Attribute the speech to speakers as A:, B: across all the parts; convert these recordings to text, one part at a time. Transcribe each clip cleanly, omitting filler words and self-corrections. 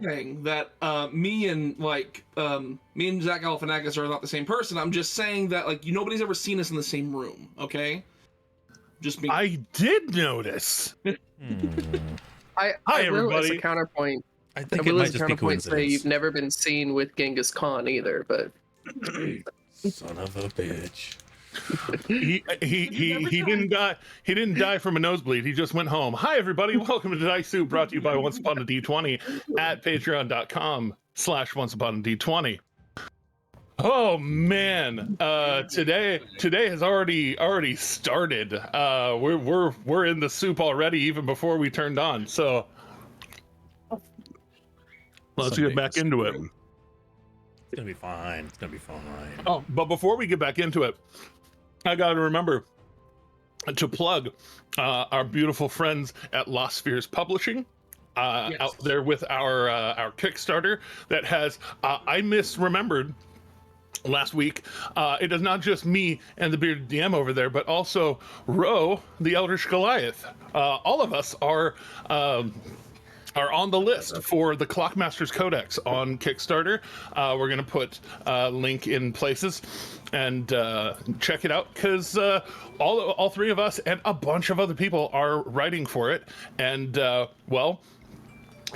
A: saying that me and Zach Galifianakis are not the same person. I'm just saying that like nobody's ever seen us in the same room. Okay. Just me.
B: I did notice.
C: Hi, everybody. As a counterpoint,
D: I think it might just be coincidence.
C: Say you've never been seen with Genghis Khan either, but
D: son of a bitch.
B: He didn't die. He didn't die from a nosebleed. He just went home. Hi everybody, welcome to Dice Soup, brought to you by Once Upon a D20 at patreon.com/onceuponad20. Oh man, today has already started. We're in the soup already, even before we turned on. So let's get back into it.
D: It's gonna be fine. It's gonna be fine.
B: Oh, but before we get back into it, I gotta remember to plug our beautiful friends at Lost Spheres Publishing.
A: Yes.
B: Out there with our Kickstarter that has I misremembered last week. It is not just me and the D20 over there, but also Ro, the Eldritch Golaith. All of us are on the list for the Clockmaster's Codex on Kickstarter. We're going to put a link in places and check it out, because all three of us and a bunch of other people are writing for it. And well,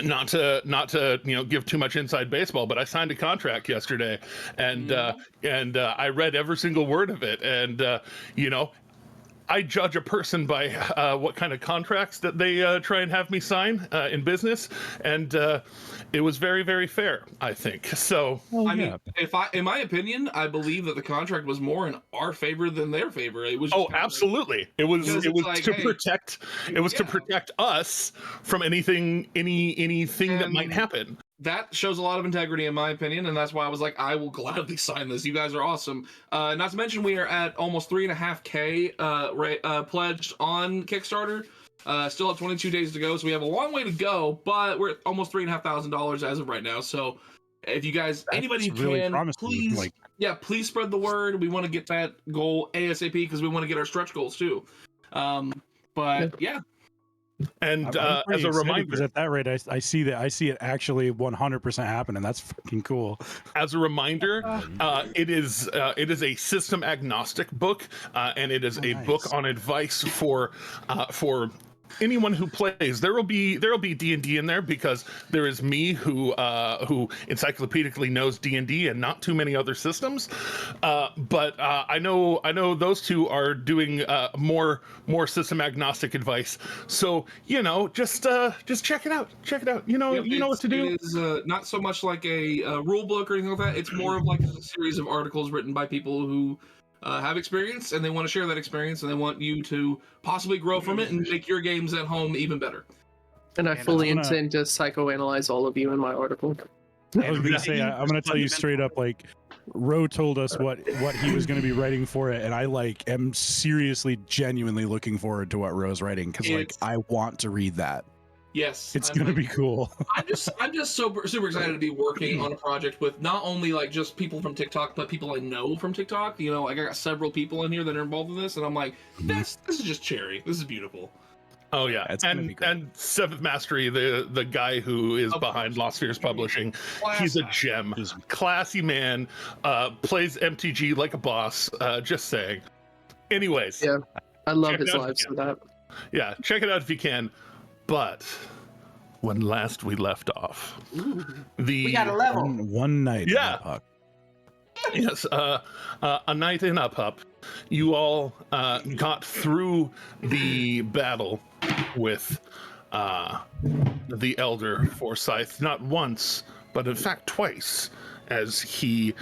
B: not to give too much inside baseball, but I signed a contract yesterday, and I read every single word of it, and I judge a person by what kind of contracts that they try and have me sign in business, and it was very, very fair, I think. So,
A: I mean, in my opinion, I believe that the contract was more in our favor than their favor. It was
B: absolutely. It was to protect us from anything that might happen.
A: That shows a lot of integrity, in my opinion, and that's why I was like, I will gladly sign this. You guys are awesome. Not to mention, we are at almost 3.5K pledged on Kickstarter. Still have 22 days to go, so we have a long way to go, but we're at almost $3,500 as of right now. So if you guys, anybody really can, please, please spread the word. We want to get that goal ASAP, because we want to get our stretch goals too. Yeah.
B: And as a reminder,
E: because at that rate, I see it actually 100% happening. That's fucking cool.
B: As a reminder, it is a system agnostic book, and it is a book on advice for anyone who plays. There will be D&D in there, because there is me who encyclopedically knows D&D and not too many other systems. But I know those two are doing more system agnostic advice. So just check it out. You know what to do.
A: It is not so much like a rule book or anything like that. It's more of like a series of articles written by people who have experience, and they want to share that experience, and they want you to possibly grow from it and make your games at home even better.
C: And I fully intend to psychoanalyze all of you in my article.
E: I was going to say, I'm going to tell you straight up, like, Ro told us what he was going to be writing for it, and I am seriously, genuinely looking forward to what Ro's writing, because I want to read that.
A: Yes,
E: it's going to be cool.
A: I'm just super excited to be working on a project with not only like just people from TikTok, but people I know from TikTok. I got several people in here that are involved in this, and I'm like, this is just cherry. This is beautiful.
B: Oh yeah, and Seventh Mastery, the guy who is behind Lost Spheres Publishing, he's a gem, classy man, plays MTG like a boss. Just saying. Anyways,
C: yeah, I love his lives for that.
B: Yeah, check it out if you can. But when last we left off,
F: we got a level.
E: One night.
B: Yeah. Yes, a night in Up. You all got through the battle with the Elder Forsyth, not once, but in fact twice, as he,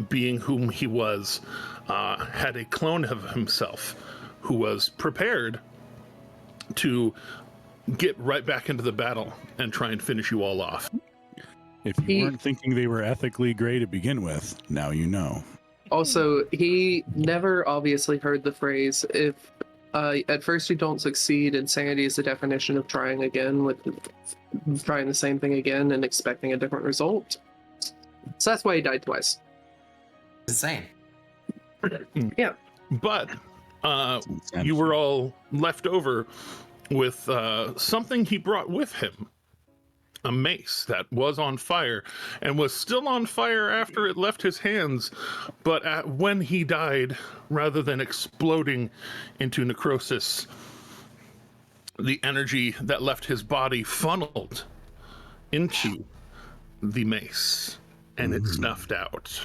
B: being whom he was, had a clone of himself who was prepared to get right back into the battle and try and finish you all off.
E: If you weren't thinking they were ethically gray to begin with, now you know.
C: Also, he never obviously heard the phrase, if at first you don't succeed, insanity is the definition of trying again, with trying the same thing again and expecting a different result. So that's why he died twice.
F: Insane.
C: Yeah.
B: But you were all left over with something he brought with him. a mace that was on fire and was still on fire after it left his hands, but when he died, rather than exploding into necrosis, the energy that left his body funneled into the mace, and it snuffed out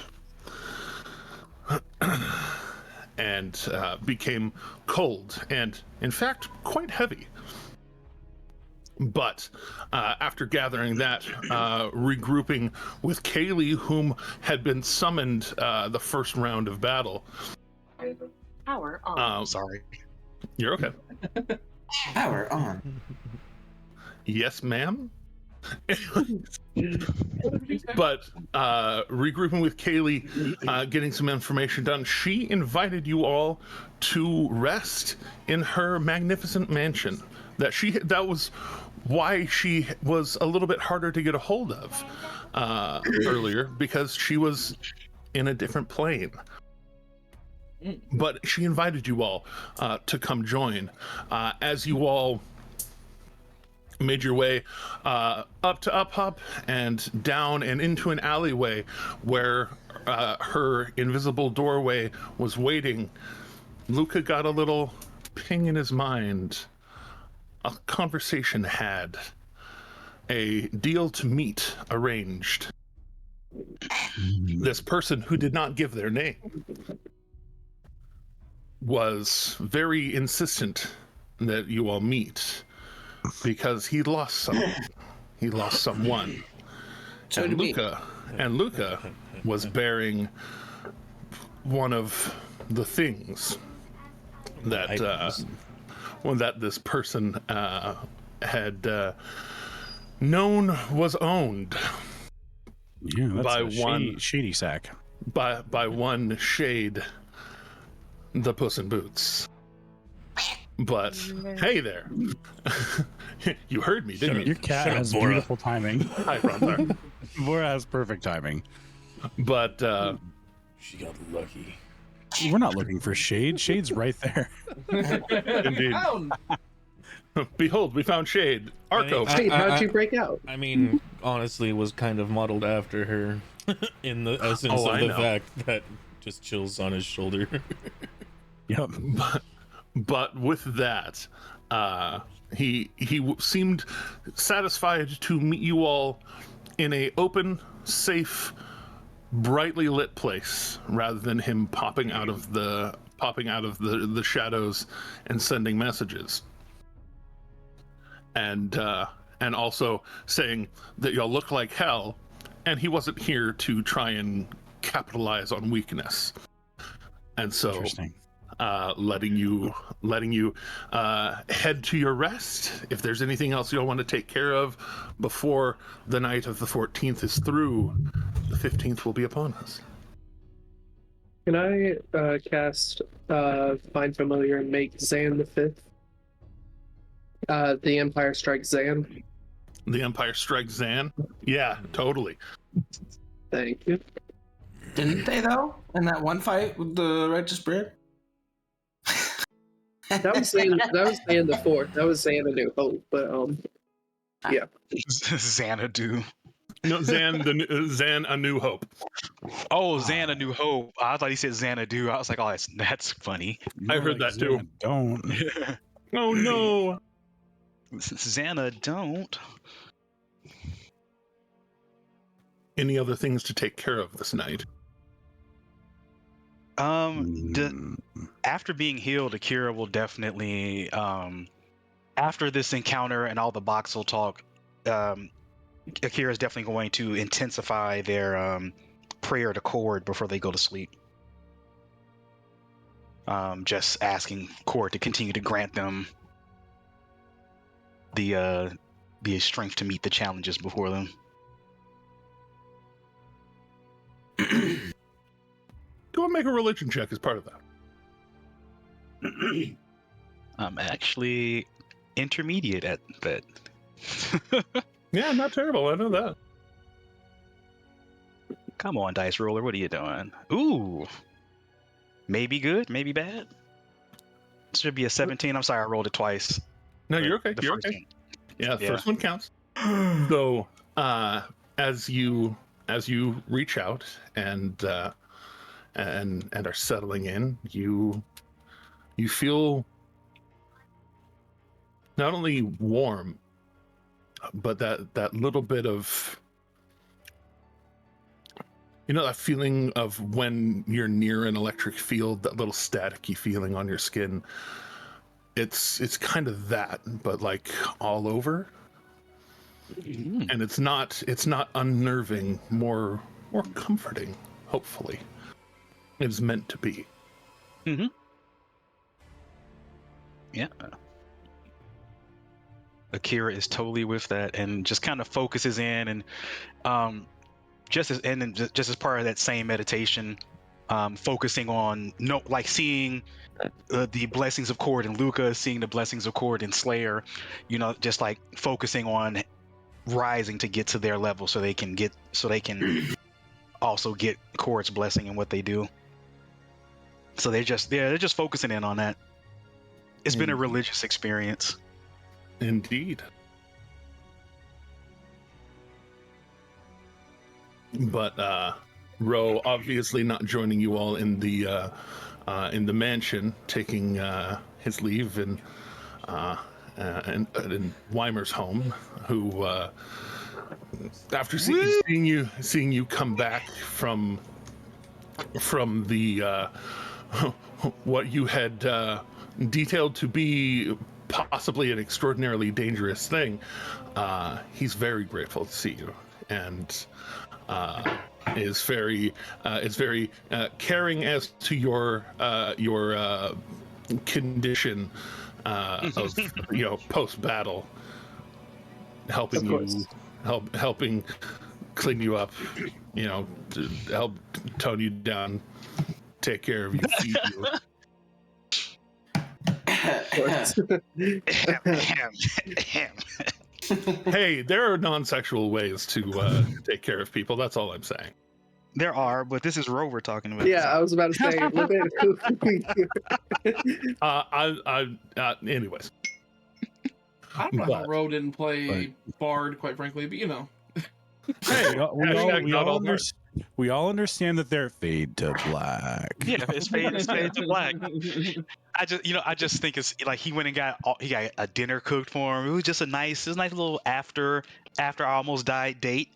B: and became cold and, in fact, quite heavy. But after gathering that, regrouping with Kaylee, whom had been summoned the first round of battle.
G: Power on.
D: Sorry.
B: You're okay.
F: Power on.
B: Yes, ma'am. But regrouping with Kaylee, getting some information done, she invited you all to rest in her magnificent mansion. That was why she was a little bit harder to get a hold of earlier, because she was in a different plane. But she invited you all to come join as you all made your way up to Up and down and into an alleyway where her invisible doorway was waiting. Luca got a little ping in his mind. A conversation had. A deal to meet arranged. This person, who did not give their name, was very insistent that you all meet because he lost someone. He lost someone.
F: So
B: and
F: did
B: Luca was bearing one of the things that that this person had known was owned by one
E: shady sack.
B: By one Shade, the Puss in Boots. But hey there, you heard me, didn't you?
E: Your cat has beautiful timing.
B: Hi, Brontar.
E: Bora has perfect timing.
B: But
D: she got lucky.
E: We're not looking for Shade. Shade's right there.
B: Indeed. Behold, we found Shade. Arco.
C: Shade, how'd you break out?
D: I mean, honestly, was kind of modeled after her in the essence of the fact that just chills on his shoulder.
E: Yep.
B: But with that, he seemed satisfied to meet you all in a open, safe, brightly lit place, rather than him popping out of the shadows and sending messages. And also saying that y'all look like hell, and he wasn't here to try and capitalize on weakness. And so letting you head to your rest. If there's anything else you'll want to take care of before the night of the 14th is through, the 15th will be upon us.
C: Can I cast Find Familiar and make Zan the 5th? The Empire Strikes Zan.
B: The Empire Strikes Zan? Yeah, totally.
C: Thank you.
F: Didn't they though? In that one fight with the Righteous Bread?
C: That was Zan the 4th. That was Zan a New Hope, but yeah.
H: Xanadu.
B: No, Zan a New Hope.
H: Oh, Zan a New Hope. I thought he said Xanadu. I was like, oh, that's funny.
B: I heard that too.
E: Don't.
B: Oh no.
H: Xana, don't.
B: Any other things to take care of this night?
H: After being healed, Akira will definitely, after this encounter and all the Boxel talk, Akira is definitely going to intensify their prayer to Cord before they go to sleep. Just asking Cord to continue to grant them the strength to meet the challenges before them.
B: Go and make a religion check as part of that.
H: I'm actually intermediate at that.
B: Yeah, not terrible. I know that.
H: Come on, dice roller. What are you doing? Ooh. Maybe good, maybe bad. Should be a 17. I'm sorry, I rolled it twice.
B: No, you're okay.
H: The
B: You're
H: first
B: okay.
H: one.
B: Yeah, the first one counts. So as you reach out and are settling in, you feel not only warm, but that little bit of, that feeling of when you're near an electric field, that little staticky feeling on your skin. It's kind of that, but like all over. And it's not unnerving, more comforting, hopefully. It's meant to be.
H: Mm-hmm. Yeah. Akira is totally with that and just kind of focuses in, and just as part of that same meditation, focusing on seeing the blessings of Cord and Luca, seeing the blessings of Cord and Slayer, just like focusing on rising to get to their level so they can also get Cord's blessing in what they do. So they're just focusing in on that. It's been a religious experience.
B: Indeed. But Ro obviously not joining you all in the mansion, taking his leave in Weimer's home, who after seeing you come back from the what you had detailed to be possibly an extraordinarily dangerous thing, he's very grateful to see you, and is very caring as to your condition of post battle, helping clean you up, to help tone you down, take care of you, feed you. Hey, there are non-sexual ways to take care of people. That's all I'm saying.
H: There are, but this is Ro we're talking about.
C: Yeah, I was about to say.
B: Anyways.
A: I don't know how Ro didn't play Bard, quite frankly, but
B: Hey,
E: we all understand that they're fade to black.
H: Yeah, it's fade to black. I just think it's like he went and got a dinner cooked for him. It was just a nice little after I almost died date.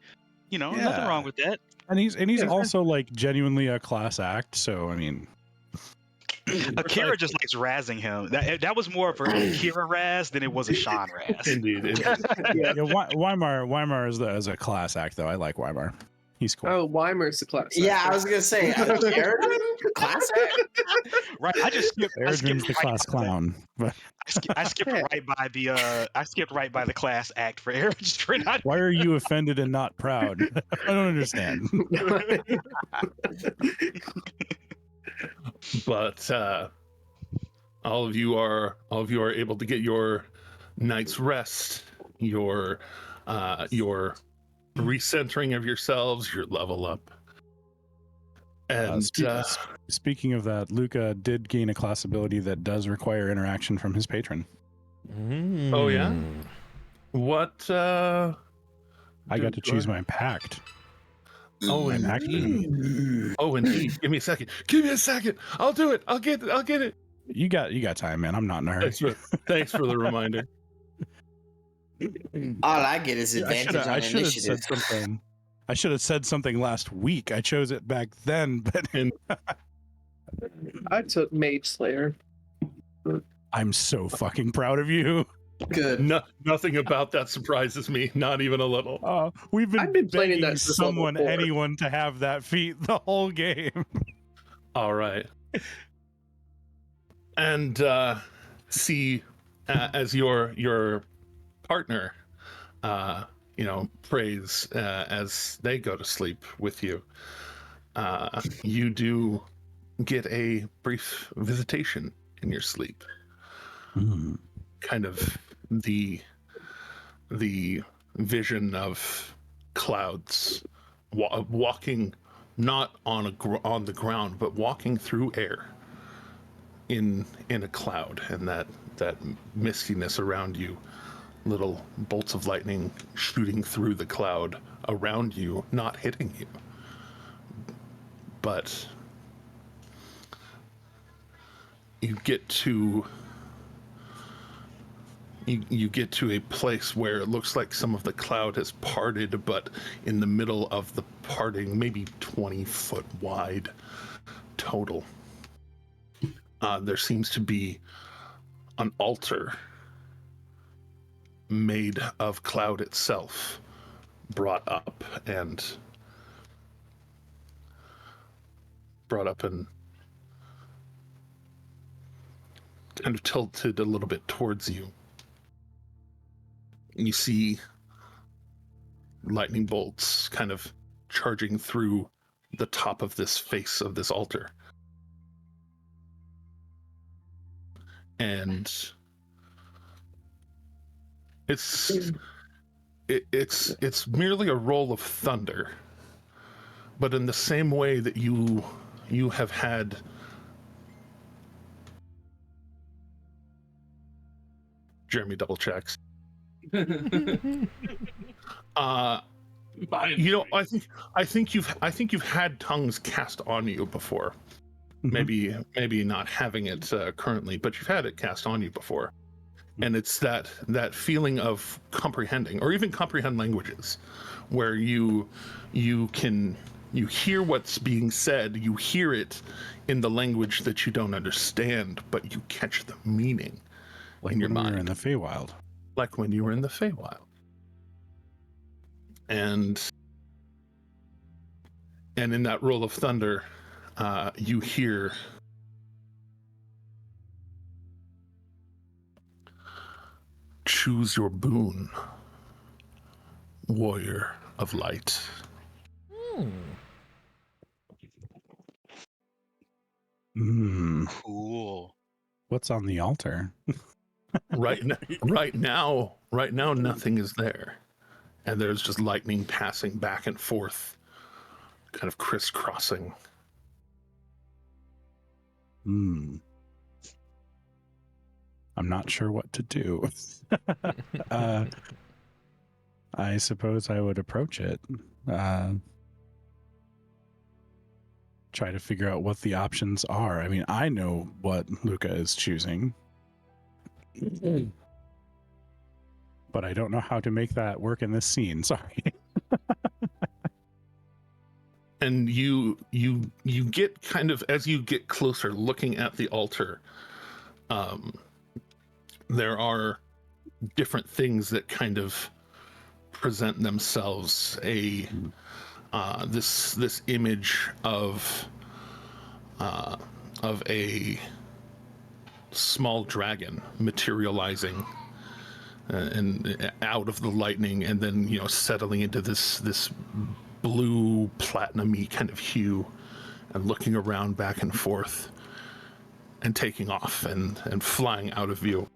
H: Nothing wrong with that.
E: And he's also like genuinely a class act. So I mean,
H: Akira just likes razzing him. That was more of a Akira razz than it was a Sean razz.
B: Indeed.
E: Yeah, Weimar is a class act though. I like Weimar. He's cool.
C: Oh, Weimer's the class act.
F: Yeah, I was gonna say Eredrin? Class act?
H: Right.
E: Eredrin's the class clown. But
H: I skipped right by the class act for Eredrin.
E: Why are you offended and not proud? I don't understand.
B: But all of you are able to get your night's rest, your recentering of yourselves, your level up. And
E: speaking of that, Luca did gain a class ability that does require interaction from his patron.
B: Oh yeah? What
E: I got to choose my pact.
B: Oh, indeed. Oh, indeed. Give me a second. I'll do it. I'll get it.
E: You got time, man. I'm not in a hurry.
B: Thanks for the reminder.
F: All I get is advantage on initiative.
E: I should have said something last week. I chose it back then, but
C: I took Mage Slayer.
E: I'm so fucking proud of you.
F: Good.
B: Nothing about that surprises me, not even a little.
E: We've been
C: playing that
E: anyone to have that feat the whole game.
B: All right. And see, as your partner, prays as they go to sleep with you, you do get a brief visitation in your sleep. Kind of the vision of clouds walking not on the ground, but walking through air in a cloud, and that mistiness around you little bolts of lightning shooting through the cloud around you, not hitting you. But you get to a place where it looks like some of the cloud has parted, but in the middle of the parting, maybe 20 foot wide total, there seems to be an altar made of cloud itself brought up and kind of tilted a little bit towards you. You see lightning bolts kind of charging through the top of this face of this altar. And it's merely a roll of thunder, but in the same way that you have had Jeremy double checks. I think you've had tongues cast on you before.
E: Mm-hmm.
B: Maybe not having it currently, but you've had it cast on you before. And it's that feeling of comprehending, or even comprehend languages, where you hear what's being said, you hear it in the language that you don't understand, but you catch the meaning in your mind.
E: Like when we were in the Feywild.
B: Like when you were in the Feywild. And in that roll of thunder, you hear choose your boon, warrior of light.
H: Cool.
E: What's on the altar?
B: Right now, nothing is there. And there's just lightning passing back and forth, kind of crisscrossing.
E: I'm not sure what to do. I suppose I would approach it. Try to figure out what the options are. I mean, I know what Luca is choosing. But I don't know how to make that work in this scene. Sorry.
B: And you get kind of, as you get closer looking at the altar, there are different things that kind of present themselves. This image of a small dragon materializing and out of the lightning, and then settling into this blue platinum-y kind of hue, and looking around back and forth and taking off and flying out of view.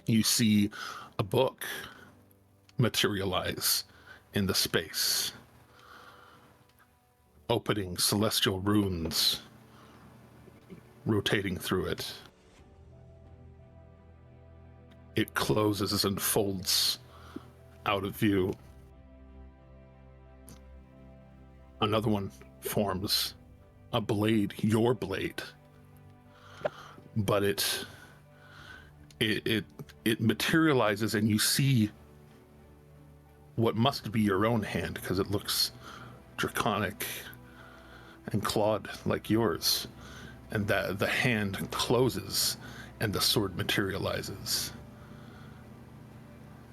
B: You see a book materialize in the space, opening celestial runes, rotating through it. It closes and folds out of view. Another one forms, a blade, your blade, but it materializes, and you see what must be your own hand, because it looks draconic and clawed like yours. And the hand closes and the sword materializes.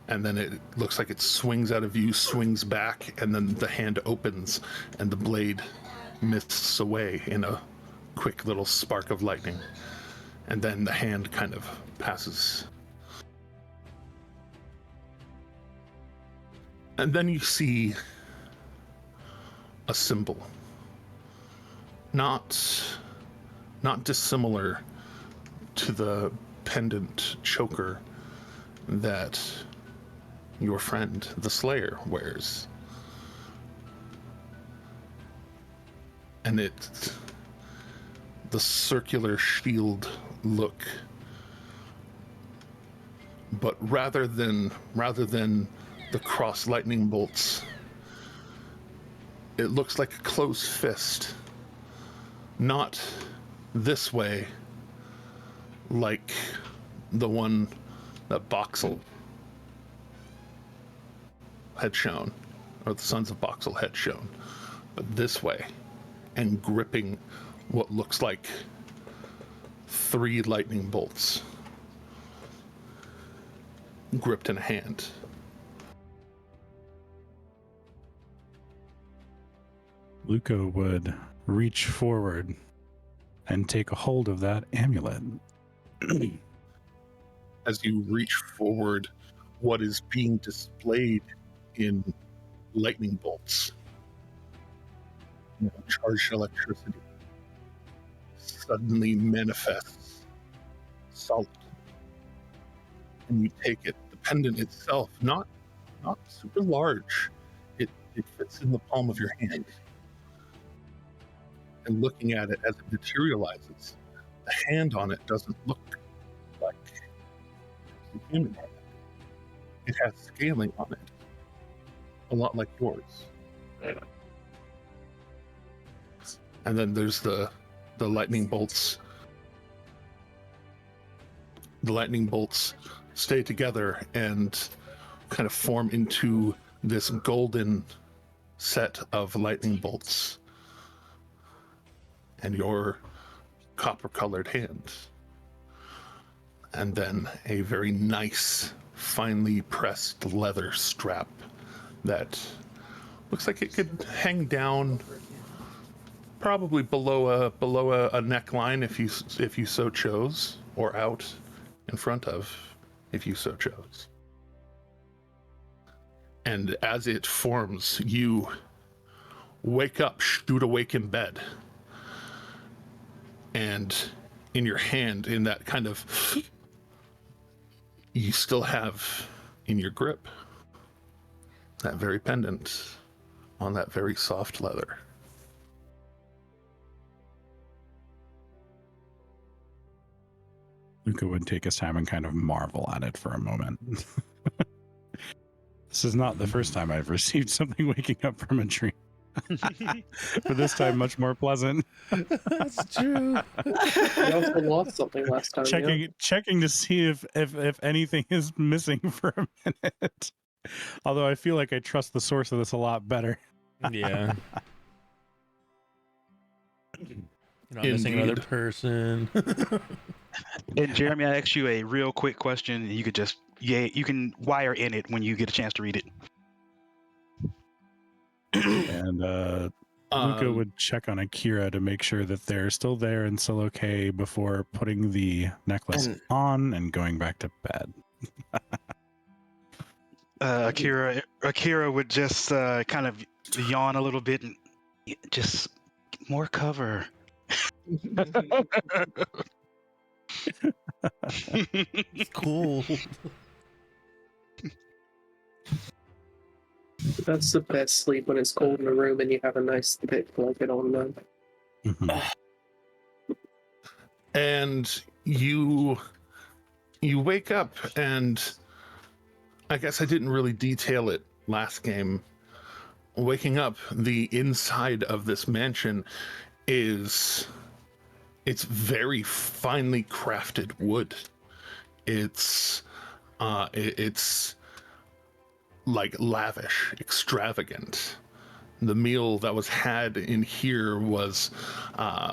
B: And then it looks like it swings out of view, swings back, and then the hand opens and the blade mists away in a quick little spark of lightning. And then the hand kind of passes. And then you see a symbol. Not dissimilar to the pendant choker that your friend, the Slayer, wears. And the circular shield look but rather than the cross lightning bolts, it looks like a closed fist. Not this way, like the one that Boxel had shown, or the Sons of Boxel had shown, but this way, and gripping what looks like 3 lightning bolts gripped in a hand.
E: Luca would reach forward and take a hold of that amulet.
B: As you reach forward, what is being displayed in lightning bolts, charged electricity, suddenly manifests solid. And you take it. The pendant itself, not super large. It fits in the palm of your hand. And looking at it as it materializes, the hand on it doesn't look like a human hand. It has scaling on it, a lot like yours. And then there's the lightning bolts. The lightning bolts stay together and kind of form into this golden set of lightning bolts. And your copper-colored hand. And then a very nice, finely pressed leather strap that looks like it could hang down probably below a neckline if you so chose, or out in front of if you so chose. And as it forms, you wake up, shoot awake in bed. And in your hand, in that kind of, you still have in your grip that very pendant on that very soft leather.
E: Luca would take his time and kind of marvel at it for a moment. This is not the first time I've received something waking up from a dream. But this time much more pleasant.
D: That's true.
C: I also lost something last time.
E: Checking to see if anything is missing for a minute. Although I feel like I trust the source of this a lot better.
D: Yeah. You're not missing another person.
H: And Jeremy, I asked you a real quick question. You could just you can wire in it when you get a chance to read it.
E: And Luca would check on Akira to make sure that they're still there and still okay before putting the necklace on and going back to bed.
H: Akira would just kind of yawn a little bit and just more cover.
D: It's cool.
C: That's the best sleep when it's cold in a room and you have a nice thick blanket on them.
B: And you wake up, and I guess I didn't really detail it last game. Waking up, the inside of this mansion it's very finely crafted wood. It's like lavish, extravagant. The meal that was had in here was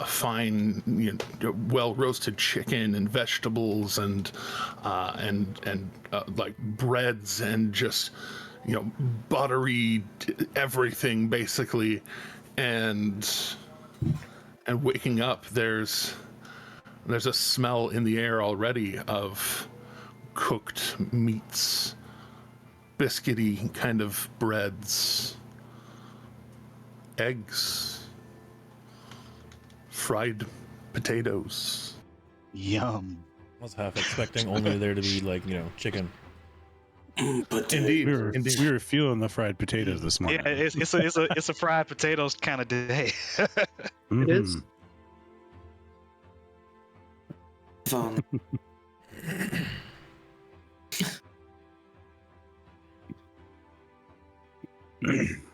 B: fine, well roasted chicken and vegetables and like breads and just buttery everything basically. And waking up, there's a smell in the air already of cooked meats, biscuity kind of breads, eggs, fried potatoes.
H: Yum.
D: I was half expecting only there to be chicken.
F: But
B: Indeed,
E: We were feeling the fried potatoes this morning.
H: Yeah, it's a fried potatoes kind of day.
C: It is.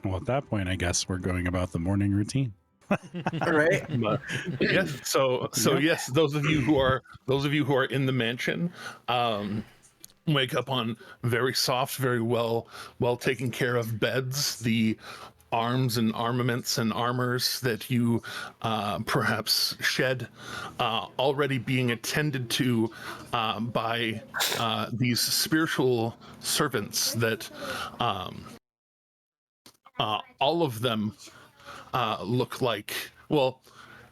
E: Well, at that point, I guess we're going about the morning routine.
F: All right.
B: But, yes. So yes, those of you who are in the mansion, wake up on very soft, very well taken care of beds. The arms and armaments and armors that you perhaps shed already being attended to by these spiritual servants that all of them look like, well,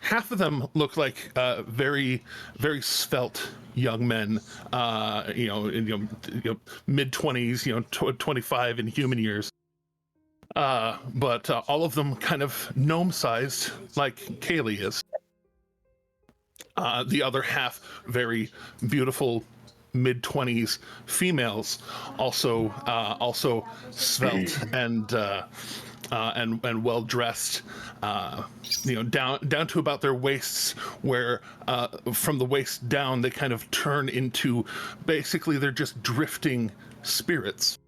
B: half of them look like very, very svelte young men, mid 20s, 25 in human years. But all of them kind of gnome-sized, like Kaylee is. The other half, very beautiful mid-20s females, also svelte and well dressed, down to about their waists, where from the waist down they kind of turn into, basically they're just drifting spirits.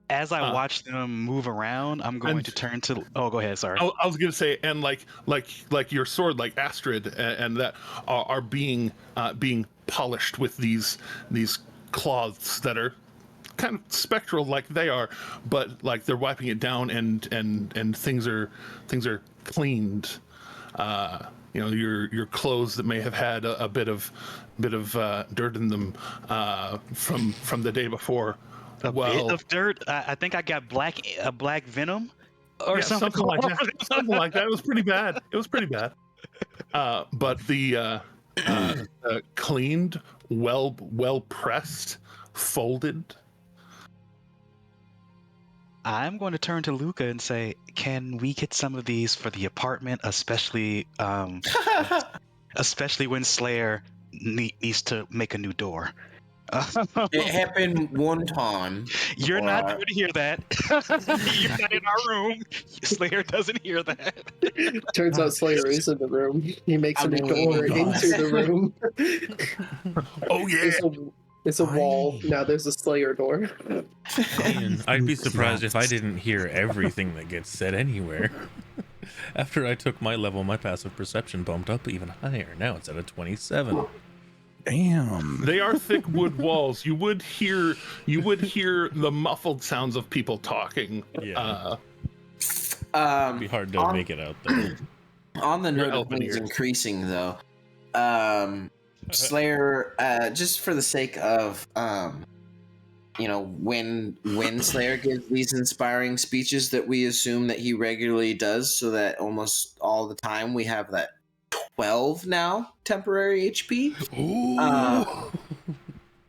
H: As I watch them move around, I'm going to turn to. Oh, go ahead. Sorry.
B: I was going to say, and like your sword, like Astrid, and that are being polished with these cloths that are kind of spectral, like they are, but like they're wiping it down, and things are cleaned. Your clothes that may have had a bit of dirt in them from the day before.
H: A bit of dirt. I think I got black venom or something
B: like that. Something like that. It was pretty bad. But the cleaned, well pressed, folded.
H: I'm going to turn to Luca and say, "Can we get some of these for the apartment, especially when Slayer needs to make a new door?"
I: It happened one time.
H: You're not going to hear that. You're not in our room. Slayer doesn't hear that.
C: Turns out Slayer is in the room. He makes a new door into the room.
B: Oh yeah.
C: It's a wall. Now there's a Slayer door.
D: Man, I'd be surprised if I didn't hear everything that gets said anywhere. After I took my level, my passive perception bumped up even higher. Now it's at a 27.
E: Damn.
B: They are thick wood walls. You would hear the muffled sounds of people talking.
D: Yeah. It'd be hard to make it out there.
I: On the note of things increasing, though, Slayer, just for the sake of, when Slayer gives these inspiring speeches that we assume that he regularly does, so that almost all the time we have that 12 now temporary HP.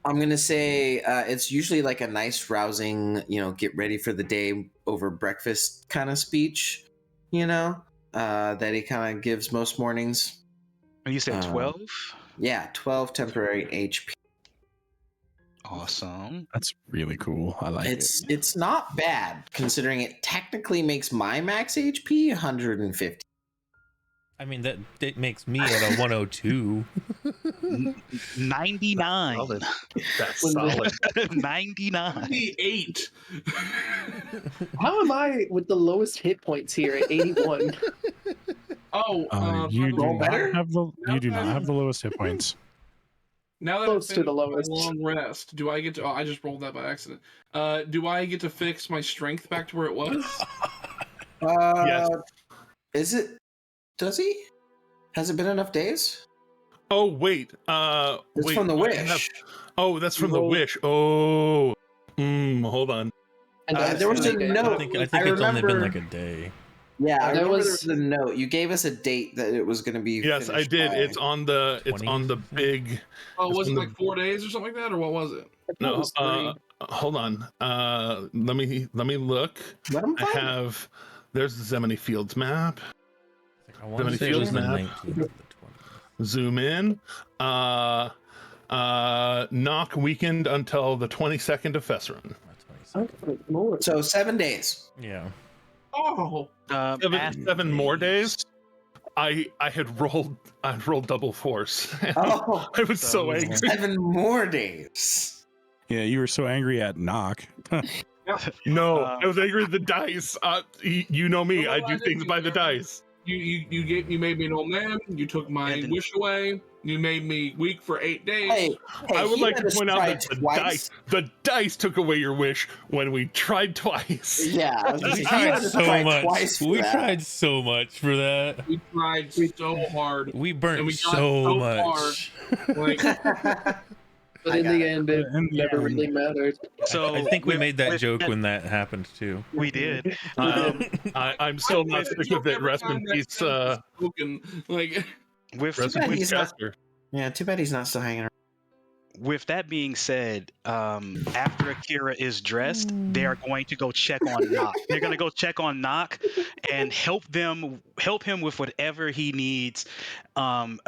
I: I'm going to say it's usually like a nice, rousing, get ready for the day over breakfast kind of speech, that he kind of gives most mornings.
H: And you said 12?
I: Yeah, 12 temporary HP.
H: Awesome.
E: That's really cool. I like it.
I: It's not bad, considering it technically makes my max HP 150.
D: I mean, that it makes me at a 102.
H: 99.
B: That's solid.
H: 99.
A: 98.
C: How am I with the lowest hit points here at 81?
E: You do not have the lowest hit points.
A: Now that
C: Close to the
A: my
C: lowest.
A: long rest, do I get to? Oh, I just rolled that by accident. Do I get to fix my strength back to where it was?
B: Yes.
I: Is it? Does he? Has it been enough days?
B: Oh wait.
I: It's from the wish.
B: That's from the wish. Oh. Hold on.
I: And there was a note.
D: I think it's only been like a day.
I: Yeah, I remember there was a note. You gave us a date that it was going to be.
B: Yes, I did.
I: By.
B: It's on the big.
A: Oh, was it like 4 days or something like that, or what was it?
B: No. Hold on. Let me look.
I: Let him find.
B: I have. There's the Zemini Fields map.
D: I want to say it was the 19th or the 20th.
B: Zoom in. Knock weekend until the 22nd of Fesseron.
I: So 7 days.
D: Yeah.
A: Oh.
B: 7 more days. I rolled double force.
I: Oh,
B: I was so angry.
I: 7 more days.
E: Yeah, you were so angry at Knock.
B: No, I was angry at the dice. You know me, I do things by the dice.
A: You made me an old man. You took my wish away. You made me weak for 8 days.
I: Hey,
B: I would
I: he
B: like
I: let
B: to
I: us
B: point out
I: try
B: that the dice took away your wish when we tried twice.
I: Yeah, I was gonna say,
D: We
I: he
D: tried
I: let us
D: so
I: try
D: much.
I: twice for
D: We
I: that.
D: tried so much for that.
A: We tried so hard.
D: We burnt
A: and we got
D: so
A: far.
D: much.
A: Like,
C: But
I: I
C: in
I: got
C: the
I: it.
C: end, it
E: In the
C: never
E: end.
C: really mattered.
H: So
D: I think we
H: with-
D: made that
H: with
D: joke
H: that-
D: when that happened too.
H: we did.
B: I'm still not sick of it. Rest in peace,
A: spoken. Like,
H: With
B: rest
I: bad
B: in peace,
I: he's not-
B: Chester.
I: Yeah, too bad he's not still hanging around.
H: with that being said, after Akira is dressed, they are going to go check on Knock. They're going to go check on Knock and help him with whatever he needs, and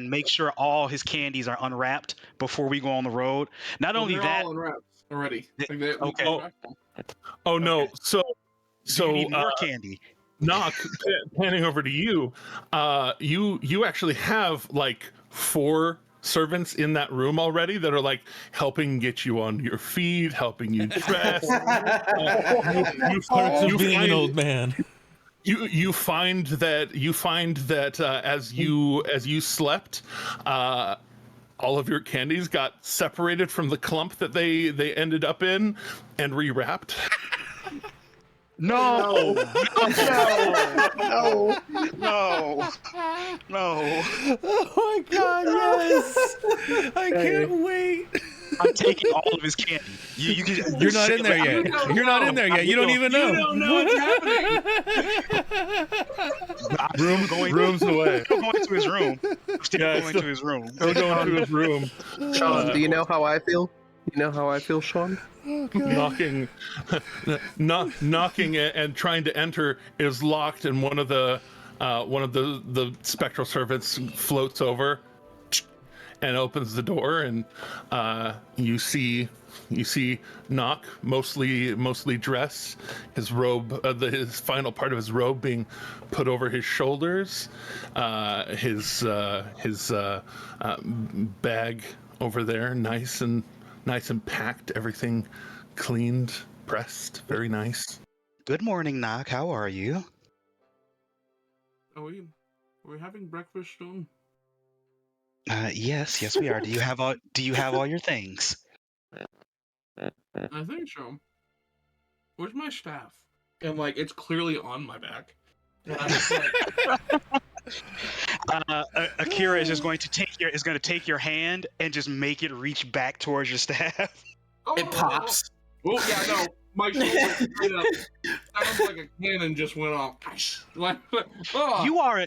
H: make sure all his candies are unwrapped before we go on the road. Not only
A: they're
H: that,
A: all unwrapped already. Like,
H: okay.
B: Oh no,
H: Okay.
B: so
H: you need more candy.
B: Knock, panning over to you, you actually have like 4 servants in that room already that are like helping get you on your feet, helping you dress.
D: Parts of
B: you
D: being an
B: find-
D: old man.
B: You find that as you slept, all of your candies got separated from the clump that they ended up in and rewrapped.
H: No,
I: No.
H: no.
D: Oh my god, yes! I can't wait.
H: I'm taking all of his candy.
D: You're not in there yet. You're not in there yet. You don't even know.
A: You don't know what's happening.
B: Rooms away.
H: Still going to his room. Still
B: Yeah,
H: going to his room.
B: We're going to his room.
C: Sean, do you know how I feel? You know how I feel, Sean?
B: knocking and trying to enter is locked, and one of the spectral servants floats over and opens the door, and you see Knock mostly dressed, his robe, his final part of his robe being put over his shoulders, his bag over there, nice and packed, everything cleaned, pressed, very nice.
H: Good morning, Knock. How are you?
A: Are we having breakfast soon?
H: Yes, we are. Do you have all your things?
A: I think so. Where's my staff? And like, it's clearly on my back. And I'm just like,
H: Akira is just going to take your hand and just make it reach back towards your staff.
A: oh,
I: It pops.
A: Oh yeah, no. My shoulder straight up. Sounds like a cannon just went off. Like, oh.
H: You are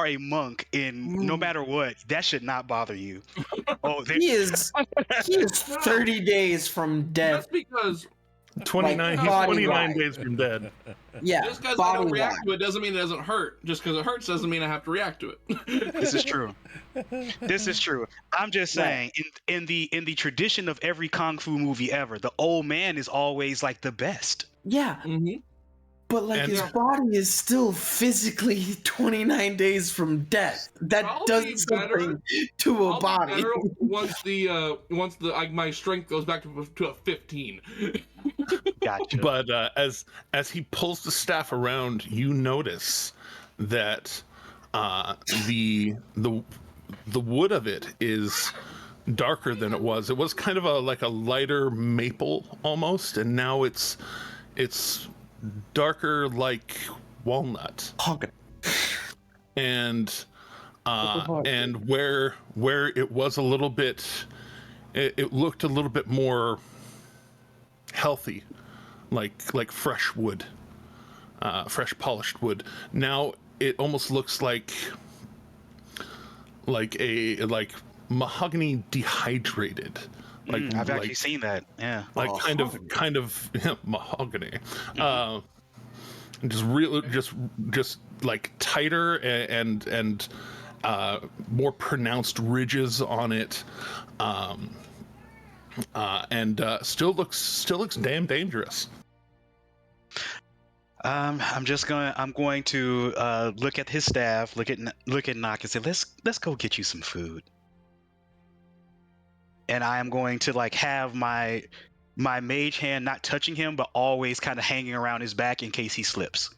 H: a monk, and no matter what, that should not bother you. Oh,
I: He is 30 days from
A: That's
I: death.
A: because
B: 29
I: Like, body
B: 29
I: wide.
B: days from dead.
I: Yeah,
A: just because I don't
I: body
A: react
I: wide.
A: to it doesn't mean it doesn't hurt. Just because it hurts doesn't mean I have to react to it.
H: this is true. This is true. I'm just saying, in the tradition of every kung fu movie ever, the old man is always like the best.
I: Yeah,
A: Mm-hmm.
I: but like
B: And-
I: his body is still physically 29 days from death. That
A: I'll
I: does
A: be
I: something to a
A: I'll be
I: body.
A: better once the like my strength goes back to a 15.
H: Gotcha.
B: But as he pulls the staff around, you notice that the wood of it is darker than it was. It was kind of like a lighter maple almost, and now it's darker like walnut. And where it was a little bit, it looked a little bit more healthy, like fresh wood, fresh polished wood. Now it almost looks like mahogany dehydrated.
H: I've actually seen that. Yeah.
B: Like kind of mahogany. Just like tighter and more pronounced ridges on it. And still looks damn dangerous.
H: I'm going to look at his staff, look at Knock, and say, let's go get you some food. and I am going to like have my mage hand not touching him, but always kind of hanging around his back in case he slips.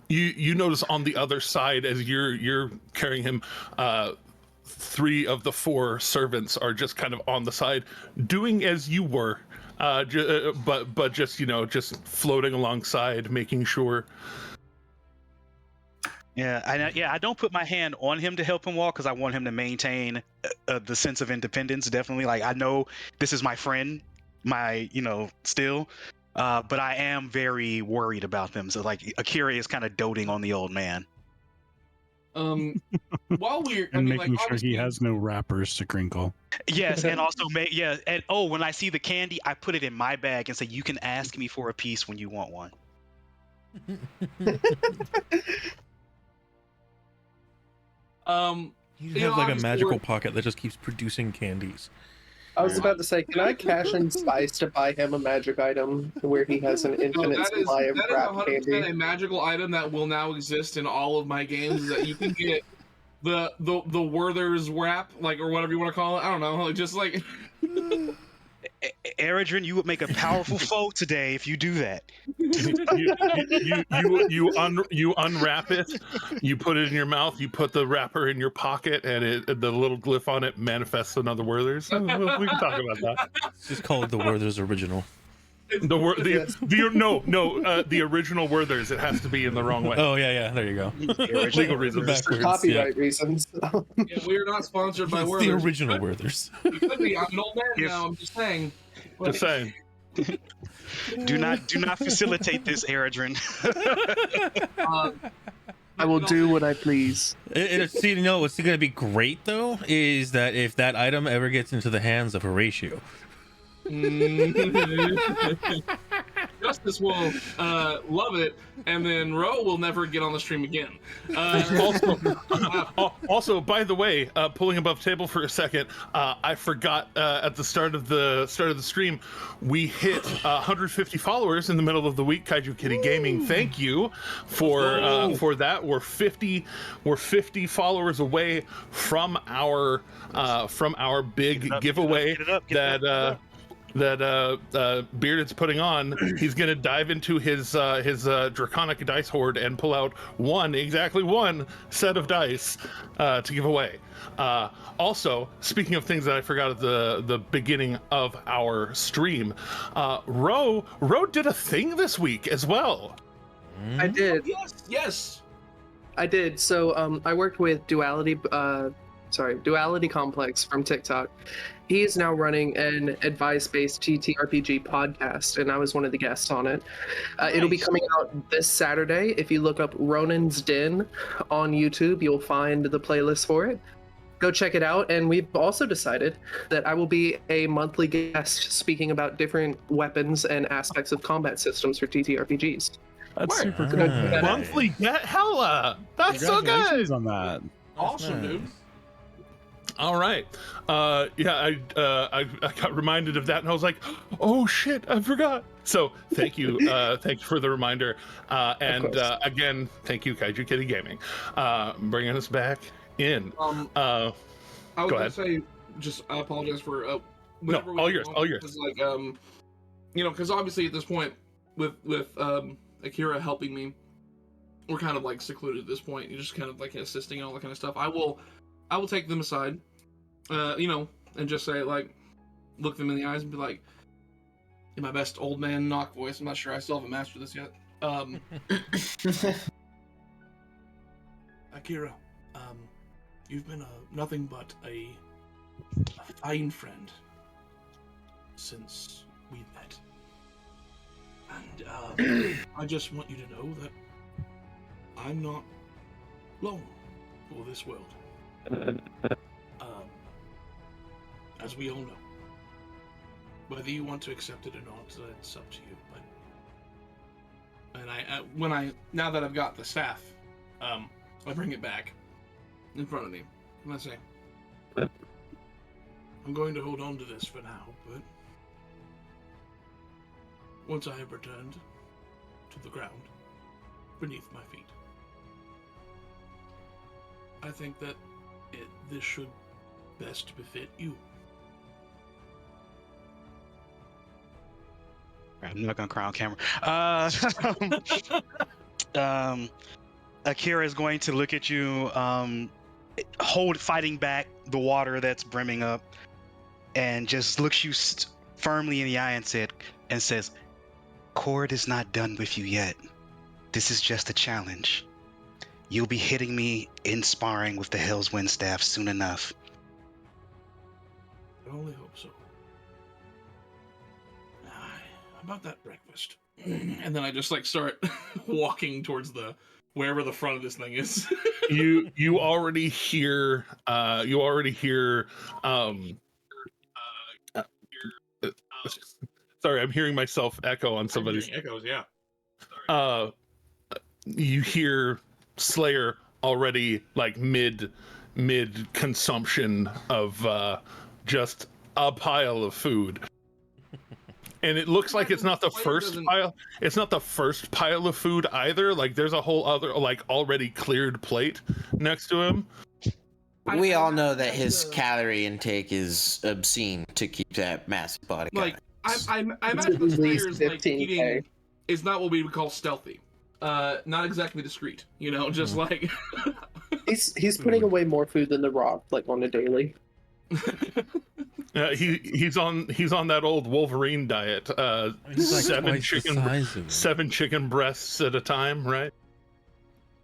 B: You notice on the other side as you're carrying him, 3 of the 4 servants are just kind of on the side, doing as you were, but just just floating alongside, making sure.
H: Yeah, I don't put my hand on him to help him walk because I want him to maintain the sense of independence. Definitely, like I know this is my friend, still, but I am very worried about them. So like Akira is kind of doting on the old man.
A: While we're,
E: And making sure he has no wrappers to crinkle.
H: Yes, and also and when I see the candy, I put it in my bag and say, "You can ask me for a piece when you want one."
D: You have like a magical pocket that just keeps producing candies.
C: I was about to say, can I cash in spice to buy him a magic item where he has an infinite supply of wrap candy?
A: 100% a magical item that will now exist in all of my games. Is that you can get the Werther's wrap, like, or whatever you want to call it. I don't know, just like.
H: Eredrin, you would make a powerful foe today if you do that.
B: You unwrap it, you put it in your mouth, you put the wrapper in your pocket, and the little glyph on it manifests another Werther's. We can talk about that.
D: Just call it the Werther's original.
B: The original Werther's. It has to be in the wrong way.
D: Oh yeah, there you go.
B: Legal reasons.
D: Backwards,
C: Copyright reasons.
A: Yeah, we are not sponsored by Werther's.
D: The original Werther's.
A: It could be. I'm an old man now. I'm just saying.
B: Just saying.
H: Do not facilitate this, Eredrin.
C: I will do what I please.
D: See, what's going to be great though is that if that item ever gets into the hands of Horatio.
A: Justice will love it, and then Ro will never get on the stream again.
B: Also, by the way, pulling above table for a second, I forgot at the start of the stream, we hit 150 followers in the middle of the week. Kaiju Kitty Gaming, thank you for that. We're 50 followers away from our big giveaway that Bearded's putting on. He's gonna dive into his draconic dice hoard and pull out exactly one set of dice to give away. Also, speaking of things that I forgot at the beginning of our stream, Ro did a thing this week as well.
C: I did.
A: Yes.
C: I did. So I worked with Duality Complex from TikTok. He is now running an advice-based TTRPG podcast, and I was one of the guests on it. Nice. It'll be coming out this Saturday. If you look up Ronin's Den on YouTube, you'll find the playlist for it. Go check it out. And we've also decided that I will be a monthly guest speaking about different weapons and aspects of combat systems for TTRPGs.
E: That's super cool.
B: Monthly get hella. That's so good.
E: On that.
A: Awesome, dude.
B: All right. I got reminded of that, and I was like, "Oh shit, I forgot." So thank you, thank you for the reminder, and again, thank you, Kaiju Kitty Gaming, bringing us back in.
A: I was gonna say, I apologize for.
B: No, all yours.
A: Like, because obviously at this point, with Akira helping me, we're kind of like secluded at this point. You're just kind of like assisting and all that kind of stuff. I will take them aside, and just say, like, look them in the eyes and be like, in my best old man knock voice, I'm not sure I still haven't mastered this yet. Akira, you've been nothing but a fine friend since we met. And I just want you to know that I'm not long for this world. As we all know, whether you want to accept it or not, it's up to you. But now that I've got the staff, I bring it back in front of me, and I say, I'm going to hold on to this for now, but once I have returned to the ground beneath my feet, I think that this should best befit you.
H: I'm not gonna cry on camera. Akira is going to look at you, fighting back the water that's brimming up, and just looks you firmly in the eye and says, "Cord is not done with you yet. This is just a challenge. You'll be hitting me in sparring with the Hell's Wind Staff soon enough."
A: I only hope so. About that breakfast. And then I just like start walking towards wherever the front of this thing is.
B: you already hear sorry, I'm hearing myself echo on somebody's
A: echoes, yeah.
B: You hear Slayer already like mid consumption of just a pile of food. And it looks like it's not the first pile. It's not the first pile of food either. Like there's a whole other like already cleared plate next to him.
I: We all know that his calorie intake is obscene to keep that massive body.
A: Like I'm imagine Slayer's like eating is not what we would call stealthy. Not exactly discreet. You know, just like
C: he's putting away more food than the Rock, like on a daily.
B: He's on that old Wolverine diet. Like seven chicken breasts at a time, right?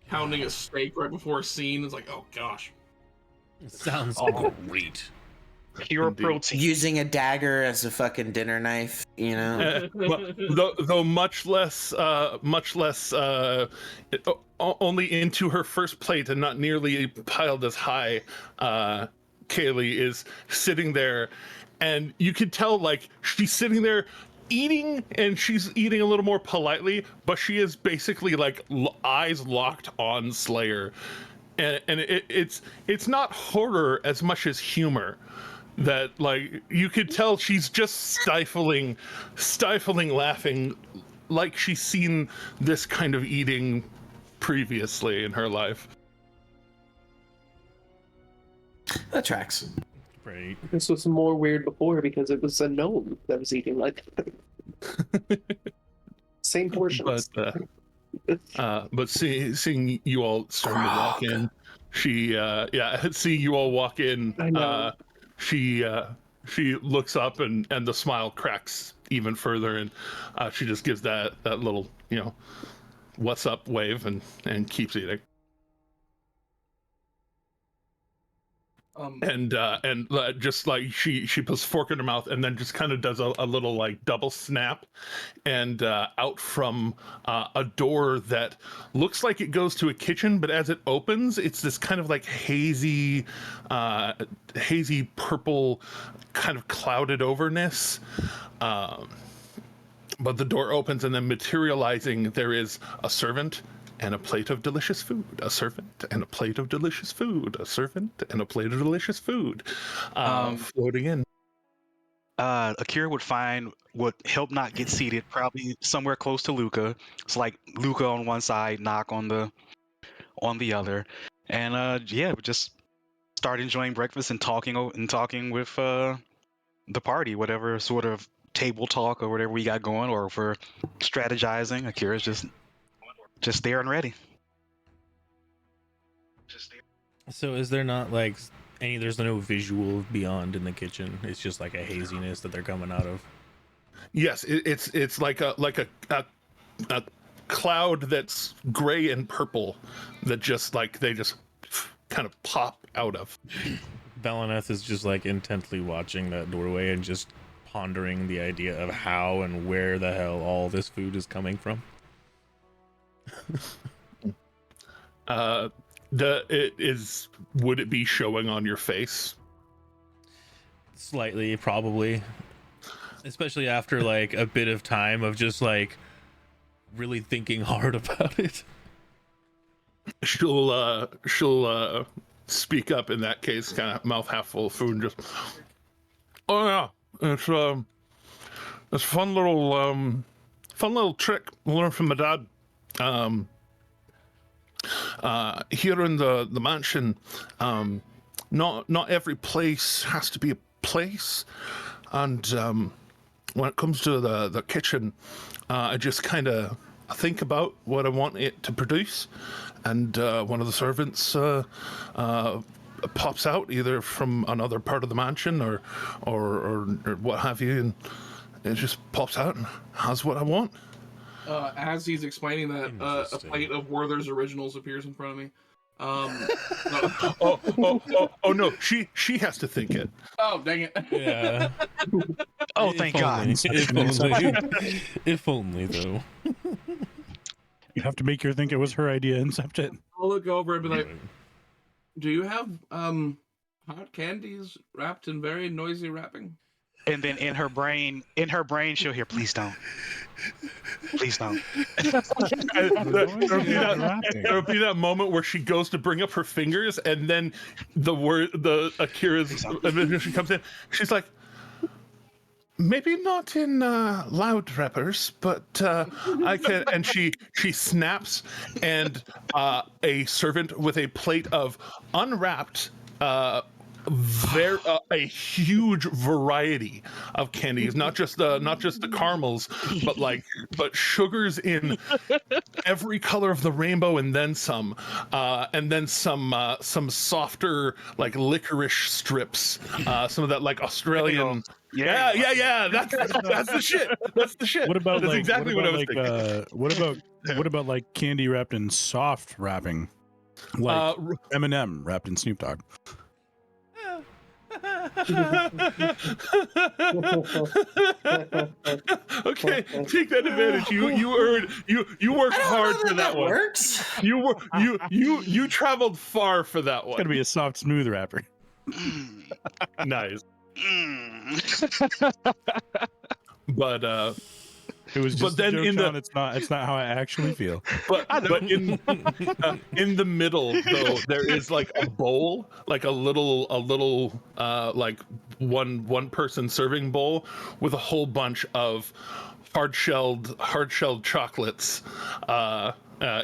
A: Pounding a steak right before a scene. It's like, oh gosh,
D: it sounds great.
H: Pure protein.
I: Using a dagger as a fucking dinner knife, you know.
B: Though much less, only into her first plate and not nearly piled as high. Kaylee is sitting there, and you can tell like she's sitting there eating, and she's eating a little more politely, but she is basically like eyes locked on Slayer, and it's not horror as much as humor. That like you could tell she's just stifling laughing, like she's seen this kind of eating previously in her life.
I: That tracks.
D: Right.
C: This was more weird before because it was a gnome that was eating like same portions.
B: But seeing you all starting to walk in, seeing you all walk in, she looks up and the smile cracks even further, and she just gives that little what's up wave and keeps eating. And just like she puts fork in her mouth and then just kind of does a little like double snap, and out from a door that looks like it goes to a kitchen, but as it opens, it's this kind of like hazy purple kind of clouded overness. But the door opens, and then materializing there is a servant and a plate of delicious food, a servant and a plate of delicious food, a servant and a plate of delicious food, floating in.
H: Akira would help not get seated, probably somewhere close to Luca. It's like Luca on one side, Knock on the other, and just start enjoying breakfast and talking with the party, whatever sort of table talk or whatever we got going, or if we're strategizing. Akira's just there and ready.
D: So is there not like there's no visual beyond in the kitchen? It's just like a haziness that they're coming out of.
B: Yes, it's like a cloud that's gray and purple that just like they just kind of pop out of.
D: Beleneth is just like intently watching that doorway and just pondering the idea of how and where the hell all this food is coming from.
B: Would it be showing on your face?
D: Slightly, probably. Especially after like a bit of time of just like really thinking hard about it.
B: She'll speak up in that case, kind of mouth half full of food, and just, oh yeah, it's a fun little trick I learned from my dad. Here in the mansion, not every place has to be a place, and when it comes to the kitchen, I just kind of think about what I want it to produce, and one of the servants pops out either from another part of the mansion or what have you, and it just pops out and has what I want.
A: As he's explaining that, a plate of Werther's Originals appears in front of me.
B: Oh no, she has to think it.
A: Oh, dang it.
D: Yeah.
H: Oh, thank God.
D: If only, though.
E: You have to make her think it was her idea and accept it.
A: I'll look over and be like, do you have hot candies wrapped in very noisy wrapping?
H: And then in her brain, she'll hear, "Please don't, please don't."
B: There'll be that moment where she goes to bring up her fingers, and then the Akira's she comes in. She's like, maybe not in loud wrappers, but I can. And she snaps, and a servant with a plate of unwrapped. A huge variety of candies, not just the caramels, but sugars in every color of the rainbow, and then some softer like licorice strips, some of that like Australian. Yeah. That's the shit. That's the shit.
E: What about
B: that's
E: like,
B: exactly what I was thinking.
E: What about like candy wrapped in soft wrapping, like M&M wrapped in Snoop Dogg?
B: Okay, take that advantage. You worked hard for that one.
I: Works.
B: You traveled far for that
E: It's
B: one.
E: gotta be a soft, smooth wrapper.
B: Nice. But
E: it was just
B: then
E: a joke,
B: in
E: John.
B: the
E: it's not how I actually feel.
B: but in the middle though there is like a bowl, like a little like one person serving bowl with a whole bunch of hard-shelled chocolates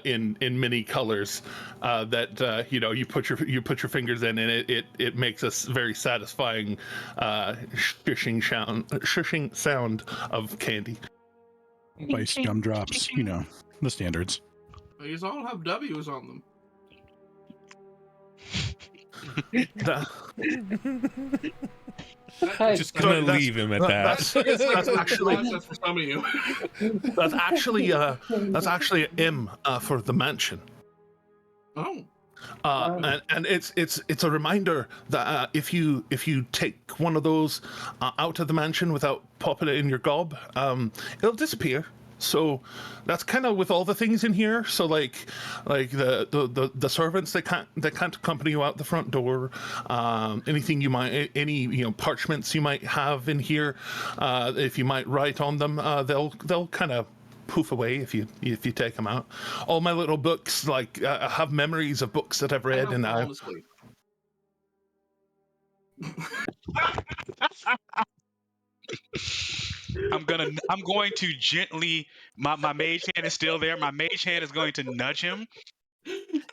B: in many colors that you put your fingers in, and it makes a very satisfying shushing sound of candy.
E: Spice gumdrops, the standards.
A: These all have W's on them.
D: Just gonna leave him at that.
B: That's actually
A: That's for some of you.
B: that's actually an M for the mansion.
A: Oh.
B: And it's a reminder that if you take one of those out of the mansion without popping it in your gob, it'll disappear. So that's kind of with all the things in here. So like the servants that can't accompany you out the front door, anything you might, any parchments you might have in here, if you might write on them, they'll kind of poof away if you take them out. All my little books, like I have memories of books that I've read, and
H: I'm going to gently. My mage hand is still there. My mage hand is going to nudge him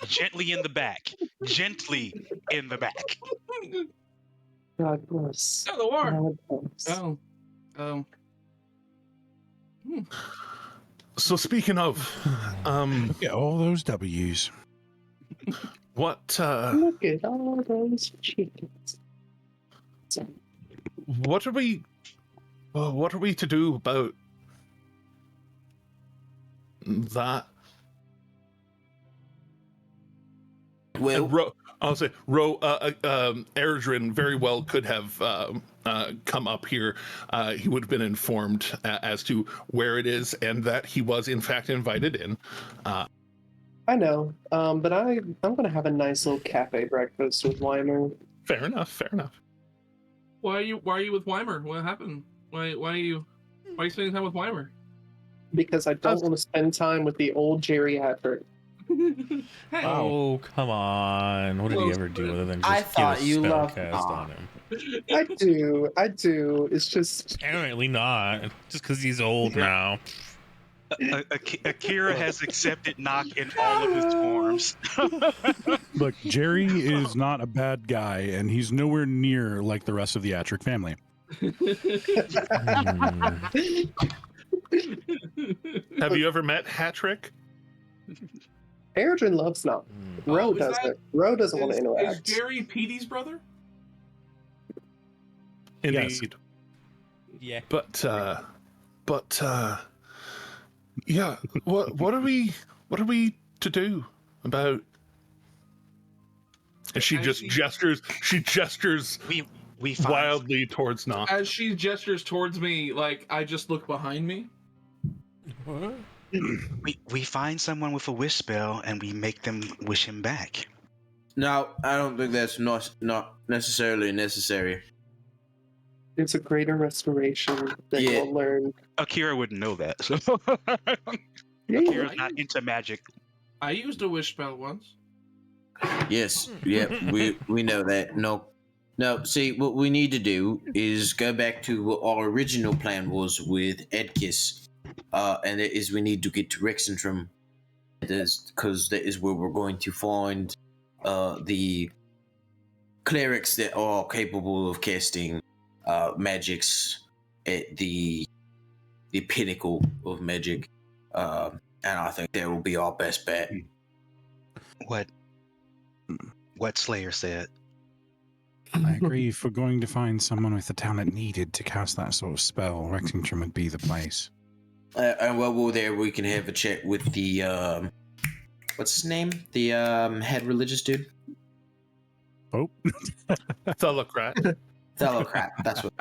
H: gently in the back. Gently in the back.
C: God bless.
A: Oh, the war.
C: God bless.
A: Oh.
B: So speaking of,
E: Look at all those W's.
B: what
C: Look at all those chickens.
B: what are we to do about that?
I: Well,
B: I'll say Eredrin very well could have come up here. He would have been informed as to where it is, and that he was in fact invited in.
C: I know, but I'm gonna have a nice little cafe breakfast with Weimer.
B: Fair enough.
A: Why are you with Weimer? What happened? Why are you spending time with Weimer?
C: Because I don't want to spend time with the old geriatric.
A: Hey.
D: Oh, come on. What did he ever do other than just
I: I thought
D: get a
I: you
D: spell
I: loved
D: cast on him?
C: I do. It's just
D: Apparently not. Just because he's old now.
H: Akira has accepted Knock in all of his forms.
E: Look, Jerry is not a bad guy, and he's nowhere near like the rest of the Atrick family.
B: Have you ever met Hatrick?
C: Aaron loves Knock. Ro
A: is that-
C: doesn't. Ro doesn't want to
A: Is
C: interact.
A: Jerry Petey's brother?
B: Indeed.
D: Yeah.
B: But yeah. What are we to do about? And she just gestures. She gestures
H: We find,
B: wildly towards Knock.
A: As she gestures towards me, like I just look behind me.
D: What?
H: we find someone with a wish spell and we make them wish him back.
I: No, I don't think that's not necessarily necessary.
C: It's a greater restoration that
I: Yeah.
C: you'll learn.
H: Akira wouldn't know that. So
C: Yeah,
H: Akira's not into magic.
A: I used a wish spell once.
I: Yes, yeah, we know that. No, see, what we need to do is go back to what our original plan was with Edkis, and it is we need to get to Rexentrum, because that is where we're going to find the clerics that are capable of casting magics at the pinnacle of magic, and I think that will be our best bet.
H: What Slayer said.
E: I agree. If we're going to find someone with the talent needed to cast that sort of spell, Rexington would be the place.
I: And while we're there, we can have a chat with the what's his name? The head religious dude.
E: Oh,
B: Thellocrat.
I: Thellocrat. That's what.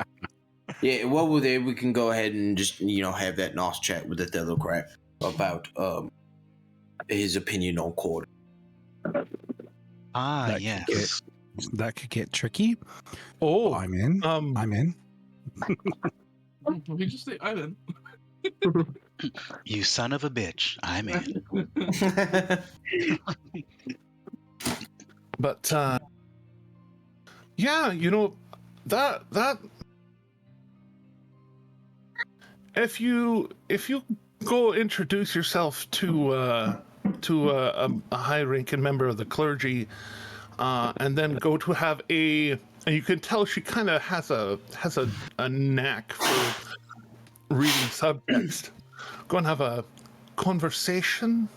I: Yeah. While we're there, we can go ahead and just have that nice chat with the Thellocrat about his opinion on Cord.
H: Ah,
E: That
H: yes.
E: that could get tricky.
B: Oh,
E: I'm in. I'm in.
A: We just say I'm in.
H: You son of a bitch. I'm in.
B: but yeah, that if you go introduce yourself to a high-ranking member of the clergy, and then go to have and you can tell she kind of has a knack for reading subtext. Go and have a conversation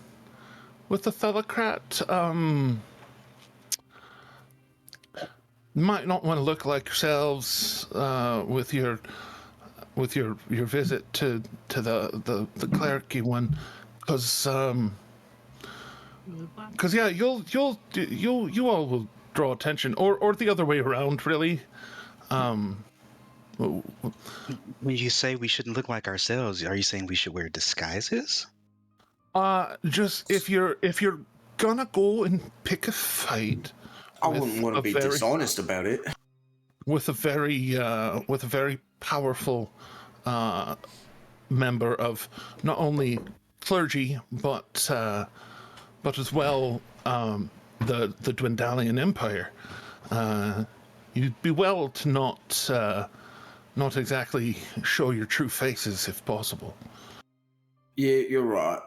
B: with the Thellocrat. Might not want to look like yourselves with your visit to the clericy one, because yeah, you all will draw attention, or the other way around, really.
H: When you say we shouldn't look like ourselves, are you saying we should wear disguises?
B: Just if you're gonna go and pick a fight,
I: I wouldn't want to be dishonest about it.
B: With a very powerful member of not only clergy but as well the Dwendalian Empire, you'd be well to not exactly show your true faces if possible.
I: Yeah, you're right.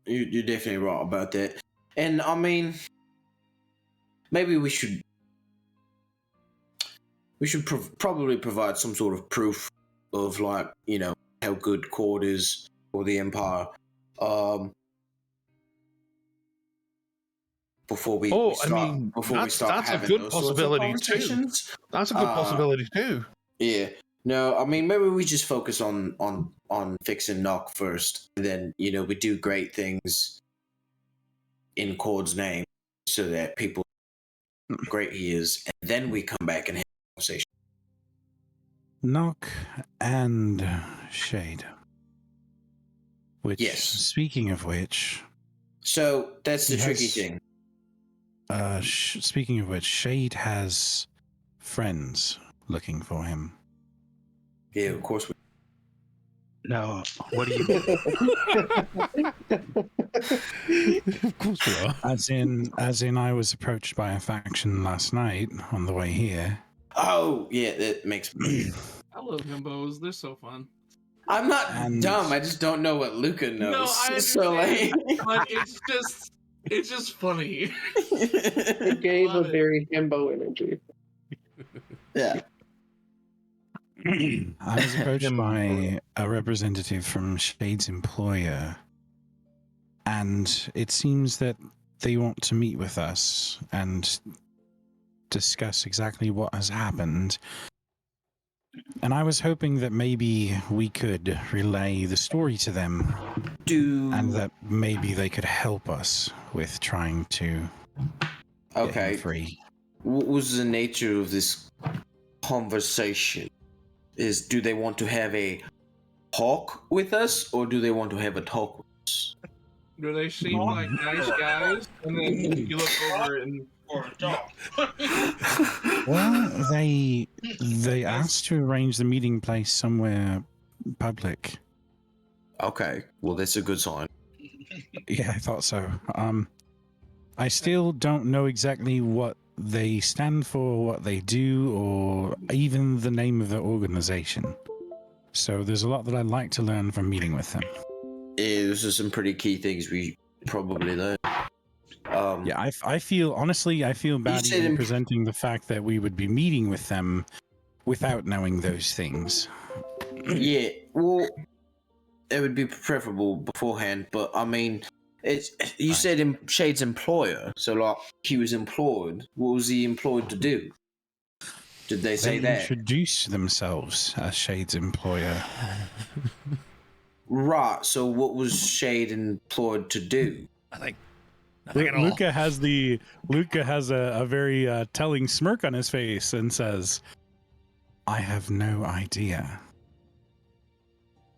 I: You're definitely right about that. And I mean, maybe we should probably provide some sort of proof of, like, how good Cord is for the Empire. Before we start
B: that's a
I: having
B: good
I: those sorts of
B: possibility
I: conversations.
B: too. That's a good possibility too.
I: Yeah. No, I mean, maybe we just focus on fixing Knock first, and then we do great things in Cord's name, so that people know how great he is, and then we come back and have a conversation.
E: Knock and Shade. Which,
I: Yes.
E: Speaking of which,
I: so that's the tricky thing.
E: Speaking of which, Shade has friends looking for him.
I: Yeah, of course.
H: No. What do you?
E: Of course we are. As in, I was approached by a faction last night on the way here.
I: Oh, yeah, that makes me.
A: I love himbos. They're so fun.
I: I'm not dumb. I just don't know what Luca knows.
A: No, I understand.
I: So like,
A: but it's just funny.
C: It gave a very himbo energy.
I: Yeah.
E: I was approached by a representative from Shade's employer, and it seems that they want to meet with us and discuss exactly what has happened. And I was hoping that maybe we could relay the story to them, and that maybe they could help us with trying to get him free.
I: What was the nature of this conversation? Do they want to have a talk with us, or do they want to have a talk with us?
A: Do they seem like nice guys? And then you look over and
E: Well, they asked to arrange the meeting place somewhere public.
I: Okay, well that's a good sign.
E: Yeah, I thought so. I still don't know exactly what they stand for, what they do, or even the name of the organization. So there's a lot that I'd like to learn from meeting with them.
I: Yeah, those are some pretty key things we probably learn.
E: Yeah, I feel bad even presenting the fact that we would be meeting with them without knowing those things.
I: Yeah, well, it would be preferable beforehand, but I mean, you said Shade's employer, so like he was employed. What was he employed to do? Did they say that?
E: Introduce themselves as Shade's employer.
I: Right. So what was Shade employed to do?
E: Luca has a very telling smirk on his face and says, "I have no idea."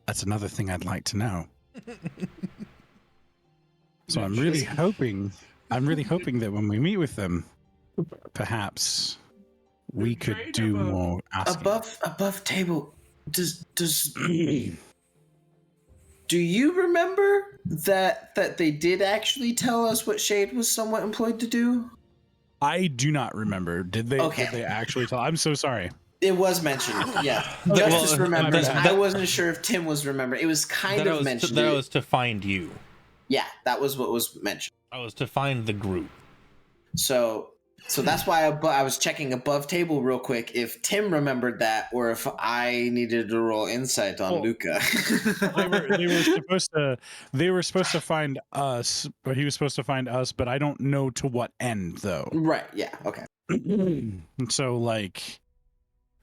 E: That's another thing I'd like to know. So I'm really hoping that when we meet with them, perhaps we could do more asking.
I: Above table. Does do you remember that they did actually tell us what Shade was somewhat employed to do?
E: I do not remember. Did they? Okay. Did they actually tell? I'm so sorry.
I: It was mentioned. Yeah, Justice remembers. I wasn't sure if Tim was remembering. It was kind of mentioned.
D: That was to find you.
I: Yeah, that was what was mentioned.
D: I was to find the group.
I: So that's why I was checking above table real quick if Tim remembered that or if I needed to roll insight on Luca.
E: they were supposed to find us, but he was supposed to find us, but I don't know to what end though.
I: Right. Yeah. Okay.
E: So like,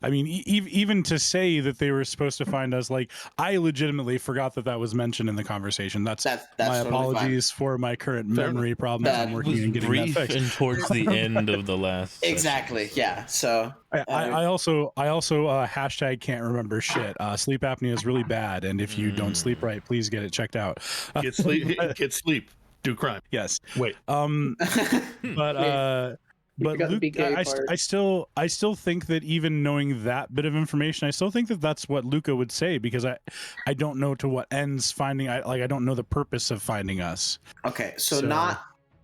E: I mean, even to say that they were supposed to find us, like, I legitimately forgot that was mentioned in the conversation. That's my totally apologies fine. For my current memory problems. I'm working on getting that fixed.
D: And towards the end of the last.
I: Exactly. Yeah. So
E: I also hashtag can't remember shit. Sleep apnea is really bad, and if you don't sleep right, please get it checked out.
B: Get sleep. Do crime.
E: Yes.
B: Wait.
E: But Luke, I still think that even knowing that bit of information, I still think that that's what Luca would say, because I don't know to what ends finding. I don't know the purpose of finding us.
I: Okay, so not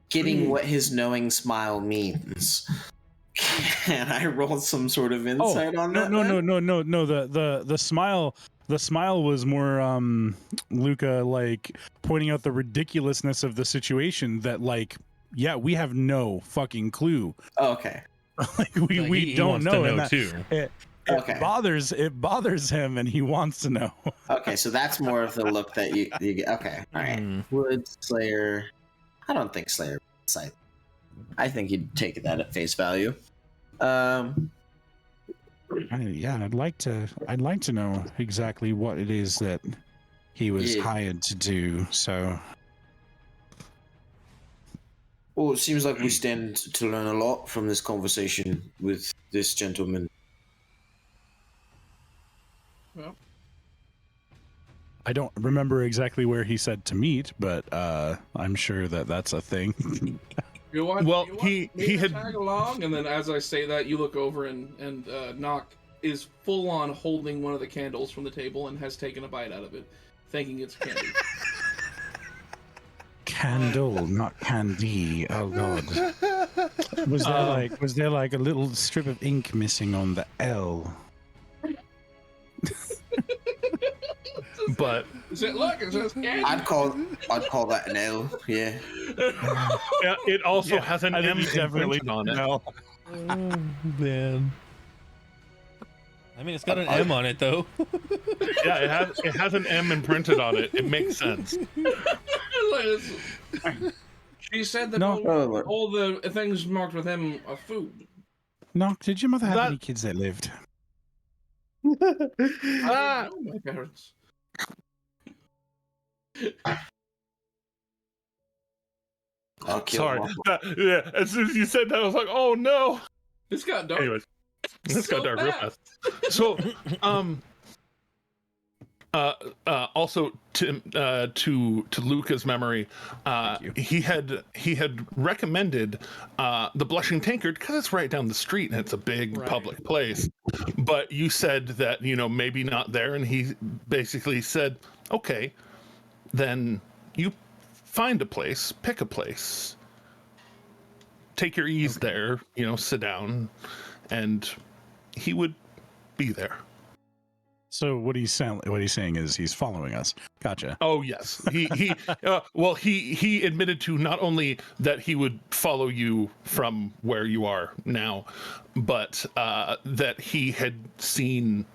I: getting what his knowing smile means. Can I roll some sort of insight on that?
E: No. The smile. The smile was more Luca like pointing out the ridiculousness of the situation. That like. Yeah, we have no fucking clue.
I: Oh, okay.
E: Like we don't know, and that,
B: too.
E: It bothers him, and he wants to know.
I: Okay, so that's more of the look that you get. Okay, all right. Would Slayer? I don't think Slayer would insight. I think he'd take that at face value.
E: I'd like to know exactly what it is that he was hired to do. So.
I: Well, it seems like we stand to learn a lot from this conversation with this gentleman.
A: Well,
E: I don't remember exactly where he said to meet, but I'm sure that that's a thing.
A: He had tag along, and then as I say that, you look over and Nock is full on holding one of the candles from the table and has taken a bite out of it, thinking it's candy.
E: Candle, not candy. Oh god. Was there like a little strip of ink missing on the L?
B: but
A: Look, it says candy.
I: I'd call that an L. Yeah.
B: yeah, it also has an
E: I think
B: M
E: he definitely
B: imprinted on it.
E: no.
D: Oh, man. I mean, it's got an M on it, though.
B: Yeah, it has an M imprinted on it. It makes sense.
A: She said that
E: No.
A: all the things marked with M are food.
E: No, did your mother have
B: That-
E: any kids that lived?
A: I don't know my parents.
I: I'll kill
B: Sorry.
I: one.
B: Yeah, as soon as you said that, I was like, oh no.
A: This got dark.
B: Anyways, this
A: So
B: got dark real
A: fast.
B: fast. So, also to Luca's memory, he had recommended the Blushing Tankard because it's right down the street and it's a big public place. But you said that maybe not there, and he basically said, okay, then you find a place, pick a place, take your ease there, sit down, and he would be there.
E: So what he's saying is he's following us. Gotcha.
B: Oh yes, he admitted to not only that he would follow you from where you are now, but that he had seen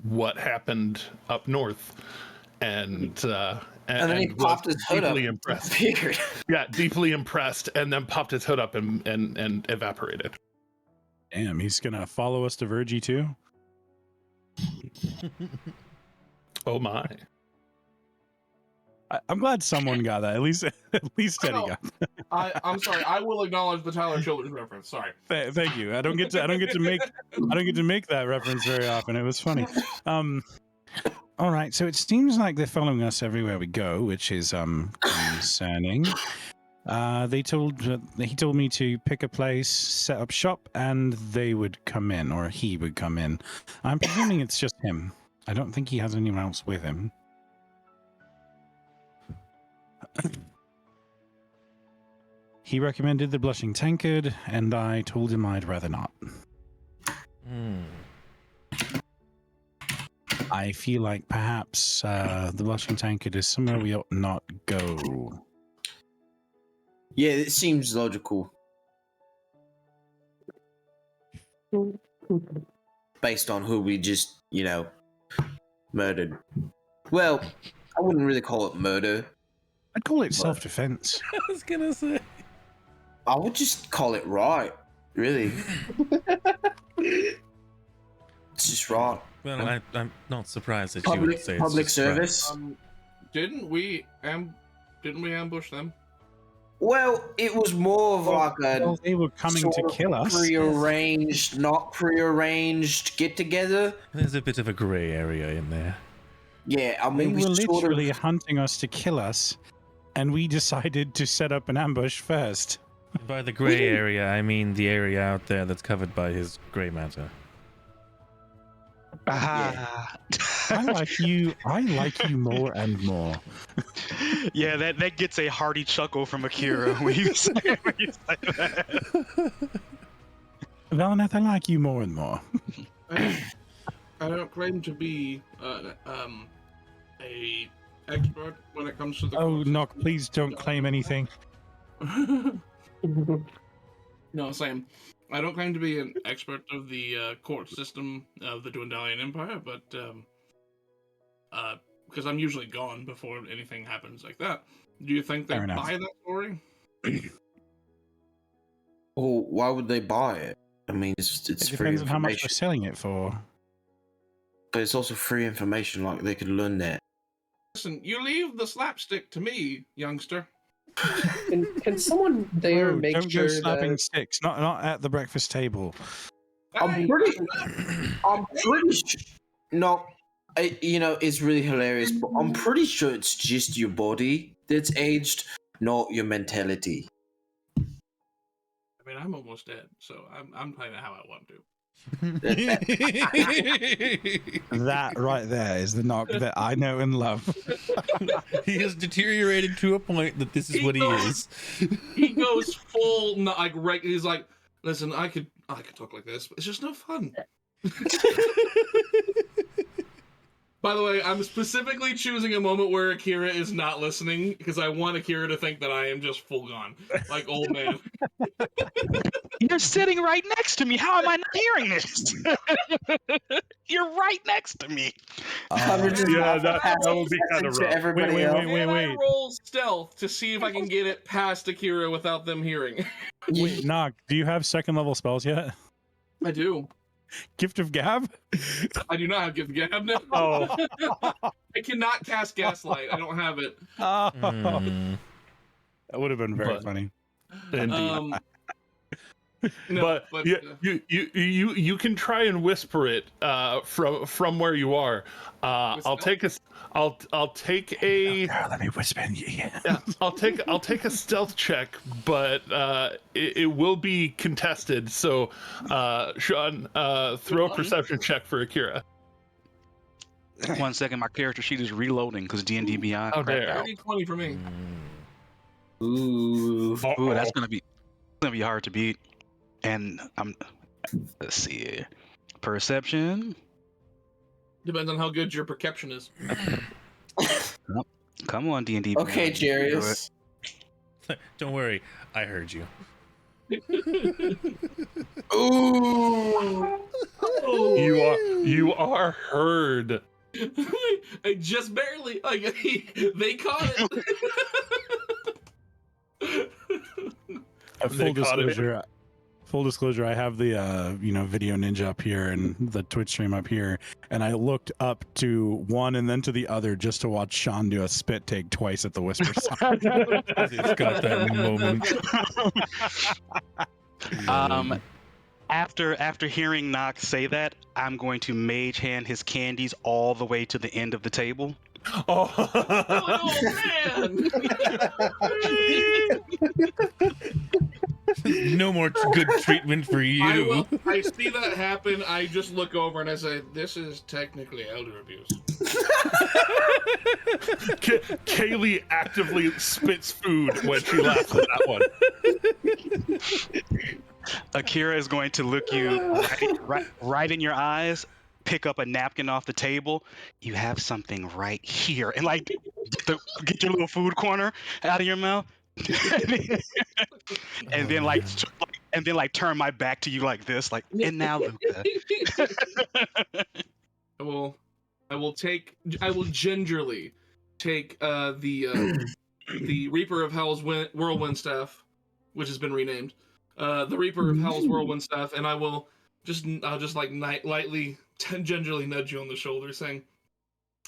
B: what happened up north, and
I: then he popped his hood up.
B: deeply impressed.
I: Figured.
B: Yeah, deeply impressed, and then popped his hood up and evaporated.
E: Damn, he's gonna follow us to Virgie too.
B: Oh my!
E: I'm glad someone got that. At least Teddy
A: No.
E: got that.
A: I'm sorry. I will acknowledge the Tyler Childers reference. Sorry.
E: Thank you. I don't get to make that reference very often. It was funny. All right. So it seems like they're following us everywhere we go, which is concerning. He told me to pick a place, set up shop, and they would come in, or he would come in. I'm presuming it's just him. I don't think he has anyone else with him. He recommended the Blushing Tankard, and I told him I'd rather not. I feel like perhaps the Blushing Tankard is somewhere we ought not go.
I: Yeah, it seems logical. Based on who we just, murdered. Well, I wouldn't really call it murder.
E: I'd call it self-defense.
D: I was gonna say.
I: I would just call it right, really. It's just right.
D: Well, I'm not surprised that you would say it's
I: Public
D: just
I: service.
A: Didn't we ambush them?
I: Well, it was more of like a
E: they were coming
I: sort
E: to
I: of
E: kill us.
I: prearranged, not prearranged get together.
D: There's a bit of a grey area in there.
I: Yeah, I
E: They
I: mean,
E: were
I: we sort
E: literally
I: of.
E: hunting us to kill us, and we decided to set up an ambush first.
D: By the grey area, I mean the area out there that's covered by his grey matter.
H: Ah.
E: I like you more and more.
H: Yeah, that gets a hearty chuckle from Akira when you say that.
E: Valanath, I like you more and more.
A: I don't claim to be a expert when it comes to the.
E: Oh, Nock, please don't claim anything.
A: No, same. I don't claim to be an expert of the court system of the Dwendalian Empire, but because I'm usually gone before anything happens like that. Do you think they
E: Fair enough.
A: buy that story?
I: Well, why would they buy it? I mean, it's
E: It
I: free
E: depends on how much we're
I: information,
E: selling it for.
I: but it's also free information. Like they could learn that.
A: Listen, you leave the slapstick to me, youngster.
C: Can someone there
E: Whoa,
C: make
E: don't
C: sure
E: go slapping
C: that
E: sticks. Not at the breakfast table.
I: I'm pretty sure. No, it's really hilarious, but I'm pretty sure it's just your body that's aged, not your mentality.
A: I mean, I'm almost dead, so I'm playing it how I want to.
E: That right there is the Nock that I know and love.
D: He has deteriorated to a point that this is what he is.
A: He goes full he's like, listen, I could talk like this, but it's just no fun. By the way, I'm specifically choosing a moment where Akira is not listening because I want Akira to think that I am just full gone, like old man.
H: You're sitting right next to me. How am I not hearing this? You're right next to me.
B: Yeah, that would be kind of rough.
A: Wait. Roll stealth to see if I can get it past Akira without them hearing.
E: Wait, Nock, do you have second level spells yet?
A: I do.
E: Gift of Gab?
A: I do not have Gift of Gab. No.
B: Oh.
A: I cannot cast Gaslight. I don't have it.
E: Oh. That would have been very funny.
B: Indeed. But you can try and whisper it from where you are. I'll take a
E: let me whisper in your ear.
B: Yeah, I'll take a stealth check, but it will be contested. So Sean, throw a perception check for Akira.
H: 1 second, my character sheet is reloading because D&D Beyond.
B: Oh, there.
A: 20 for me.
H: Ooh, that's gonna be hard to beat. And let's see here. Perception.
A: Depends on how good your perception is.
H: Come on, D&D.
I: Okay, Jarius.
D: Don't worry, I heard you.
I: Ooh.
B: You are heard.
A: I just barely. They caught it.
E: Full disclosure, I have the Video Ninja up here and the Twitch stream up here, and I looked up to one and then to the other just to watch Sean do a spit take twice at the whisper sound.
D: It's got that moment.
H: After hearing Nock say that, I'm going to mage hand his candies all the way to the end of the table.
B: Oh,
A: man!
D: No more good treatment for you.
A: I see that happen. I just look over and I say, "This is technically elder abuse."
B: Kaylee actively spits food when she laughs at that one.
H: Akira is going to look you right in your eyes, pick up a napkin off the table. You have something right here, and get your little food corner out of your mouth, and then turn my back to you like this, and now, Luca.
A: I will gingerly take the Reaper of Hell's Whirlwind Staff, which has been renamed, the Reaper of Hell's Whirlwind Staff, and I'll just lightly, gingerly nudge you on the shoulder, saying,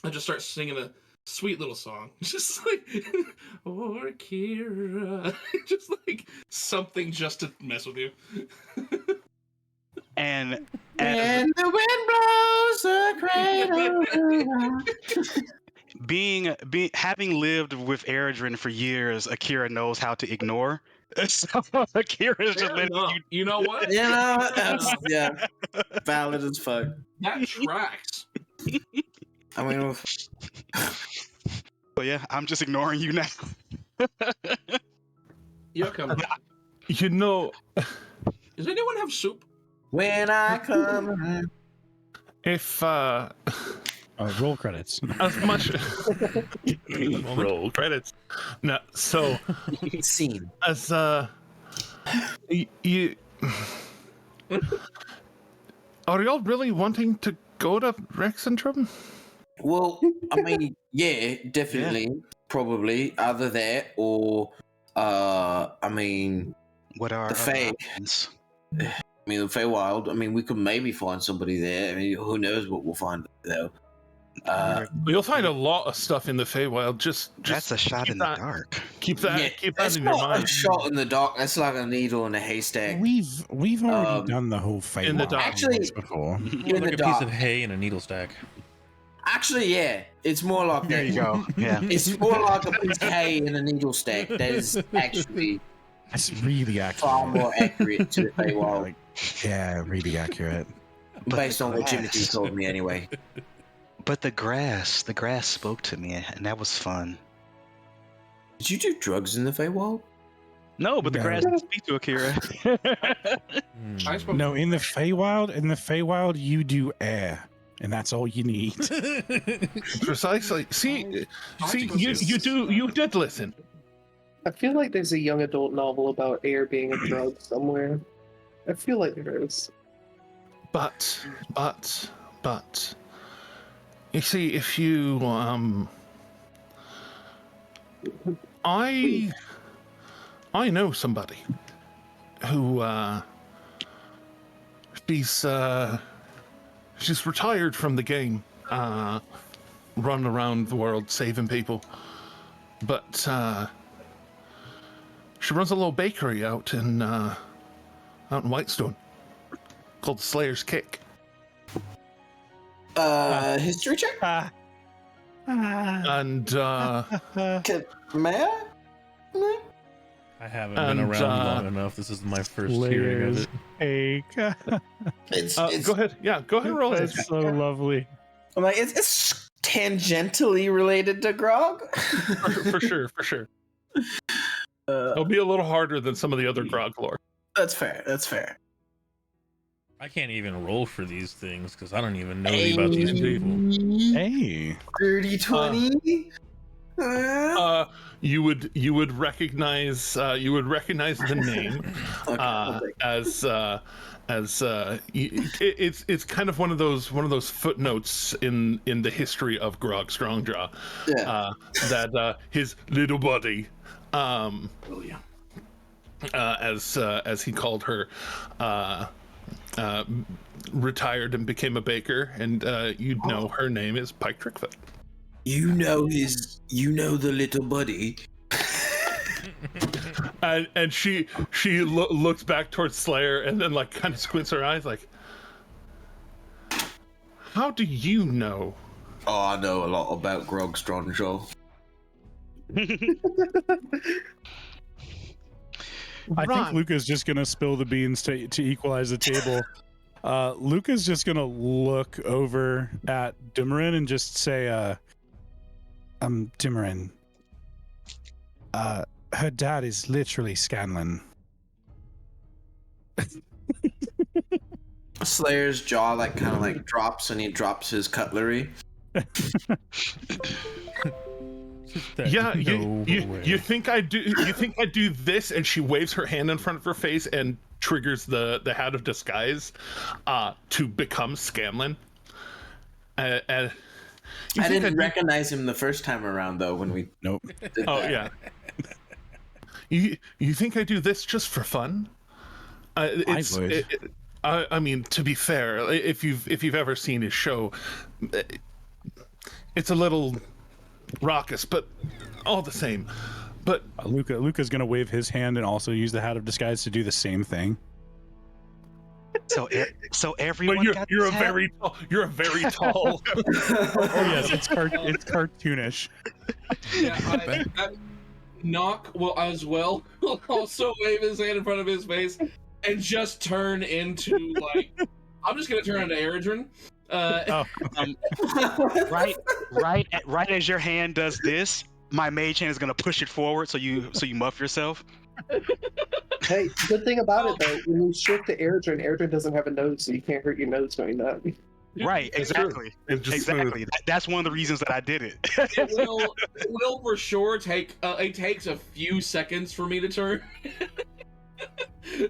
A: I just start singing a sweet little song, just like, oh, Kira, just like something just to mess with you.
H: And
I: the wind blows a cradle.
H: Having lived with Eredrin for years, Akira knows how to ignore. So Akira's just letting you.
A: You know what?
I: Yeah, valid as fuck.
A: That tracks.
I: I mean,
H: but yeah, I'm just ignoring you now.
A: You're coming.
B: You know,
A: does anyone have soup?
I: When I come,
B: if
E: roll credits.
B: As much roll credits. No, so
I: scene
B: as you are y'all really wanting to go to Rexentrum?
I: Well, I mean, yeah, definitely, probably either that or I mean,
H: what are
I: the Fae? I mean, the Feywild. I mean, we could maybe find somebody there. I mean, who knows what we'll find though.
B: You'll find a lot of stuff in the Feywild. Just
H: that's a shot in the dark.
B: Keep that in your mind.
I: A shot in the dark. That's like a needle in a haystack.
E: We've already done the whole Feywild
B: in the dark
I: actually
E: before.
I: In
D: like
I: the
D: a piece
I: dark.
D: of hay and a needle stack.
I: Actually, yeah, it's more like
H: There you go. Yeah,
I: it's more like a piece of hay in a needle stack. That is actually
E: That's really accurate.
I: far more accurate to the Feywild,
E: Yeah, really accurate.
I: based on what Jimothy told me anyway.
H: but the grass spoke to me, and that was fun.
I: Did you do drugs in the Feywild?
H: No, but the grass didn't speak to Akira.
E: No, in the Feywild, you do air. and that's all you need.
B: Precisely. See, you did listen.
C: I feel like there's a young adult novel about air being a drug somewhere. I feel like there is.
B: But, you see, if you, I know somebody who, she's retired from the game, running around the world saving people, but, she runs a little bakery out in Whitestone called Slayer's Kick.
I: History check?
B: And
I: May I?
D: I haven't been around long enough. This is my first hearing of it.
I: It's
B: go ahead. Yeah, go ahead and roll it.
E: That's so lovely.
I: I'm like, it's tangentially related to Grog.
B: for sure. It'll be a little harder than some of the other Grog lore.
I: That's fair.
D: I can't even roll for these things because I don't even know about these people.
E: Hey.
I: 30-20?
B: You would recognize the name it's kind of one of those footnotes in the history of Grog Strongjaw.
I: Yeah.
B: That his little buddy, as he called her, retired and became a baker, and you'd know her name is Pike Trickfoot.
I: You know the little buddy.
B: and she looks back towards Slayer and then like kind of squints her eyes like, how do you know?
I: Oh, I know a lot about Grog Strongjaw.
E: I think Luca's just gonna spill the beans to equalize the table. Luca's just gonna look over at Dimarin and just say, Dimarin, her dad is literally Scanlan.
I: Slayer's jaw kind of drops, and he drops his cutlery.
B: Yeah, you think I do? You think I do this? And she waves her hand in front of her face and triggers the hat of disguise, to become Scanlan. And
I: I didn't recognize him the first time around, though. When we
E: nope.
B: Oh yeah. You think I do this just for fun? I mean, to be fair, if you've ever seen his show, it's a little raucous, but all the same. But
E: Luca's gonna wave his hand and also use the hat of disguise to do the same thing.
H: So everyone.
B: But you're a very tall.
E: Oh yes, it's cartoonish.
A: Yeah, Knock will as well also wave his hand in front of his face and just turn into I'm just gonna turn into Eredrin.
H: Right as your hand does this, my mage hand is gonna push it forward so you muff yourself.
C: Hey, good thing about it though, when you shift to Eredrin doesn't have a nose, so you can't hurt your nose doing that.
H: Right, exactly. Exactly. That's one of the reasons that I did it.
A: It will for sure take. It takes a few seconds for me to turn.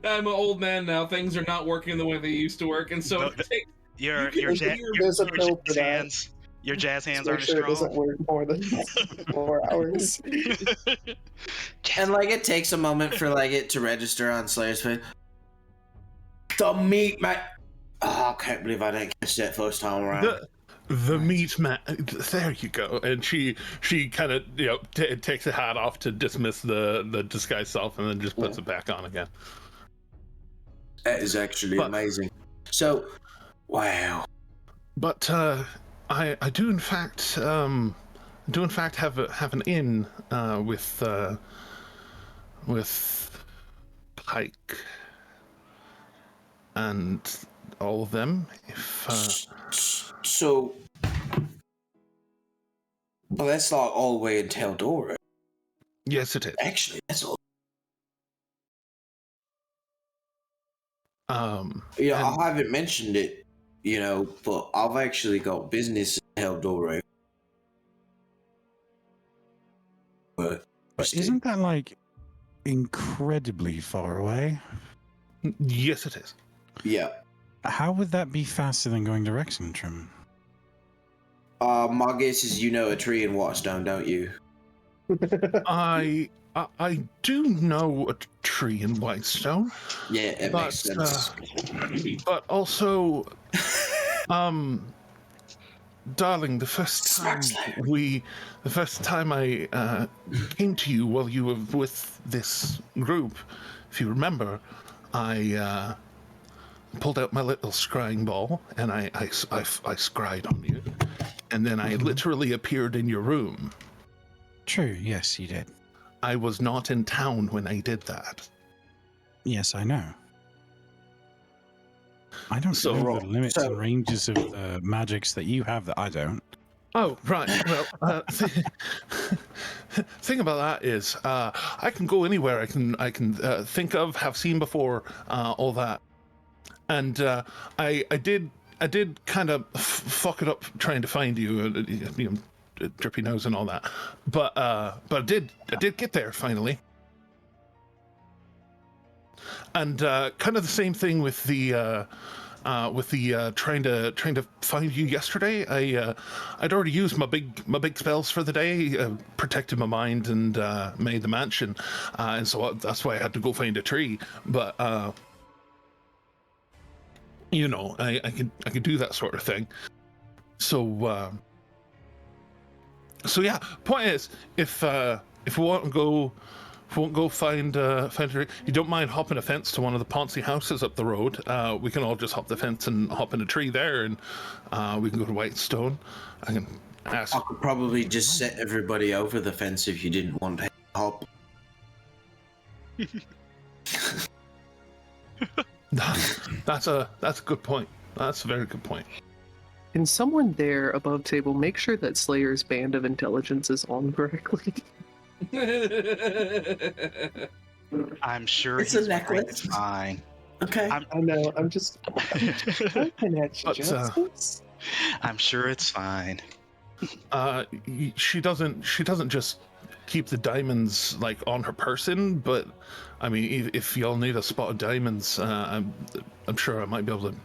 A: I'm an old man now. Things are not working the way they used to work, and so
H: your jazz hands aren't
C: sure
H: strong.
C: It doesn't work more than 4 hours.
I: And it takes a moment for it to register on Slayer's face. The meat, mate. Oh, I can't believe I didn't catch that first time around.
B: The meat man. There you go. And she kind of takes the hat off to dismiss the disguise self, and then just puts it back on again.
I: That is actually amazing. So, wow.
B: But I do in fact have an in with Pike and all of them.
I: So, well, that's all the way in Teldora.
B: Yes, it is.
I: Actually, that's all.
B: I
I: haven't mentioned it but I've actually got business in Eldora. But
E: isn't that like incredibly far away?
B: Yes, it is.
I: Yeah.
E: How would that be faster than going to Rexentrum?
I: My guess is you know a tree in Watchstone, don't you?
B: I do know a tree in Whitestone.
I: Yeah, it makes sense.
B: But also, darling, the first time I came to you while you were with this group, if you remember, I pulled out my little scrying ball and I scryed on you, and then I literally appeared in your room.
E: True, yes, you did.
B: I was not in town when I did that.
E: Yes, I know. I don't know the limits and ranges of the magics that you have that I don't.
B: Oh, right. Well, thing about that is, I can go anywhere I can think of, have seen before, all that, and I did kind of fuck it up trying to find you, drippy nose and all that, but I did get there finally, and kind of the same thing with the trying to find you yesterday. I'd already used my big spells for the day, protected my mind and made the mansion, and so that's why I had to go find a tree. But I could do that sort of thing. So yeah. Point is, if we want to go. If we won't go find a tree, you don't mind hopping a fence to one of the Ponzi houses up the road. We can all just hop the fence and hop in a tree there, and we can go to Whitestone. I can ask.
I: I could probably just set everybody over the fence if you didn't want to hop.
B: That's a good point. That's a very good point.
C: Can someone there above table make sure that Slayer's band of intelligence is on correctly?
H: I'm sure
F: It's a necklace.
H: Fine.
F: Okay.
C: I know. I'm just looking at you, Justice.
H: I'm sure it's fine.
B: She doesn't just keep the diamonds like on her person, but I mean, if y'all need a spot of diamonds, I'm sure I might be able to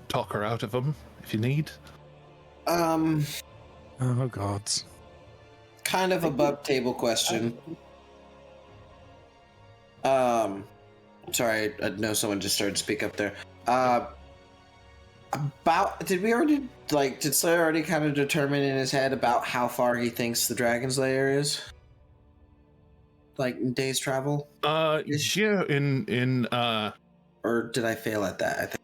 B: talk her out of them if you need.
E: Oh gods.
I: Kind of above table question. Sorry, I know someone just started to speak up there. Did Slayer already kind of determine in his head about how far he thinks the Dragon's Lair is? Like in days travel?
B: Yeah,
I: or did I fail at that? I think.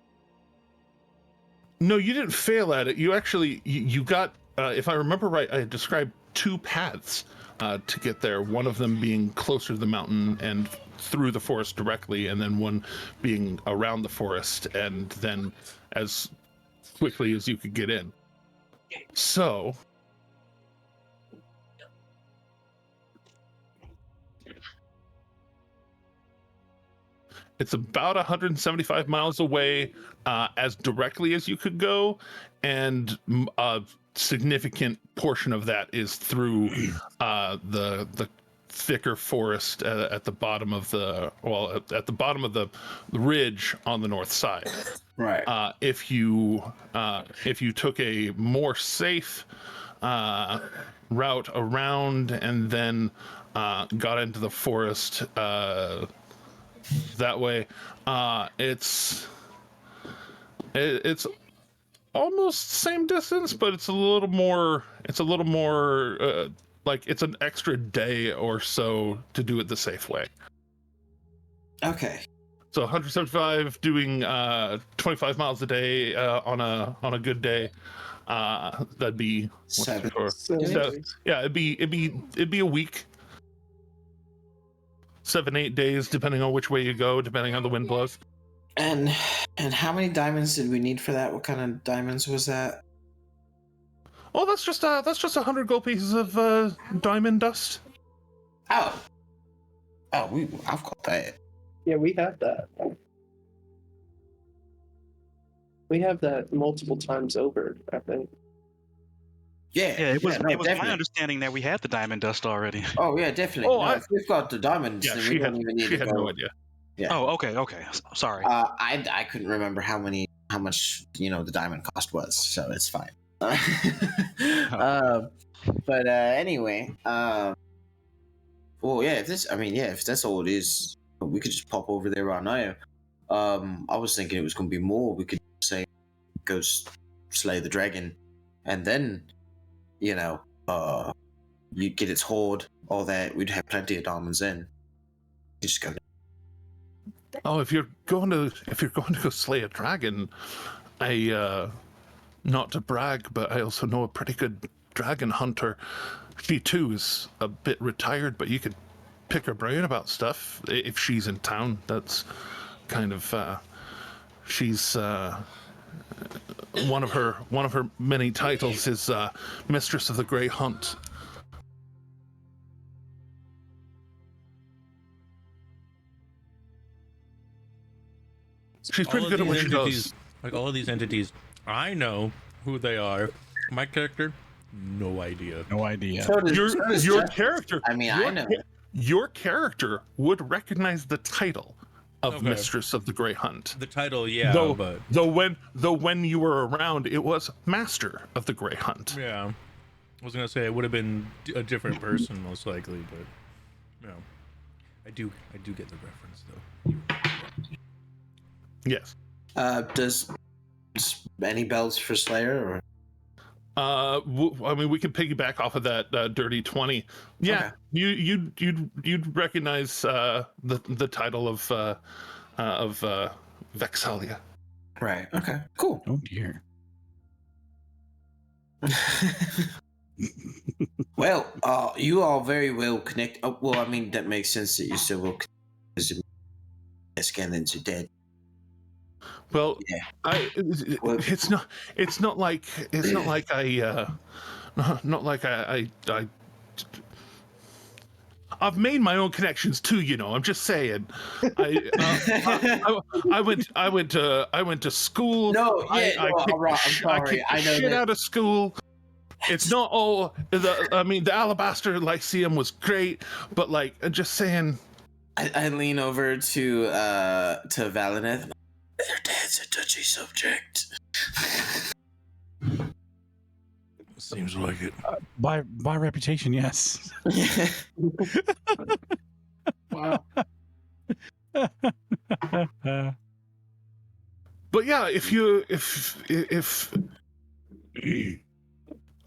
B: No, you didn't fail at it. You actually you got if I remember right, I described 2 paths to get there, one of them being closer to the mountain and through the forest directly, and then one being around the forest and then as quickly as you could get in. So it's about 175 miles away as directly as you could go, and a significant portion of that is through the thicker forest at the bottom of the ridge on the north side.
I: Right.
B: If you took a more safe route around and then got into the forest that way, it's almost the same distance, but it's a little more like it's an extra day or so to do it the safe way.
I: Okay.
B: So 175 doing 25 miles a day on a good day, that'd be
I: 7.
B: Yeah, it'd be a week. 7-8 days, depending on which way you go, depending on the wind blows.
I: And how many diamonds did we need for that? What kind of diamonds was that?
B: Oh, that's just 100 gold pieces of diamond dust.
I: Oh, I've got that.
C: Yeah, we have that. We have that multiple times over, I think.
I: Yeah,
H: it was
I: no,
H: it was my
I: definitely.
H: understanding that we had the diamond dust already.
I: Oh yeah, definitely.
B: Oh,
I: No, if we've got the diamonds,
B: Yeah,
I: then we don't even need
B: she
I: to
B: had
I: go.
B: no idea.
I: Yeah.
H: Oh, okay. Sorry.
I: I couldn't remember how much the diamond cost was, so it's fine. But anyway, well, yeah, if that's all it is, we could just pop over there right now. I was thinking it was going to be more. We could say go slay the dragon, and then you get its hoard, all that. We'd have plenty of diamonds then. You just go.
B: Oh, if you're going to go slay a dragon, not to brag, but I also know a pretty good dragon hunter. She too is a bit retired, but you could pick her brain about stuff if she's in town. That's kind of she's one of her many titles is Mistress of the Grey Hunt. She's pretty good at what she does.
D: Like all of these entities, I know who they are. My character, no idea.
E: No idea.
B: Your character.
I: I mean, I know.
B: Your character would recognize the title of
D: Okay.
B: Mistress of the Grey Hunt.
D: The title, yeah, but
B: though when you were around, it was Master of the Grey Hunt.
D: yeah, I was gonna say it would have been a different person most likely, but no, I do get the reference though.
B: Yes.
I: Does any bells for Slayer or?
B: I mean, we can piggyback off of that dirty 20. Yeah,
I: Okay.
B: you'd recognize the title of Vexalia.
I: Right. Okay. Cool.
E: Oh dear.
I: Well, you are very well connected. Oh, well, I mean that makes sense that you're so well connected because Scandins are dead.
B: Well,
I: Yeah.
B: it's not like I've made my own connections too, I'm just saying. I went to school.
I: No, yeah,
B: I kicked the shit out of school. It's not all the Alabaster Lyceum was great, but I'm just saying.
I: I lean over to Valineth. Their dad's a touchy subject.
D: Seems like it.
E: By reputation, yes.
C: Wow.
B: But yeah, if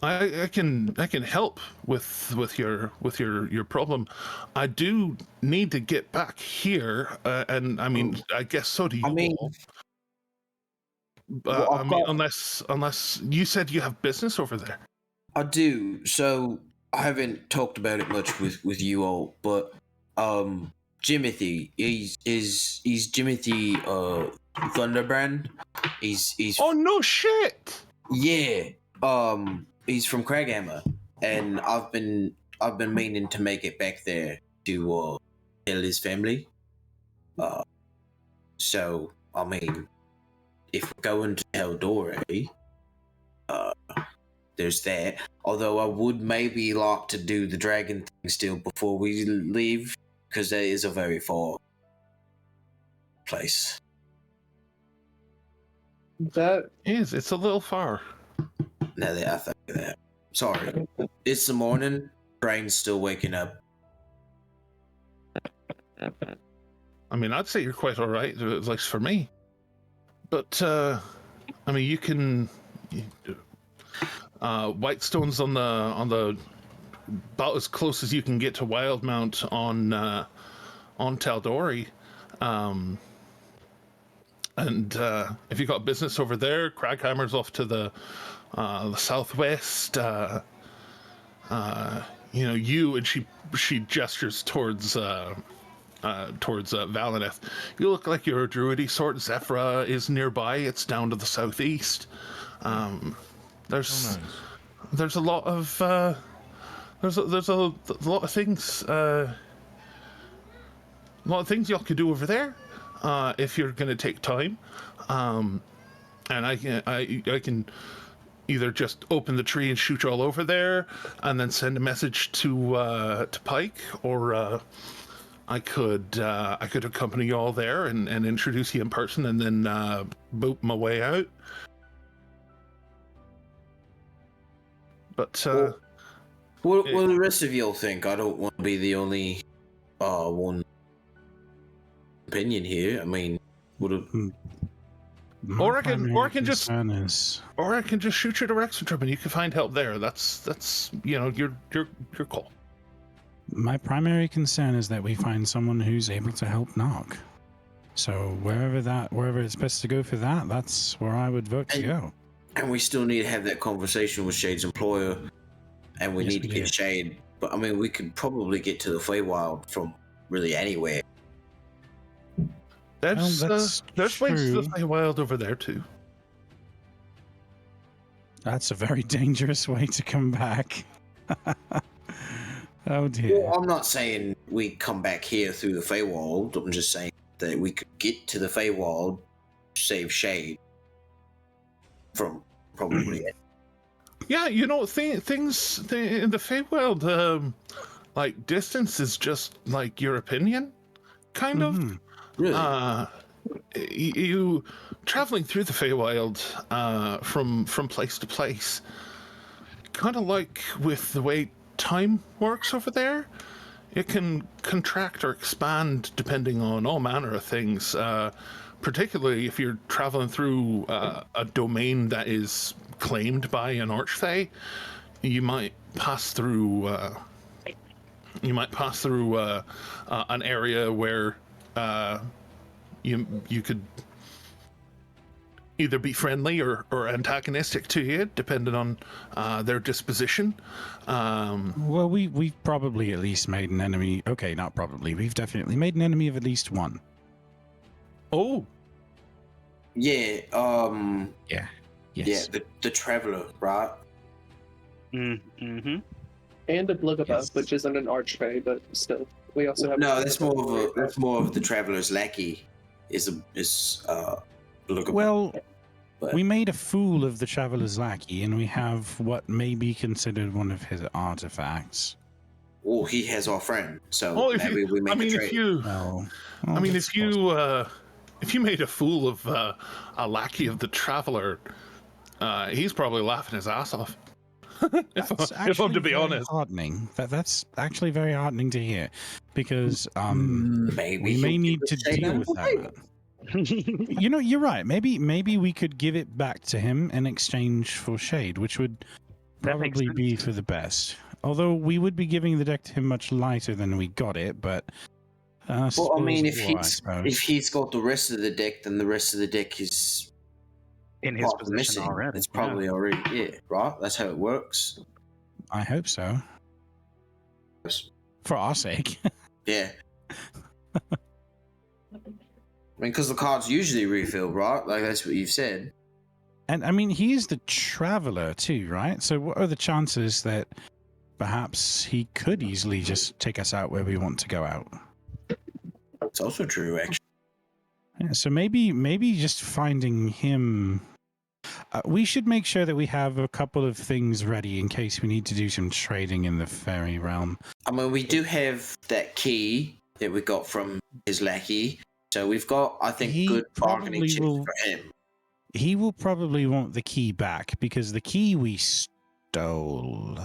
B: I can help with your problem. I do need to get back here, and I mean, I guess so do you.
I: I mean,
B: all.
I: well,
B: I mean, unless you said you have business over there.
I: I do. So I haven't talked about it much with you all, but Jimothy, he's Jimothy Thunderbrand. He's
B: Oh no shit!
I: Yeah. He's from Craghammer, and I've been meaning to make it back there to tell his family. So I mean, if we're going to Eldora, there's that. Although I would maybe like to do the dragon thing still before we leave, because that is a very far place.
C: That
B: It's a little far.
I: Now that I think of that. Sorry. It's the morning. Brain's still waking up.
B: I mean, I'd say you're quite all right, at least for me. But I mean, you can. Whitestone's on the about as close as you can get to Wildmount on Taldori. And if you got business over there, Craghammer's off to the southwest. You and she gestures towards Valineth. You look like you're a druidy sort. Zephyra is nearby. It's down to the southeast. There's a lot of there's a lot of things y'all could do over there if you're gonna take time. and I can either just open the tree and shoot you all over there, and then send a message to Pike, or I could accompany you all there and introduce you in person, and then boot my way out. But
I: what do the rest of y'all think? I don't want to be the only one opinion here. I mean,
B: or I can just shoot you to Rexentrum and you can find help there. That's your call.
E: My primary concern is that we find someone who's able to help Knock. So wherever it's best to go for that, that's where I would vote to go.
I: And we still need to have that conversation with Shade's employer, and we need to get Shade. But I mean, we could probably get to the Feywild from really anywhere.
B: There's ways to the Feywild over there too.
E: That's a very dangerous way to come back. Oh dear.
I: Well, I'm not saying we come back here through the Feywild. I'm just saying that we could get to the Feywild, save Shade from probably it.
B: Yeah, things in the Feywild, like distance is just like your opinion, kind of.
I: Really?
B: You traveling through the Feywild from place to place, kind of like with the way time works over there. It can contract or expand depending on all manner of things, particularly if you're traveling through a domain that is claimed by an Archfey. You might pass through an area where you could either be friendly or antagonistic to you, depending on their disposition.
E: Well, we've probably at least made an enemy. Okay, not probably. We've definitely made an enemy of at least one.
B: Oh.
I: Yeah.
E: Yeah.
I: Yes. Yeah. The Traveler, right?
H: Mm-hmm.
C: And a Blugabub, which isn't an Archfey, but still, we also have.
I: No, that's more of the Traveler's lackey. Is Blugabub.
E: Well,
I: but
E: we made a fool of the Traveler's lackey, and we have what may be considered one of his artifacts.
I: Oh, he has our friend. So maybe we make a trade.
B: If you made a fool of a lackey of the Traveler, he's probably laughing his ass off. if I'm to be honest,
E: heartening. That's actually very heartening to hear, because
I: maybe
E: we may need to deal with that. You're right. Maybe we could give it back to him in exchange for Shade, which would probably be for the best. Although we would be giving the deck to him much lighter than we got it, but.
I: Well, I mean, if he's got the rest of the deck, then the rest of the deck is
H: in his position already.
I: It's probably already right. That's how it works.
E: I hope so. For our sake.
I: Yeah. I mean, because the cards usually refill, right? Like, that's what you've said.
E: And, I mean, he is the Traveler, too, right? So what are the chances that perhaps he could easily just take us out where we want to go out?
I: It's also true, actually.
E: Yeah, so maybe just finding him... we should make sure that we have a couple of things ready in case we need to do some trading in the fairy realm.
I: I mean, we do have that key that we got from his lackey. So we've got, I think, good bargaining chips for him.
E: He will probably want the key back because the key we stole.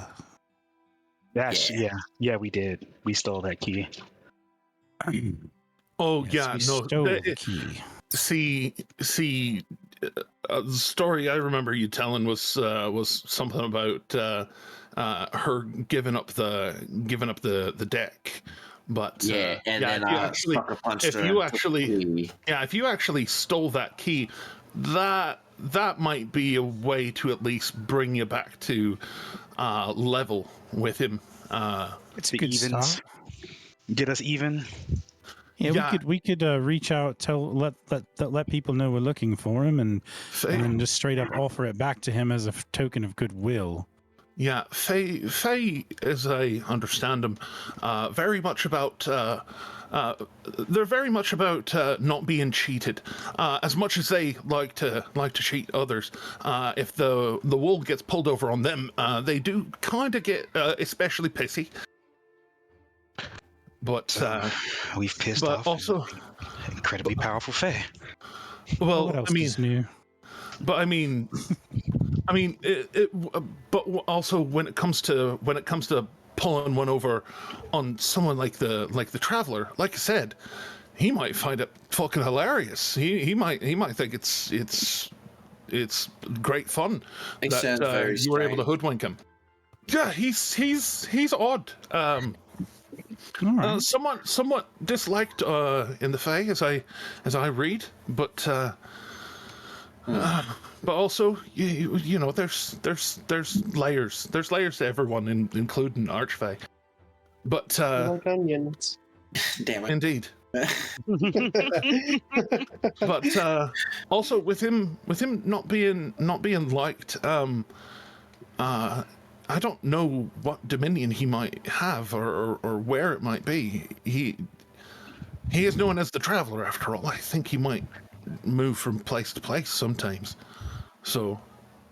H: Yeah, we did. We stole that key.
B: Oh
E: yes,
B: yeah,
E: we
B: no.
E: Stole the key.
B: See, the story I remember you telling was something about her giving up the deck. But
I: yeah, then
B: if you actually stole that key, that might be a way to at least bring you back to level with him.
E: It's a good start.
H: Get us even.
E: Yeah, we could reach out, let people know we're looking for him, and then just straight up offer it back to him as a token of goodwill.
B: Yeah, Fae, as I understand them, very much about. They're very much about not being cheated, as much as they like to cheat others. If the wool gets pulled over on them, they do kind of get especially pissy. But
H: we've pissed
B: but
H: off
B: also
H: incredibly powerful Fae.
B: well,
E: what else
B: I mean,
E: is new?
B: but I mean, but also when it comes to pulling one over on someone like the traveler, like I said, he might find it fucking hilarious. He might think it's great fun
I: It sounds very
B: you were able to
I: strange.
B: hoodwink him. Yeah, he's odd.
E: All right.
B: Somewhat disliked in the Fae as I read, but also you know there's layers to everyone, including Archfey. But
C: Like onions.
I: Damn it.
B: indeed. But also with him not being liked, I don't know what dominion he might have or where it might be. He is known as the Traveler after all. I think he might move from place to place sometimes. So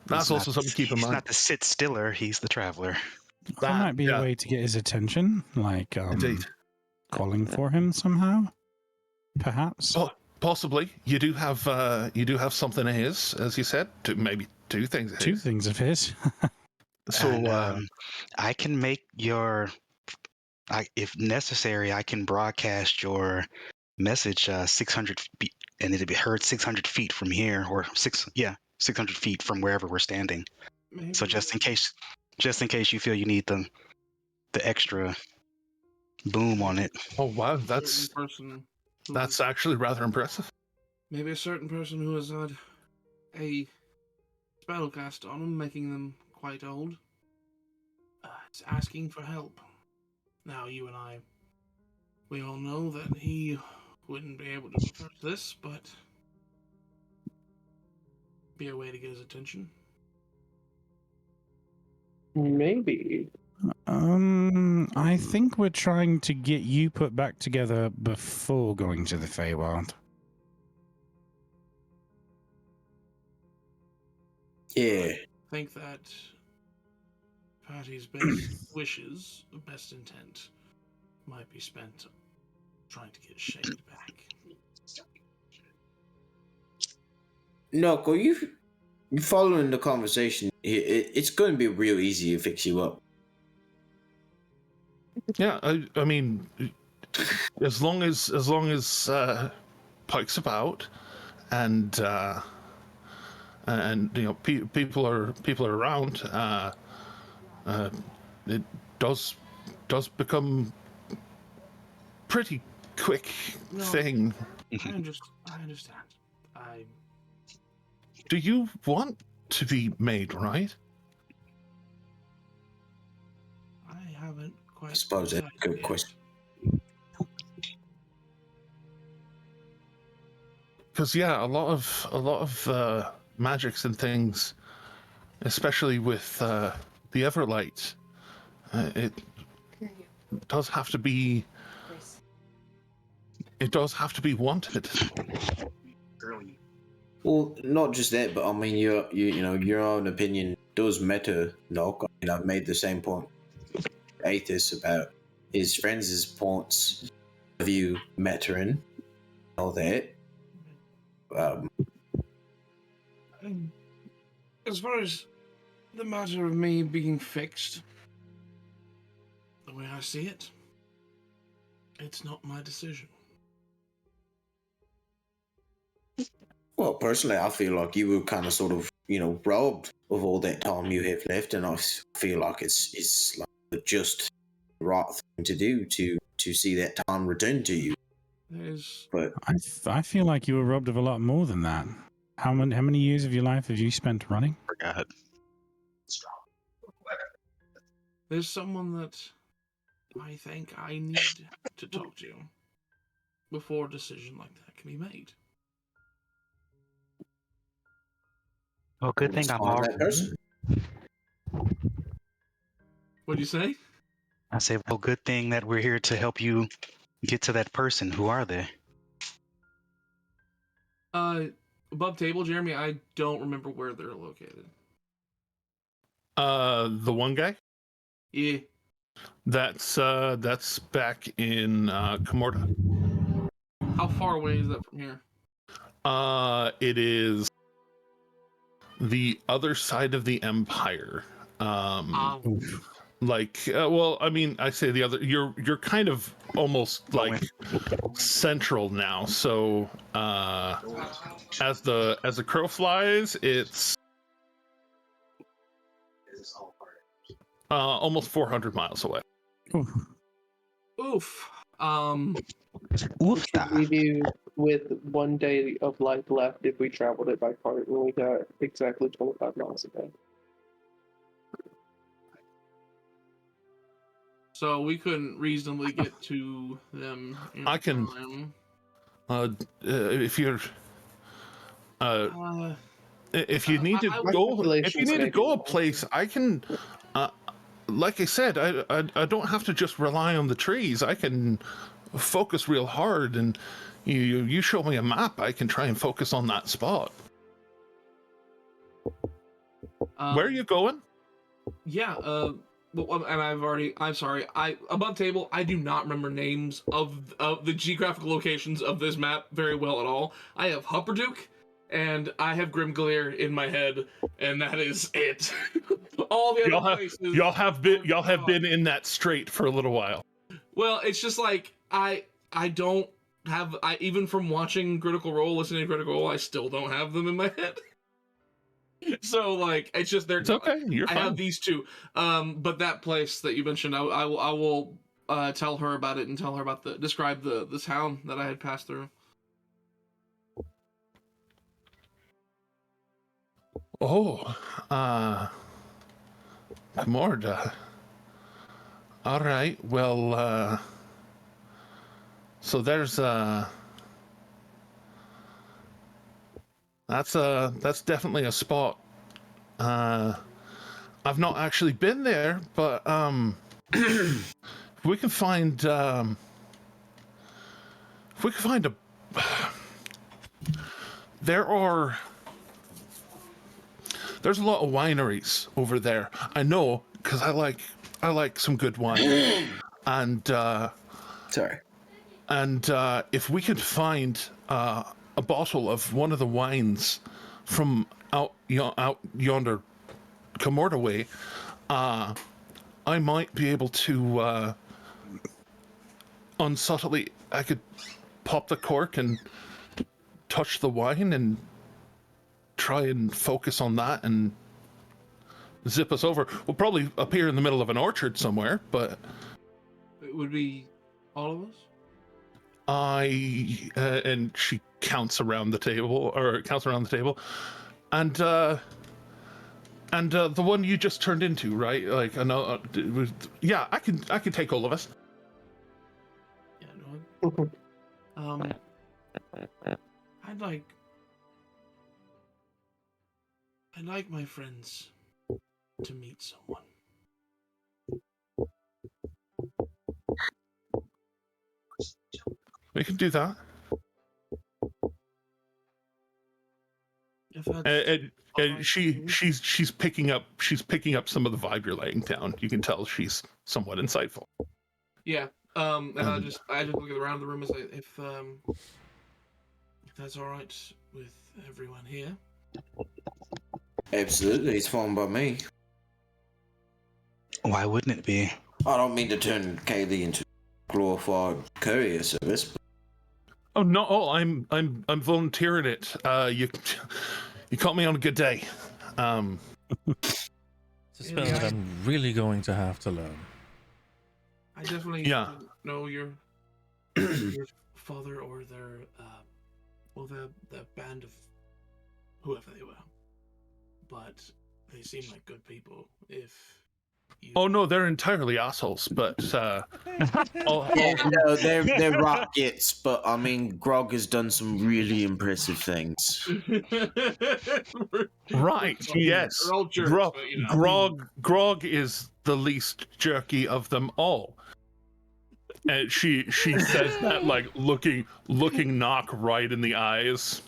B: that's
H: He's
B: also something to keep in
H: He's
B: mind.
H: not the sit stiller, he's the traveler.
E: That might be
B: yeah.
E: a way to get his attention, like
B: Indeed.
E: calling for him somehow, perhaps.
B: Possibly. You do have something of his, as you said. Maybe two things of his.
E: Two things of his.
B: So
H: And, I can make if necessary, I can broadcast your message 600 feet, and it'll be heard 600 feet from here, or 600 feet from wherever we're standing.
A: Maybe.
H: So just in case you feel you need the extra boom on it.
B: oh wow,
A: Person
B: that's actually rather impressive.
A: maybe a certain person who has had a spell cast on them, making them quite old. Is asking for help. Now, you and I, we all know that he wouldn't be able to reverse this, but be a way to get his attention.
C: Maybe.
E: I think we're trying to get you put back together before going to the Feywild.
I: Yeah.
A: I think that Patty's best wishes, best intent, might be spent trying to get Shade back.
I: No, you following the conversation, it's going to be real easy to fix you up.
B: Yeah, I mean, as long as Pike's about, and you know people are around, it does become pretty quick thing.
A: I understand.
B: Do you want to be made right?
A: I haven't quite.
I: I suppose that's a good question.
B: Because yeah, a lot of magics and things, especially with the Everlight, it does have to be. It does have to be wanted.
I: Well, not just that, but I mean, you know, your own opinion does matter, Nock. I mean, I've made the same point. Aethys about his friends' points of view mattering, all that.
A: As far as the matter of me being fixed, the way I see it, it's not my decision.
I: Well, personally, I feel like you were kind of sort of, you know, robbed of all that time you have left, and I feel like it's like the just right thing to do to see that time return to you. But
E: I feel like you were robbed of a lot more than that. How many years of your life have you spent running?
H: Forgot.
A: There's someone that I think I need to talk to before a decision like that can be made.
H: Well, good thing I'm
I: find that
H: already.
I: person.
A: What'd you say?
H: I say, well, good thing that we're here to help you get to that person. Who are they?
A: Above table, Jeremy. I don't remember where they're located.
B: The one guy?
A: Yeah.
B: That's back in Comorta.
A: How far away is that from here?
B: It is the other side of the Empire. Well, I mean, I say the other. You're kind of almost like central now. So, as the crow flies, it's almost 400 miles away.
A: Oof.
C: Leave you with 1 day of life left if we traveled it by cart, and we got exactly 25 miles a day.
A: So we couldn't reasonably get to them.
B: I can. If you're. If you need to go a place, I can. Like I said, I don't have to just rely on the trees. I can focus real hard, and you show me a map, I can try and focus on that spot. Where are you going?
A: Yeah. And I'm sorry. Above table. I do not remember names of the geographical locations of this map very well at all. I have Hupperduke, and I have Grimglear in my head, and that is it. All the other places.
B: Y'all have been in that strait for a little while.
A: Well, it's just like I don't have even from watching Critical Role, listening to Critical Role, I still don't have them in my head. So like it's just
B: it's okay. You're fine.
A: I have these two, but that place that you mentioned, I will tell her about it and tell her about describe the town that I had passed through.
B: Oh, Comorta. All right. Well, so there's that's definitely a spot. I've not actually been there, but if we can find a there's a lot of wineries over there. I know because I like some good wine, and if we could find a bottle of one of the wines from out yonder Comorta way, I might be able to unsubtly. I could pop the cork and touch the wine and try and focus on that and zip us over. We'll probably appear in the middle of an orchard somewhere, but
A: it would be all of us.
B: And she counts around the table, and the one you just turned into, right? Like I know, yeah, I can take all of us.
A: Yeah, no. I'd like my friends to meet someone.
B: We can do that. And she's picking up some of the vibe you're laying down. You can tell she's somewhat insightful.
A: Yeah. And I just look around the room and say, if that's all right with everyone here.
I: Absolutely, it's fine by me.
H: Why wouldn't it be?
I: I don't mean to turn Kaylee into a glorified courier service. But...
B: Oh no! Oh, I'm volunteering it. You caught me on a good day.
D: It's a spell that I'm really going to have to learn.
A: I definitely don't know your father or their the band of whoever they were, but they seem like good people. If
B: Oh no, they're entirely assholes. But
I: Yeah, no, they're rockets, but I mean, Grog has done some really impressive things.
B: right, yes,
A: They're all jerks, but, you know.
B: Grog is the least jerky of them all. And she says that like looking Knock right in the eyes.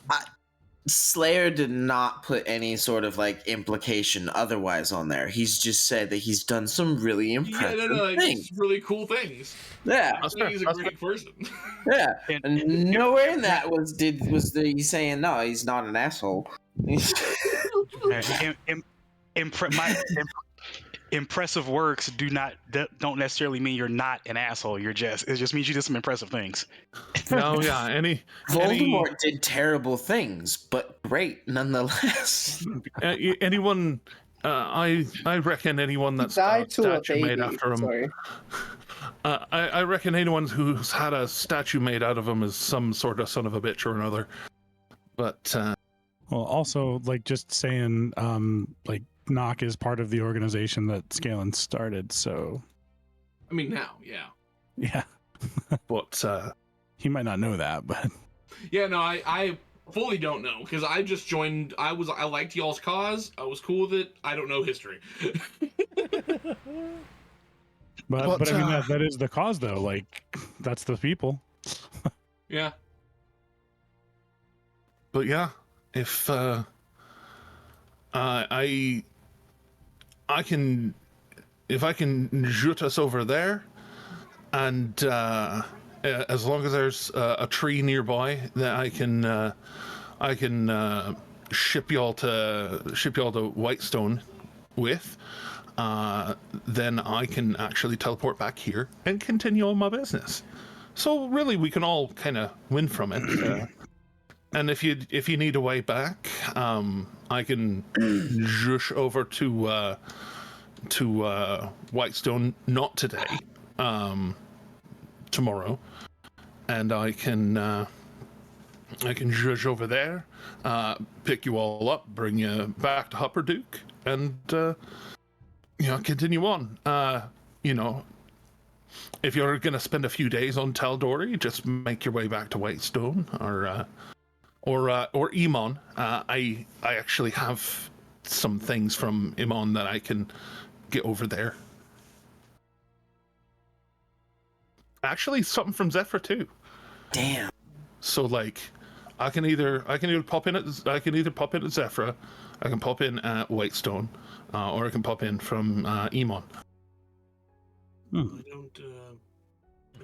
I: Slayer did not put any sort of like implication otherwise on there. He's just said that he's done some really impressive things.
A: Really cool things.
I: Yeah,
A: I think he's a great person.
I: yeah. And nowhere in that was he saying no, he's not an asshole.
H: Impressive works don't necessarily mean you're not an asshole. It just means you did some impressive things.
B: No, yeah.
I: Voldemort did terrible things, but great nonetheless.
B: Anyone, I reckon anyone that's got a statue made after him.
C: Sorry.
B: I reckon anyone who's had a statue made out of him is some sort of son of a bitch or another. But
E: well, also like just saying, like. Knock is part of the organization that Scalen started, so
A: I mean now, yeah.
B: But
E: he might not know that, but
A: yeah, no, I fully don't know because I just joined. I liked y'all's cause. I was cool with it. I don't know history.
E: but I mean that is the cause though. Like that's the people.
A: Yeah.
B: But yeah, if I can shoot us over there, and as long as there's a tree nearby that I can ship y'all to Whitestone with, then I can actually teleport back here and continue on my business. So really, we can all kind of win from it. And if you need a way back, I can zhoosh over to Whitestone, not today, tomorrow, and I can zhoosh over there, pick you all up, bring you back to Hupperduke, and continue on. If you're gonna spend a few days on Tal'Dorei, just make your way back to Whitestone, or Emon. I actually have some things from Emon that I can get over there. Actually, something from Zephyr too.
I: Damn.
B: So like, I can either pop in at Zephyr, I can pop in at Whitestone, or I can pop in from Emon.
A: I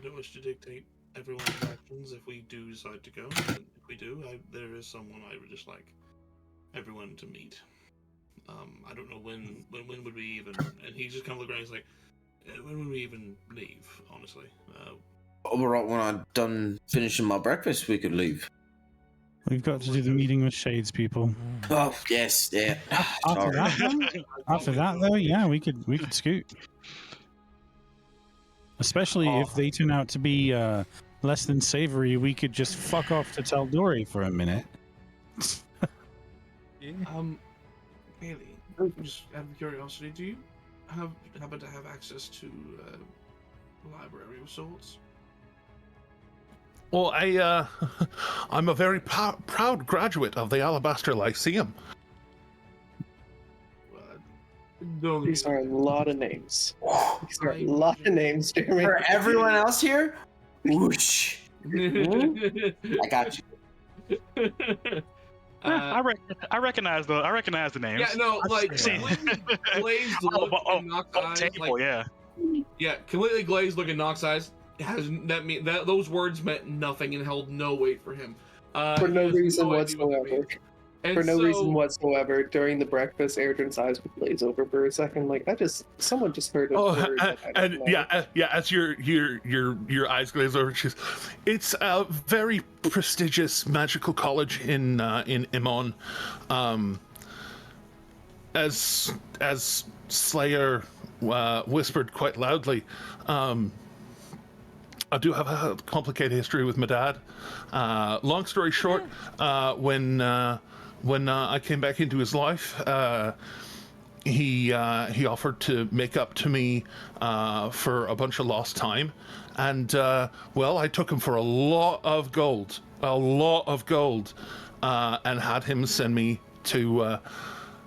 A: don't wish to dictate everyone's actions if we do decide to go. And if we do, there is someone I would just like everyone to meet. I don't know when would we even, and he's just kind of looking around, he's like, when would we even leave, honestly?
I: Alright, when I'm done finishing my breakfast, we could leave.
E: We've got to do the meeting with Shades people.
I: Oh, yes, yeah.
E: After that though, yeah, we could scoot. Especially if they turn out to be less than savory, we could just fuck off to Tal'Dorei for a minute.
A: Bailey, just out of curiosity, do you happen to have access to a library of sorts?
B: Well, I'm a very proud graduate of the Alabaster Lyceum.
C: These are a lot of names. These are a lot of names, Jeremy.
I: For everyone else here, whoosh. I got you.
H: I recognize the names.
A: Yeah, no, like glazed look in Nock's eyes.
H: Table,
A: like, yeah, completely glazed look in Nock's eyes. Those words meant nothing and held no weight for him.
C: For no reason whatsoever. For no reason whatsoever, during the breakfast, Airdrin's eyes would glaze over for a second. Like someone just heard a word.
B: As your eyes glaze over, it's a very prestigious magical college in Emon. As Slayer whispered quite loudly, I do have a complicated history with my dad. Long story short, when I came back into his life, he offered to make up to me for a bunch of lost time, and well, I took him for a lot of gold, and had him send me to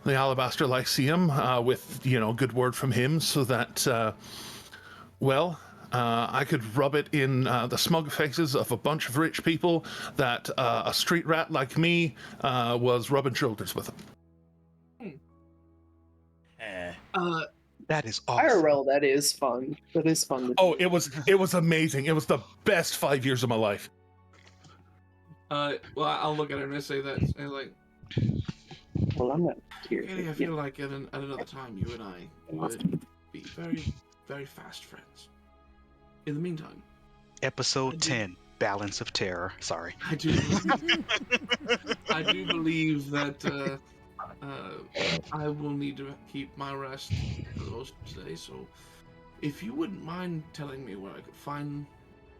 B: the Alabaster Lyceum with good word from him, so that I could rub it in the smug faces of a bunch of rich people that a street rat like me was rubbing shoulders with them.
H: That is awesome.
C: IRL, that is fun. That is fun to do.
B: Oh, it was amazing. It was the best 5 years of my life.
A: Well, I'll look at her and I say that, and like,
C: Well, I'm not here.
A: Katie, I feel like at another time, you and I would be very, very fast friends. In the meantime,
H: Episode 10, Balance of Terror. Sorry.
A: I do believe that I will need to keep my rest for most today, so if you wouldn't mind telling me where I could find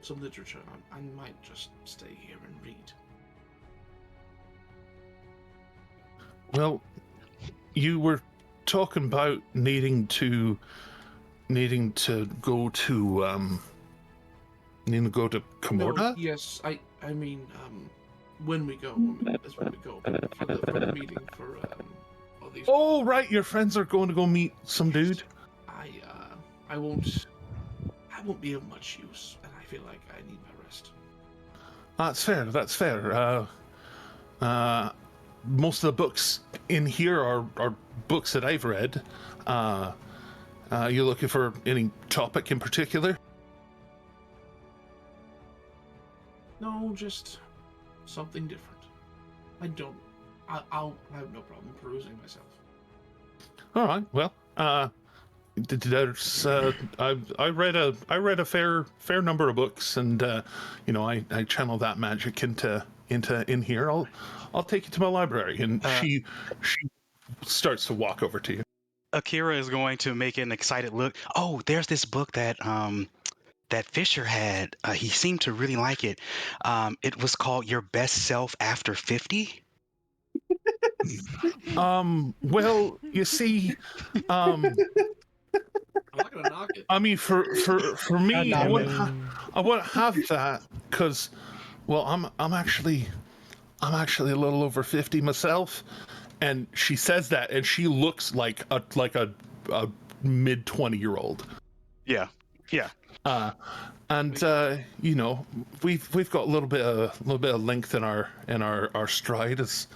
A: some literature, I might just stay here and read.
B: Well, you were talking about needing to go to Comorta?
A: No, yes, I mean, when we go, that's when we go for the meeting for all these.
B: Oh, right, your friends are going to go meet some dude.
A: I won't be of much use, and I feel like I need my rest.
B: That's fair. Most of the books in here are books that I've read. You looking for any topic in particular?
A: No, just something different. I'll have no problem perusing myself.
B: All right. Well, there's I read a fair number of books, and I channel that magic into in here. I'll take you to my library, and she starts to walk over to you.
H: Akira is going to make an excited look. Oh, there's this book that Fisher had. He seemed to really like it. It was called Your Best Self After 50.
B: Well, you see,
A: I'm not gonna knock it.
B: I mean, for me, I wouldn't have that because, well, I'm actually a little over 50 myself, and she says that, and she looks like a mid 20-year-old.
H: Yeah.
B: And we've got a little bit of length in our stride as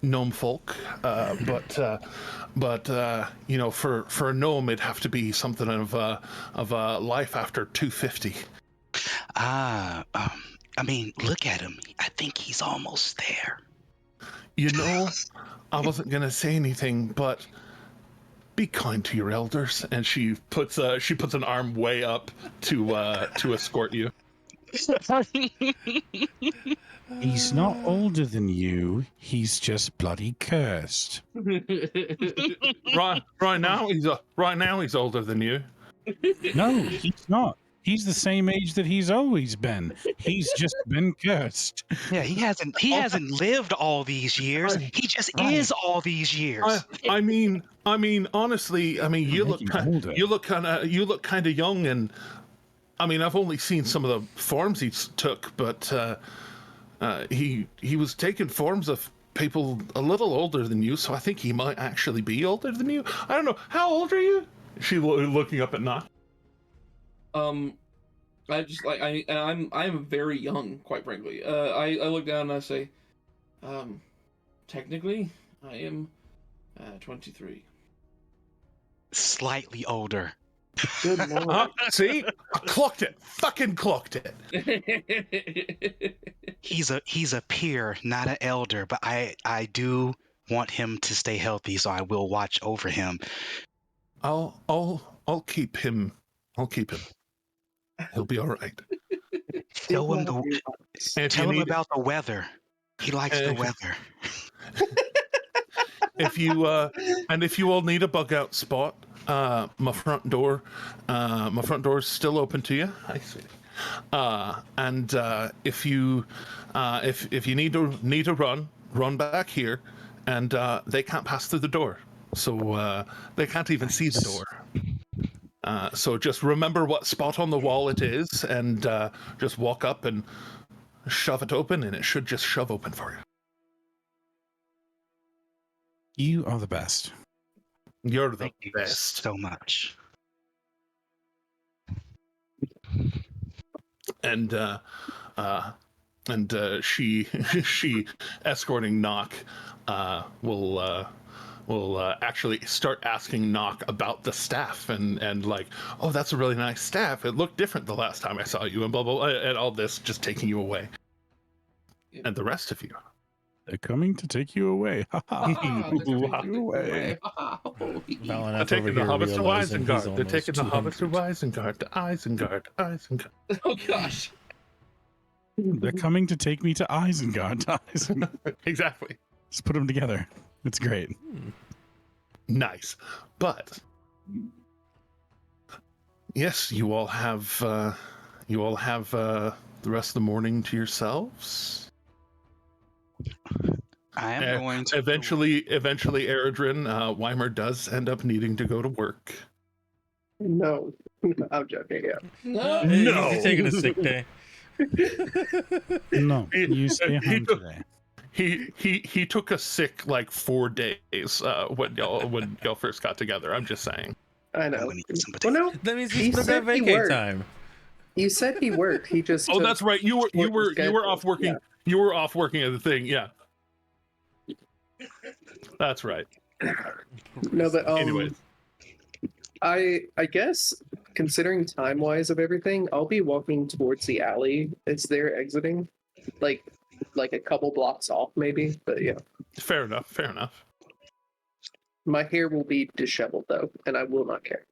B: gnome folk, but for a gnome it'd have to be something of a life after 250.
H: I mean, look at him. I think he's almost there.
B: I wasn't gonna say anything, but be kind to your elders. And she puts an arm way up to escort you.
E: He's not older than you. He's just bloody cursed.
B: Right now he's older than you.
E: No, he's not. He's the same age that he's always been. He's just been cursed.
H: Yeah, he hasn't lived all these years. He just is all these years.
B: I mean, honestly, you look kind of young, and I mean, I've only seen some of the forms he took, but he was taking forms of people a little older than you, so I think he might actually be older than you. I don't know. How old are you? She looking up at Nott.
A: I'm very young, quite frankly. I look down and I say, technically, I am 23.
H: Slightly older.
C: Good lord.
B: See, I clocked it. Fucking clocked it.
H: He's a peer, not an elder, but I do want him to stay healthy, so I will watch over him.
B: I'll keep him. He'll be all right.
H: Tell him about the weather. He likes the weather.
B: If you all need a bug out spot, my front door is still open to you. I see. And if you need to run back here, and they can't pass through the door. so they can't even see the door. So just remember what spot on the wall it is, and just walk up and shove it open, and it should just shove open for you.
E: You are the best.
B: You're the
H: Thank you
B: best.
H: so much.
B: And she escorting Knock will actually start asking Knock about the staff and like, oh, that's a really nice staff. It looked different the last time I saw you, and blah blah blah, and all this, just taking you away. And the rest of you,
E: they're coming to take you away.
C: You away.
D: Valineth
B: taking
D: over
B: the
D: here
B: hobbits to
D: realizing he's
B: Isengard. They're taking the
D: almost
B: hobbits to
D: 200.
B: Isengard. Isengard.
A: Oh gosh.
E: They're coming to take me to Isengard.
B: Exactly.
E: Just put them together. It's great.
B: Nice. But yes, you all have the rest of the morning to yourselves.
H: I am going to
B: eventually Eredrin, Weimer does end up needing to go to work.
C: No, I'm joking. Yeah.
A: No.
B: No.
D: He's taking a sick day.
E: No, you stay home today.
B: He took a sick like 4 days when y'all first got together. I'm just saying.
C: I know.
H: I'm gonna eat some
C: Well, no,
D: That means
C: He
D: he's
C: said
D: got
C: he
D: vacay
C: worked.
D: time.
C: you said he worked. He just.
B: Oh,
C: took
B: that's right. You were
C: schedule.
B: off working.
C: Yeah.
B: You were off working at the thing. Yeah. That's right.
C: No, but
B: Anyways.
C: I guess considering time wise of everything, I'll be walking towards the alley as they're exiting, like a couple blocks off maybe. But yeah,
B: Fair enough.
C: my hair will be disheveled though, and I will not care.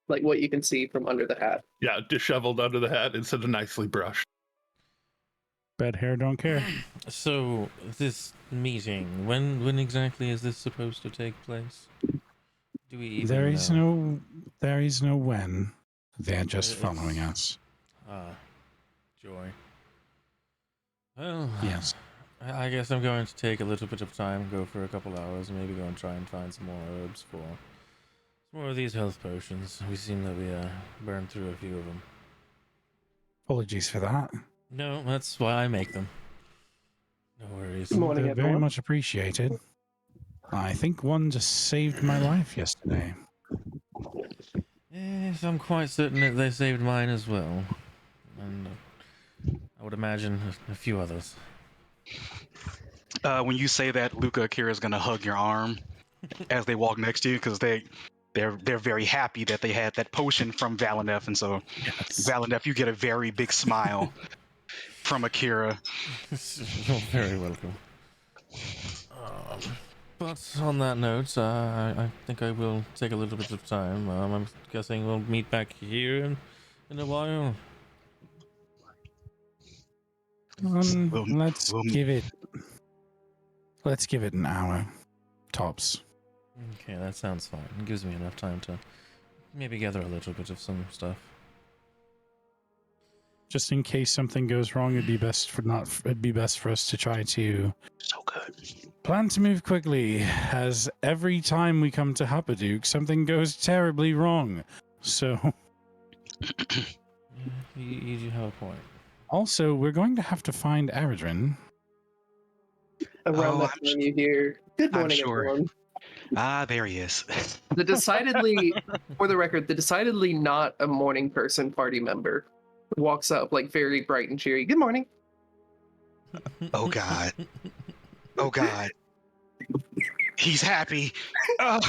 C: Like what you can see from under the hat.
B: Yeah, disheveled under the hat instead of nicely brushed.
E: Bad hair, don't care.
D: So this meeting, when exactly is this supposed to take place? Do we even
E: There is
D: know?
E: no when. They're just following us.
D: Joy. Well,
E: Yes.
D: I guess I'm going to take a little bit of time, go for a couple hours, and maybe go and try and find some more herbs for some more of these health potions. We seem that we burned through a few of them.
E: Apologies for that.
D: No, that's why I make them. No worries.
C: Good morning,
E: They're very
C: everyone.
E: much appreciated. I think one just saved my life yesterday.
D: Yes, I'm quite certain that they saved mine as well. And I would imagine a few others.
H: when you say that, Luca Akira is gonna hug your arm as they walk next to you because they're very happy that they had that potion from Valineth, and so Valineth, you get a very big smile from Akira.
D: You're very welcome. But on that note, I think I will take a little bit of time. I'm guessing we'll meet back here in a while.
E: Let's give it an hour, tops.
D: Okay, that sounds fine. It gives me enough time to maybe gather a little bit of some stuff.
E: Just in case something goes wrong, it'd be best for us to try to
H: So good.
E: plan to move quickly, as every time we come to Huppaduke, something goes terribly wrong. So,
D: You do have a point.
E: also, we're going to have to find Eredrin.
C: Around that time you hear, "Good
H: I'm
C: morning,
H: sure.
C: everyone."
H: Ah, there he is.
C: The decidedly, for the record, the decidedly not a morning person party member walks up like very bright and cheery. Good morning.
H: Oh God. Oh God. He's happy. Oh.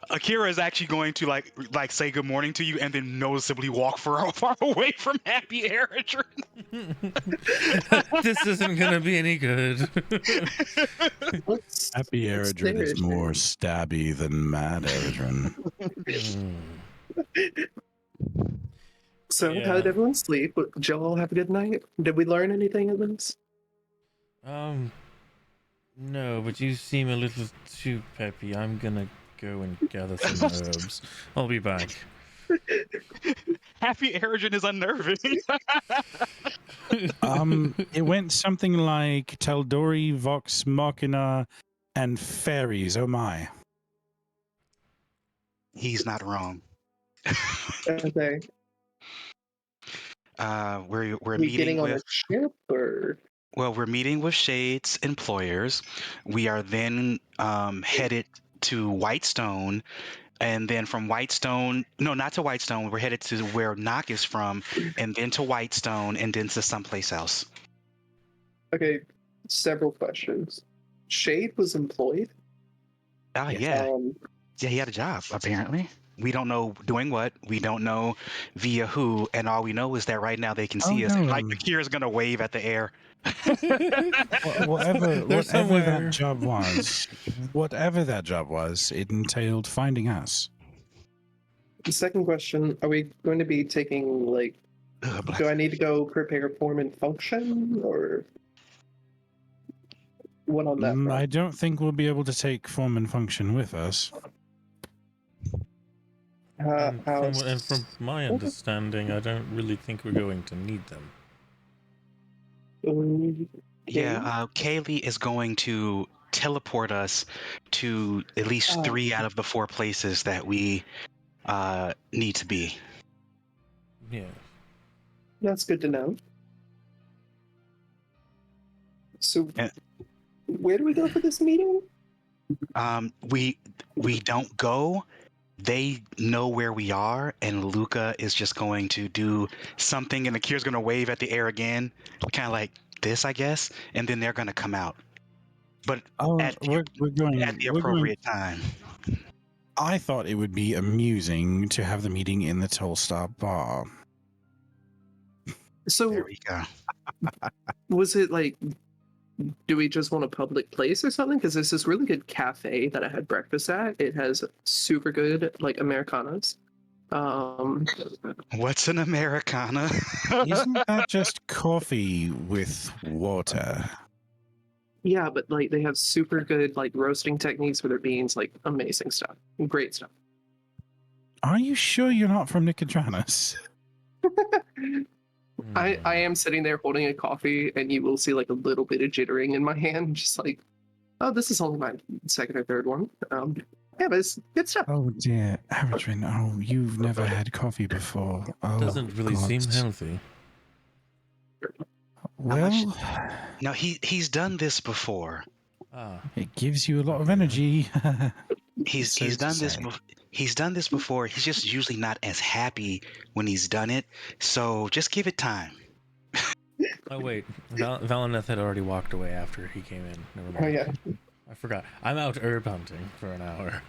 H: Akira is actually going to like say good morning to you and then noticeably walk far away from Happy Eredrin.
D: This isn't gonna be any good.
E: Happy Eredrin is more stabby than Mad Eredrin.
C: So,
D: Yeah.
C: how did everyone sleep? Did y'all have a good night? Did we learn anything at least?
D: No, but you seem a little too peppy. I'm gonna go and gather some herbs. I'll be back.
H: Happy Eredrin is unnerving.
E: It went something like Taldori, Vox Machina, and fairies. Oh my!
H: He's not wrong.
C: Okay.
H: We're
C: We
H: meeting
C: getting on a
H: with
C: ship or?
H: well, we're meeting with Shade's employers. We are then headed to Whitestone, and then from Whitestone, no, not to Whitestone. We're headed to where Nock is from, and then to Whitestone, and then to someplace else.
C: Okay, several questions. Shade was employed.
H: Oh yeah, yeah, he had a job apparently. We don't know doing what. We don't know via who, and all we know is that right now they can see us.
E: no.
H: Like Akira's gonna wave at the air.
E: Whatever that
D: somewhere.
E: job was, it entailed finding us.
C: The second question: are we going to be taking like? Do I need to go prepare form and function, or what on that front?
E: I don't think we'll be able to take form and function with us.
D: And from my understanding, I don't really think we're going to need them.
H: Yeah, Kaylee is going to teleport us to at least 3 out of the 4 places that we need to be.
D: Yeah.
C: That's good to know. So, where do we go for this meeting?
H: We don't go. They know where we are, and Luca is just going to do something, and Akira's going to wave at the air again, kind of like this, I guess, and then they're going to come out. But at the appropriate time.
E: I thought it would be amusing to have the meeting in the Soulstar bar.
C: So,
H: there we go.
C: Was it like, do we just want a public place or something? Because there's this really good cafe that I had breakfast at. It has super good like Americanas.
H: What's an Americana?
E: Isn't that just coffee with water?
C: Yeah, but like they have super good like roasting techniques for their beans, like amazing stuff, great stuff.
E: Are you sure you're not from Nicodranas?
C: I am sitting there holding a coffee, and you will see like a little bit of jittering in my hand, just like, oh, this is only my second or third one. Yeah, but it's good stuff.
E: Oh dear, Aradrin, oh, you've never had coffee before. Oh,
D: Doesn't really seem healthy.
E: Well,
H: no, he's done this before.
E: It gives you a lot of energy.
H: He's done this. He's done this before. He's just usually not as happy when he's done it. So just give it time.
D: Oh wait, Valineth had already walked away after he came in. Never mind.
C: Oh yeah,
D: I forgot. I'm out herb hunting for an hour.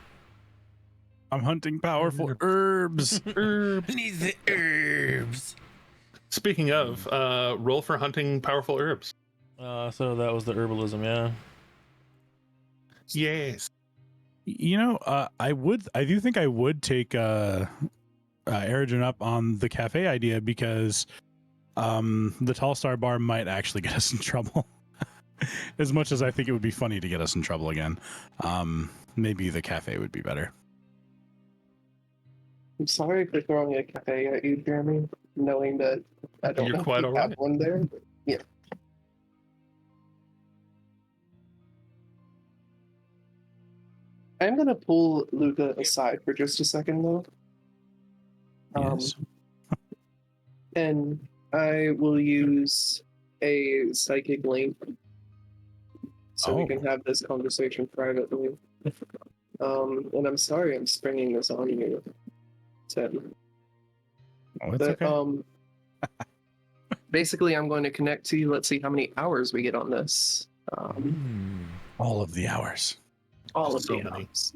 E: I'm hunting powerful herbs.
D: Herbs. Need the herbs.
B: Speaking of, roll for hunting powerful herbs.
D: So that was the herbalism, yeah.
B: Yes.
E: You know, I do think I would take Aradrin up on the cafe idea, because the Soulstar bar might actually get us in trouble. As much as I think it would be funny to get us in trouble again, maybe the cafe would be better.
C: I'm sorry for throwing a cafe at you, Jeremy, knowing that I don't know if you have one there. But yeah. I'm gonna pull Luca aside for just a second, though.
E: Yes.
C: And I will use a psychic link so we can have this conversation privately. And I'm sorry I'm springing this on you, Tim.
E: Oh, it's okay.
C: Basically, I'm going to connect to you. Let's see how many hours we get on this.
E: All of the hours.
C: All of the hours.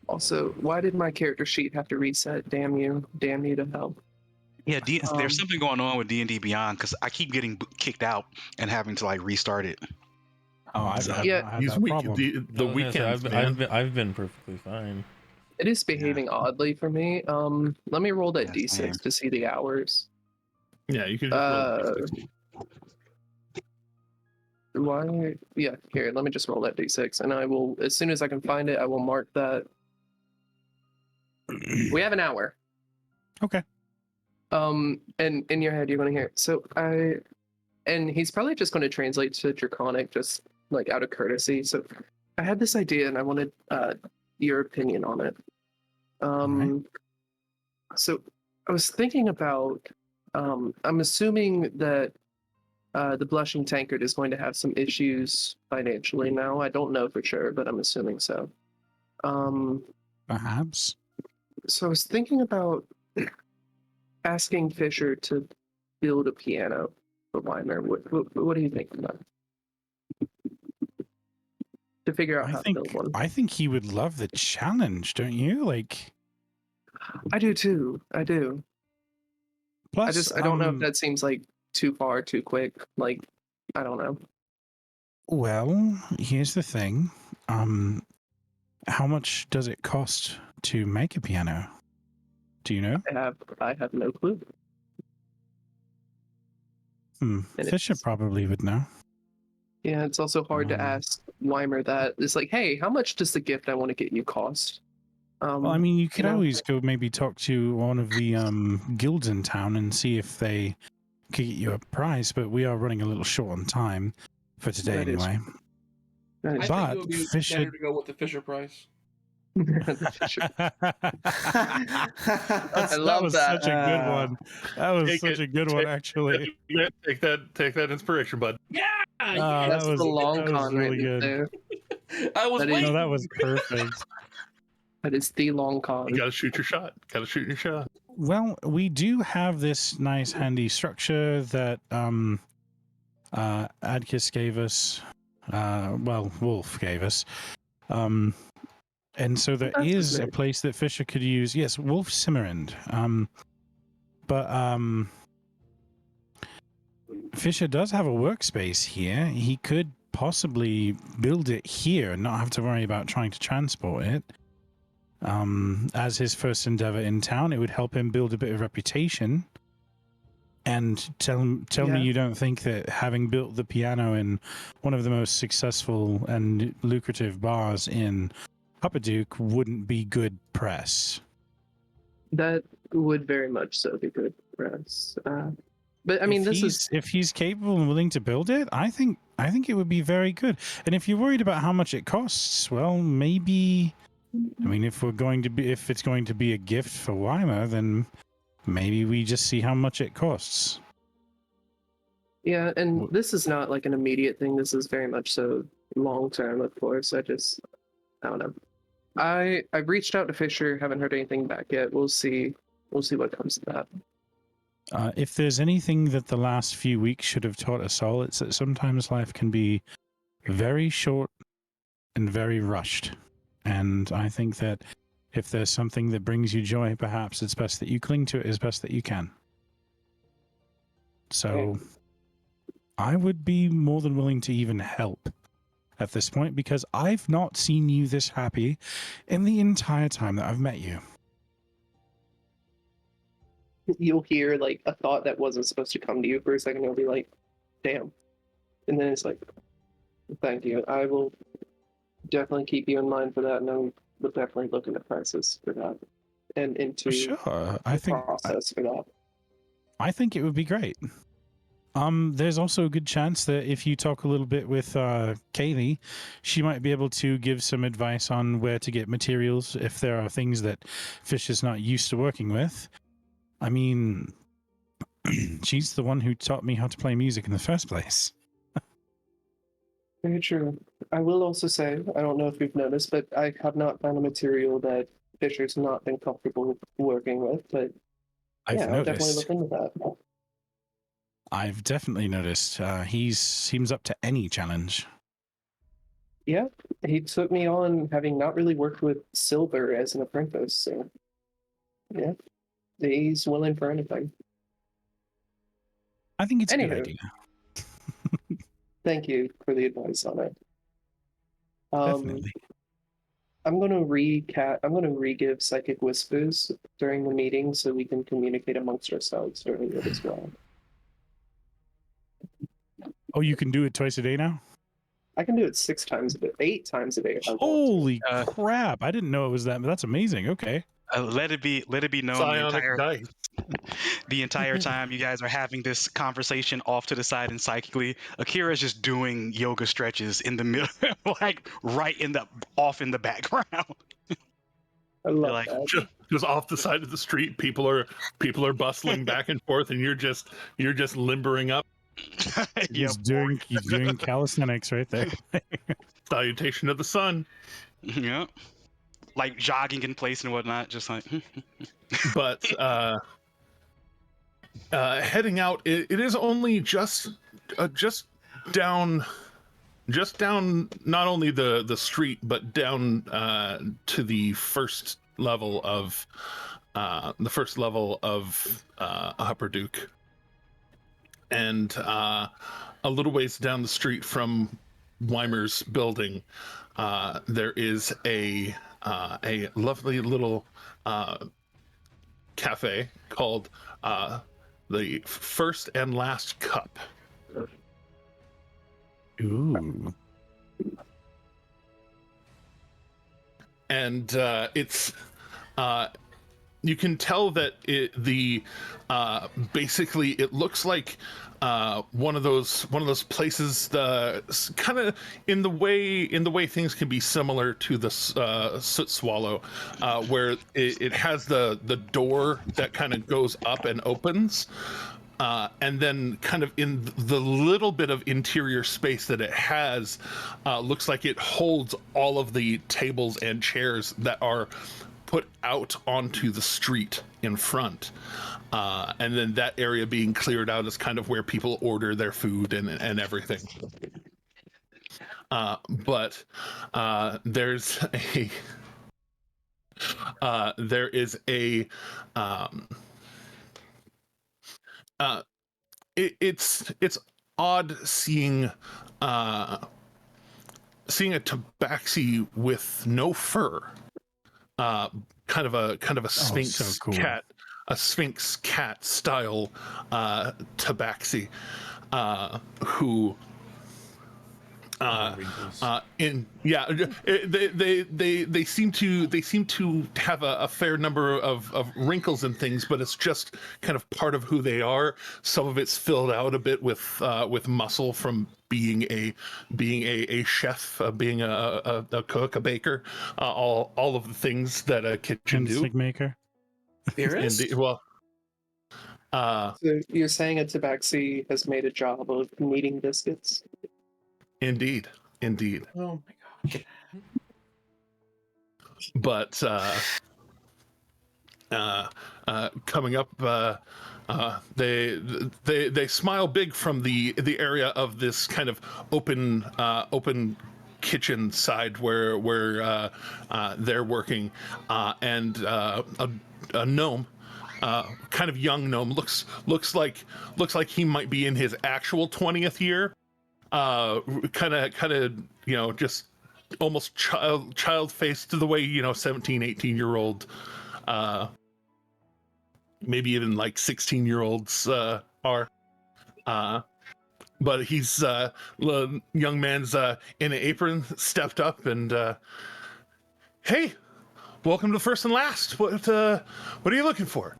C: Also, why did my character sheet have to reset? Damn you to hell.
H: Yeah, there's something going on with D&D Beyond, because I keep getting kicked out and having to like restart it.
E: Oh,
B: these weekends,
D: I've been perfectly fine.
C: It is behaving oddly for me. Let me roll that d6 to see the hours.
B: Yeah, you can just roll d6.
C: Why? Yeah, here, let me just roll that d6, and I will, as soon as I can find it, I will mark that. We have an hour.
E: Okay.
C: And in your head, you're going to hear. And he's probably just going to translate to Draconic, just like out of courtesy. So, I had this idea, and I wanted your opinion on it.
E: Right.
C: So, I was thinking about. I'm assuming that the Blushing Tankard is going to have some issues financially now. I don't know for sure, but I'm assuming so.
E: Perhaps.
C: So I was thinking about asking Fisher to build a piano for Weimer. What do you think of that? To figure out how to build one.
E: I think he would love the challenge, don't you? Like,
C: I do too. I do.
E: plus,
C: I don't know if that seems like too far, too quick. Like, I don't know.
E: Well, here's the thing. How much does it cost to make a piano? Do you know?
C: I have no clue.
E: Fisher probably would know.
C: Yeah, it's also hard to ask Weimer that. It's like, hey, how much does the gift I want to get you cost?
E: Well, I mean, you could always go maybe talk to one of the guilds in town and see if they could get you a prize, but we are running a little short on time for today anyway.
A: I think it would be better to go with the Fisher price.
E: That was such a good one. That was such a good one, actually.
B: Take that inspiration, bud.
A: Yeah,
C: that's the long con
E: really good.
C: There.
A: I was waiting.
E: No, that was perfect.
C: That is the long con.
B: You gotta shoot your shot.
E: Well, we do have this nice handy structure that Adkis gave us. Wolf gave us. And so there is a place that Fisher could use. Yes, Wolf Simmerand. But Fisher does have a workspace here. He could possibly build it here and not have to worry about trying to transport it. As his first endeavor in town, it would help him build a bit of reputation. And tell me you don't think that having built the piano in one of the most successful and lucrative bars in Upperduke wouldn't be good press.
C: That would very much so be good press. But I mean,
E: if he's capable and willing to build it, I think it would be very good. And if you're worried about how much it costs, well, maybe. I mean, if it's going to be a gift for Weimer, then maybe we just see how much it costs.
C: Yeah, and this is not like an immediate thing. This is very much so long term, of course. I don't know. I've reached out to Fisher, haven't heard anything back yet. We'll see what comes of that.
E: If there's anything that the last few weeks should have taught us all, it's that sometimes life can be very short and very rushed. And I think that if there's something that brings you joy, perhaps it's best that you cling to it as best that you can. So I would be more than willing to even help at this point, because I've not seen you this happy in the entire time that I've met you.
C: You'll hear like a thought that wasn't supposed to come to you for a second. You'll be like, damn. And then it's like, thank you. I will definitely keep you in mind for that, and I will definitely look into prices for that and into the process for that.
E: I think it would be great. There's also a good chance that if you talk a little bit with Kaylee, she might be able to give some advice on where to get materials if there are things that Fish is not used to working with. I mean, she's the one who taught me how to play music in the first place.
C: Very true. I will also say, I don't know if you've noticed, but I have not found a material that Fisher's not been comfortable working with, but
E: I'll
C: definitely look into that.
E: I've definitely noticed he seems up to any challenge.
C: Yeah, he took me on having not really worked with silver as an apprentice, so yeah, he's willing for anything.
E: I think it's a good idea.
C: Thank you for the advice on it.
E: Definitely.
C: I'm going to re-give Psychic Whispers during the meeting so we can communicate amongst ourselves during it as well.
E: Oh, you can do it twice a day now?
C: I can do it 8 times a day.
E: Holy crap. I didn't know it was that, but that's amazing. Okay.
H: Let it be known
B: Psionic dice.
H: the entire time you guys are having this conversation off to the side and psychically, Akira's just doing yoga stretches in the middle, like right in the background.
C: I love
H: like,
C: that.
B: Just off the side of the street, people are bustling back and forth, and you're just limbering up.
E: He's doing calisthenics right there.
B: Salutation of the sun.
H: Yeah. Like jogging in place and whatnot, just like.
B: But heading out, it is only just down not only the street, but down to the first level of Upper Duke, and a little ways down the street from Weimer's building, there is a lovely little cafe called the First and Last Cup.
E: Ooh.
B: And it's you can tell that basically it looks like one of those places, kind of in the way things can be similar to the Soot Swallow, where it has the door that kind of goes up and opens. And then kind of in the little bit of interior space that it has, looks like it holds all of the tables and chairs that are put out onto the street in front. And then that area being cleared out is kind of where people order their food and everything. But there's it's odd seeing a tabaxi with no fur, kind of a sphinx
E: so cool.
B: Sphinx cat style tabaxi, who they seem to have a fair number of wrinkles and things, but it's just kind of part of who they are. Some of it's filled out a bit with muscle from being a chef, being a cook, a baker, all of the things that a kitchen do.
E: Stick maker.
B: Indeed, well,
C: So you're saying a tabaxi has made a job of kneading biscuits?
B: indeed.
F: Oh my gosh.
B: But coming up, they smile big from the area of this kind of open kitchen side where they're working, and a gnome, kind of young gnome, looks like he might be in his actual 20th year, kind of just almost child faced to the way 17, 18-year-old, maybe even like 16-year-olds are, but he's young man's in an apron stepped up and hey, welcome to First and Last. What are you looking for?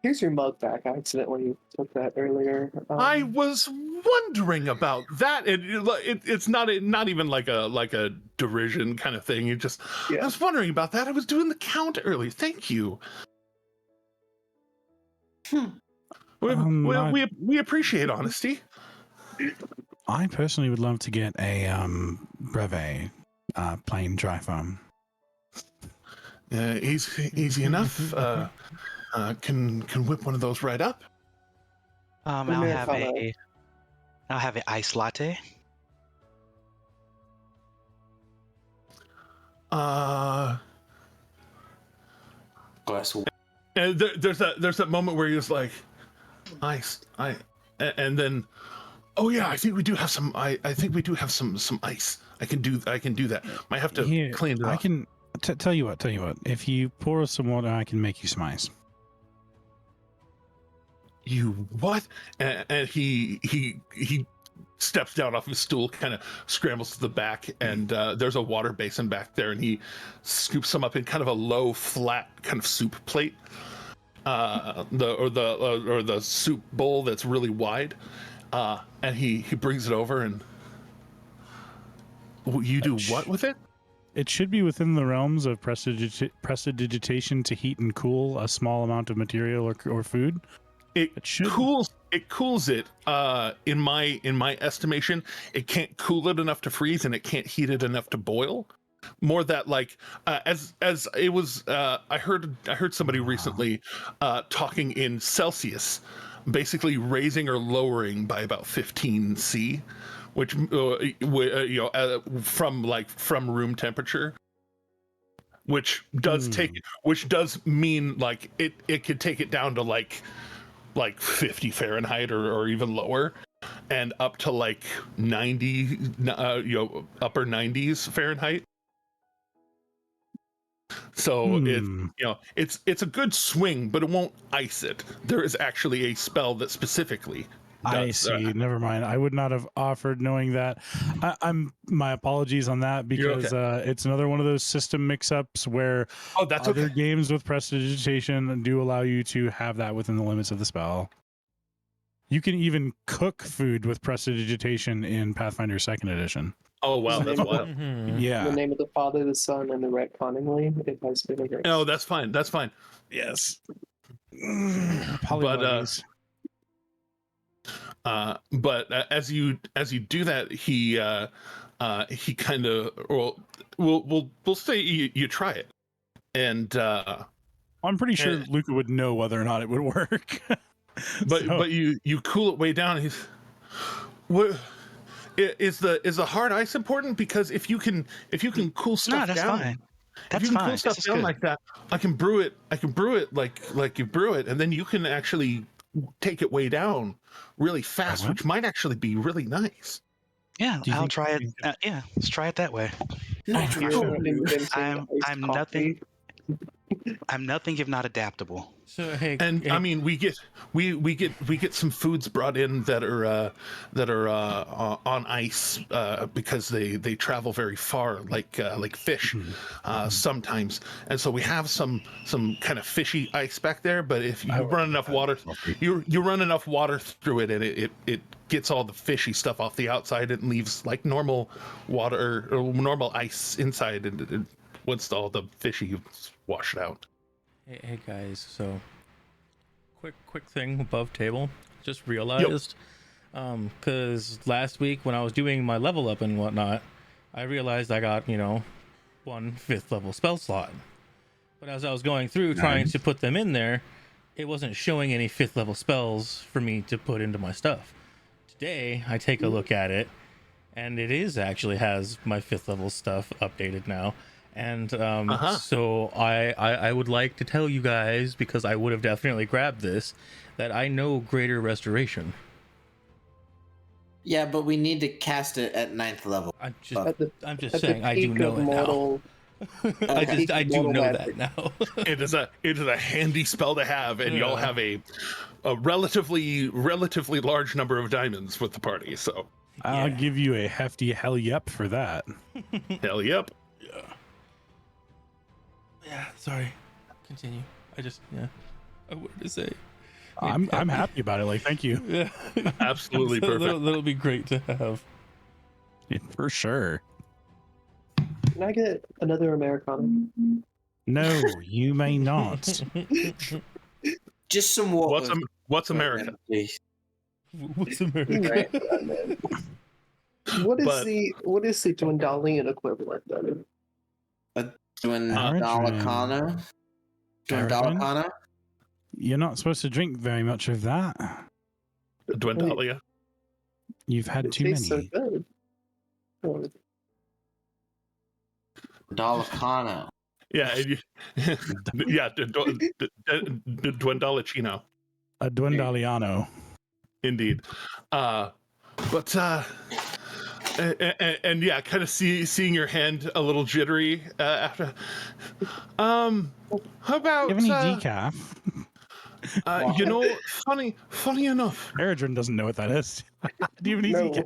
C: Here's your mug back. I accidentally took that earlier.
B: I was wondering about that. It's not even like a derision kind of thing. I was wondering about that. I was doing the count earlier. Thank you. We appreciate honesty.
E: I personally would love to get a brevet, plain dry foam.
B: Easy enough. Can whip one of those right up.
H: I'll have an iced latte.
I: Glass of
B: And there's that moment where he's like, ice, and then, oh yeah, I think we do have some. I think we do have some ice. I can do that. Might have to clean it up.
E: I can tell you what. If you pour us some water, I can make you some ice.
B: You what? And he steps down off his stool, kind of scrambles to the back, and there's a water basin back there, and he scoops some up in kind of a low, flat kind of soup plate, the soup bowl that's really wide, and he brings it over, and you do what with it?
E: It should be within the realms of prestidigitation to heat and cool a small amount of material or food.
B: It cools it. In my estimation, it can't cool it enough to freeze, and it can't heat it enough to boil. More that like as it was. I heard somebody recently talking in Celsius, basically raising or lowering by about 15 C, which from room temperature. Which does mean like it could take it down to like 50 Fahrenheit or even lower, and up to like 90, upper 90s Fahrenheit. So it's a good swing, but it won't ice it. There is actually a spell that specifically does.
E: I see. Never mind. I would not have offered knowing that. My apologies on that, because it's another one of those system mix-ups where other games with prestidigitation do allow you to have that within the limits of the spell. You can even cook food with prestidigitation in Pathfinder 2nd Edition.
B: Oh wow, that's wild.
E: Yeah.
C: In the name of the Father, the Son, and the retconningly, it has been a grace.
B: No, that's fine. That's fine.
E: Yes.
B: But as you do that, he kind of we'll say you try it, and
E: I'm pretty sure Luca would know whether or not it would work.
B: but you cool it way down. He's what is the hard ice important? Because if you can cool stuff
H: that's
B: down,
H: fine.
B: If you can cool stuff down like that, I can brew it like you brew it, and then you can actually take it way down really fast, which might actually be really nice.
H: Yeah, I'll try it. Let's try it that way. I'm nothing if not adaptable.
D: So hey,
B: I mean, we get some foods brought in that are on ice because they travel very far, like fish sometimes, and so we have some kind of fishy ice back there. But if you run enough water, you run enough water through it, and it gets all the fishy stuff off the outside and leaves like normal water or normal ice inside, and once all the fishy wash it out.
D: Hey guys, so quick thing above table. Just realized, because last week when I was doing my level up and whatnot, I realized I got 1 5th level spell slot. But as I was going through trying to put them in there, it wasn't showing any 5th level spells for me to put into my stuff. Today I take a look at it, and it actually has my 5th level stuff updated now. And so I would like to tell you guys, because I would have definitely grabbed this, that I know Greater Restoration.
I: Yeah, but we need to cast it at 9th level.
D: I'm just saying I do know it now. I do know that now.
B: It is a handy spell to have, and y'all have a relatively large number of diamonds with the party. So
E: I'll give you a hefty hell yep for that.
B: Hell yep.
D: Yeah, sorry. Continue. I wanted to say.
E: I'm happy about it. Like, thank you.
D: Yeah.
B: Absolutely perfect.
D: That'll be great to have.
E: Yeah, for sure.
C: Can I get another Americano?
E: No, you may not.
I: Just some water.
B: What's America?
D: What's America?
C: What is the Dwendalian equivalent then?
I: Dwendalacana? Dwendalacana?
E: You're not supposed to drink very much of that.
B: Dwendalia.
E: You've had too many.
C: So good.
I: Dwendalacana.
B: Yeah, Dwendalacino.
E: A Dwendaliano.
B: Indeed. And yeah, kind of seeing your hand a little jittery after. How about?
E: Do you have any decaf?
B: You know, funny enough.
E: Eridrin doesn't know what that is. Do you have an easy
C: No.
E: guess?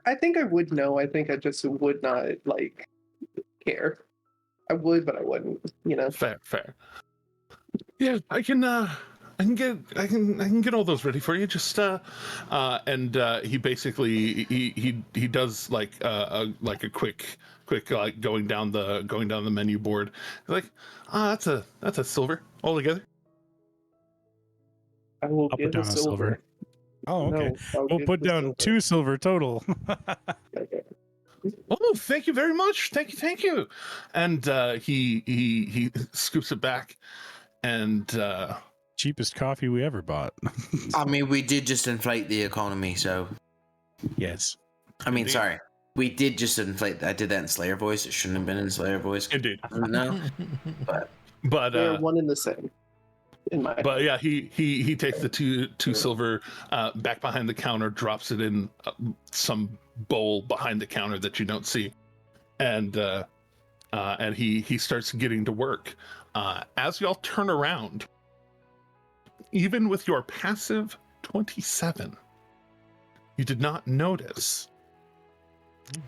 C: I think I would know. I think I just would not like care. I would, but I wouldn't. You know.
B: Fair. Yeah, I can get all those ready for you. Just he basically he does like a quick like going down the menu board. He's like, that's a silver altogether.
C: I will
E: I'll
C: give
E: put down a silver. Oh, okay.
C: No,
E: We'll put down 2 silver total.
C: Okay.
B: Oh, thank you very much. Thank you. And he scoops it back, and
E: Cheapest coffee we ever bought.
I: I mean, we did just inflate the economy, so.
E: Yes.
I: I mean, sorry. We did just inflate. I did that in Slayer voice. It shouldn't have been in Slayer voice.
B: Indeed.
I: No.
B: But
C: They're one and the same. In my
B: But yeah, he takes the two silver back behind the counter, drops it in some bowl behind the counter that you don't see, and he starts getting to work. As y'all turn around, even with your passive 27, you did not notice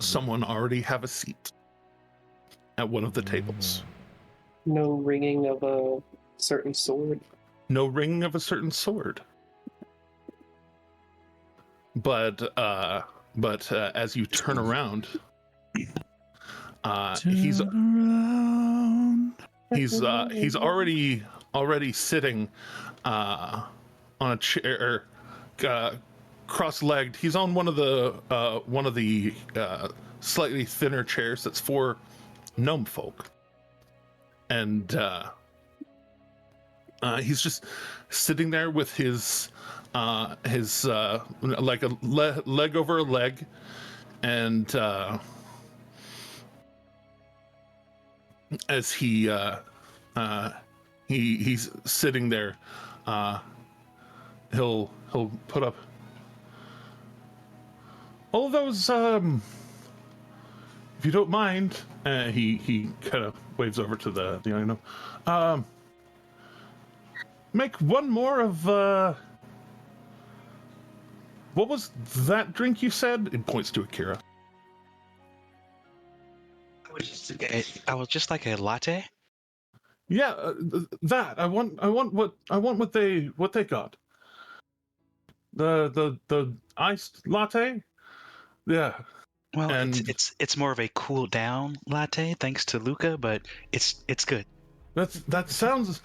B: someone already have a seat at one of the tables.
C: No ringing of a certain sword.
B: No ringing of a certain sword. But as you turn around, he's already sitting on a chair, cross-legged. He's on one of the slightly thinner chairs that's for gnome folk, and he's just sitting there with his like a leg over a leg, and as he's sitting there, he'll put up all those if you don't mind. He kind of waves over to the item. Make one more of what was that drink you said? It points to Akira.
H: I was just like a latte.
B: Yeah, that I want what they got. The iced latte. Yeah.
H: Well,
B: and
H: it's more of a cool down latte, thanks to Luca, but it's good.
B: That sounds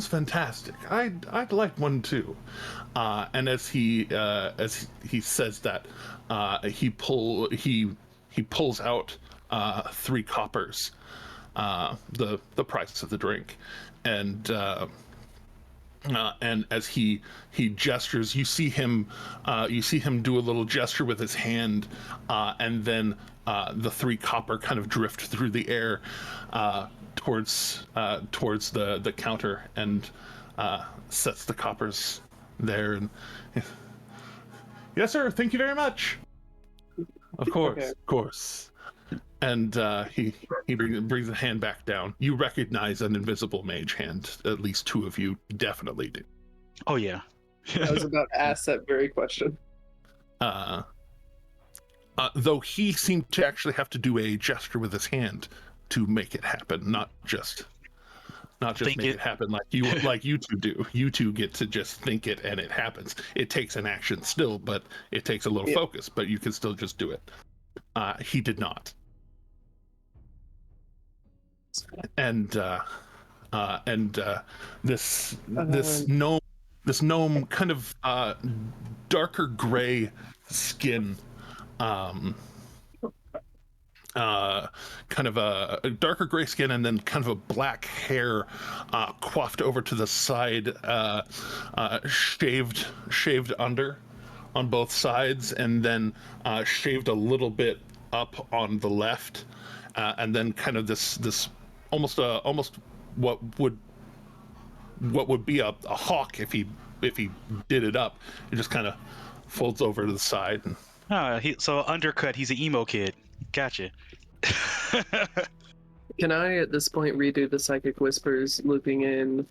B: fantastic. I'd like one too. And as he says that, he pulls out 3 coppers, the price of the drink, and as he gestures, you see him do a little gesture with his hand, and then the 3 copper kind of drift through the air towards the counter, and sets the coppers there. And yes, sir. Thank you very much. Of course,
C: Okay.
B: of course. And he brings the hand back down. You recognize an invisible mage hand. At least 2 of you definitely do.
H: Oh yeah.
C: I was about to ask that very question.
B: Though he seemed to actually have to do a gesture with his hand to make it happen, not just make it happen like you two do. You two get to just think it and it happens. It takes an action still, but it takes a little focus, but you can still just do it. He did not. And this gnome kind of darker gray skin, kind of a darker gray skin, and then kind of a black hair coiffed over to the side, shaved under on both sides, and then shaved a little bit up on the left, and then kind of this almost what would be a hawk if he did it up. It just kind of folds over to the side. And
H: So undercut, he's an emo kid. Gotcha.
C: Can I, at this point, redo the psychic whispers, looping in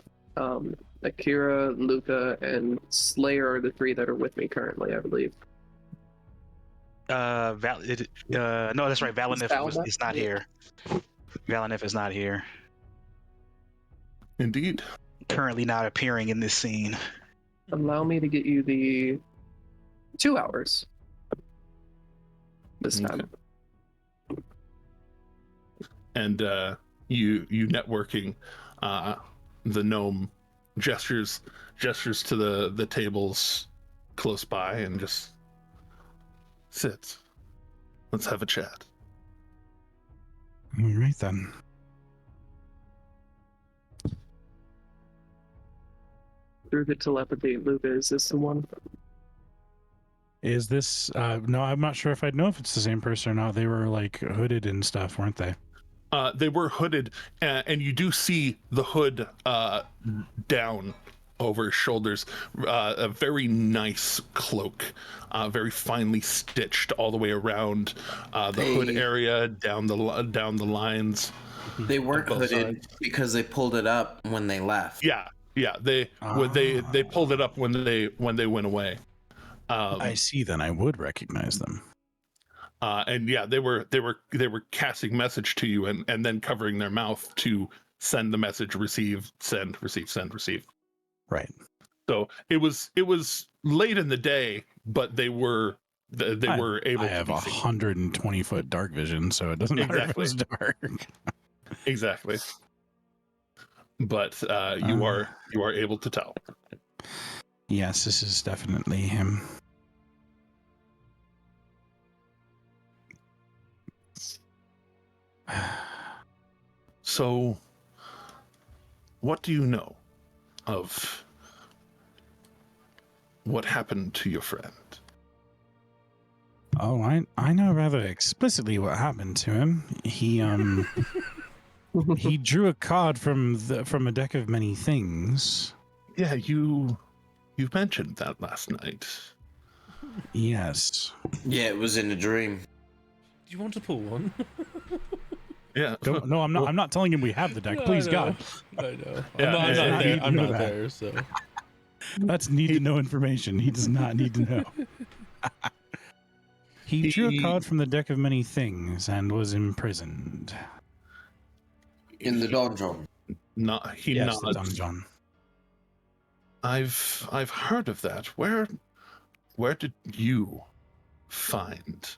C: Akira, Luca, and Slayer are the 3 that are with me currently, I believe.
H: No, that's right.
C: Valnef?
H: Is not here. Valnef is not here.
B: Indeed.
H: Currently not appearing in this scene.
C: Allow me to get you the 2 hours this time.
B: And you networking, the gnome gestures to the tables close by and just sits. Let's have a chat.
E: All right then.
C: Through the telepathy, Luca, is this the one?
E: Is this no, I'm not sure if I'd know if it's the same person or not. They were like hooded and stuff, weren't they?
B: They were hooded, and you do see the hood down over his shoulders. A very nice cloak, very finely stitched all the way around the hood area, down the lines.
I: They weren't
B: both
I: hooded
B: sides.
I: because they pulled it up when they left.
B: Yeah. They pulled it up when they went away.
E: I see. Then I would recognize them.
B: And yeah, they were casting message to you and then covering their mouth to send the message, receive, send, receive, send, receive.
E: Right.
B: So it was late in the day, but they were able.
E: I have 120-foot dark vision, so it doesn't matter if it was dark.
B: Exactly. But you are able to tell.
E: Yes, this is definitely him.
B: So, what do you know of what happened to your friend?
E: Oh, I know rather explicitly what happened to him. He he drew a card from a deck of many things.
B: Yeah, you mentioned that last night.
E: Yes.
I: Yeah, it was in a dream.
D: Do you want to pull one?
B: Yeah.
E: No, I'm not. I'm not telling him we have the deck.
D: No,
E: Please,
D: I know.
E: God.
D: I know.
B: Yeah,
D: I'm not there. I'm
E: know
D: not
E: that.
D: there. So
E: That's need to know information. He does not need to know. He drew a card from the deck of many things and was imprisoned.
I: In the dungeon.
B: He
E: Yes, the
B: nods.
E: dungeon.
B: I've heard of that. Where did you find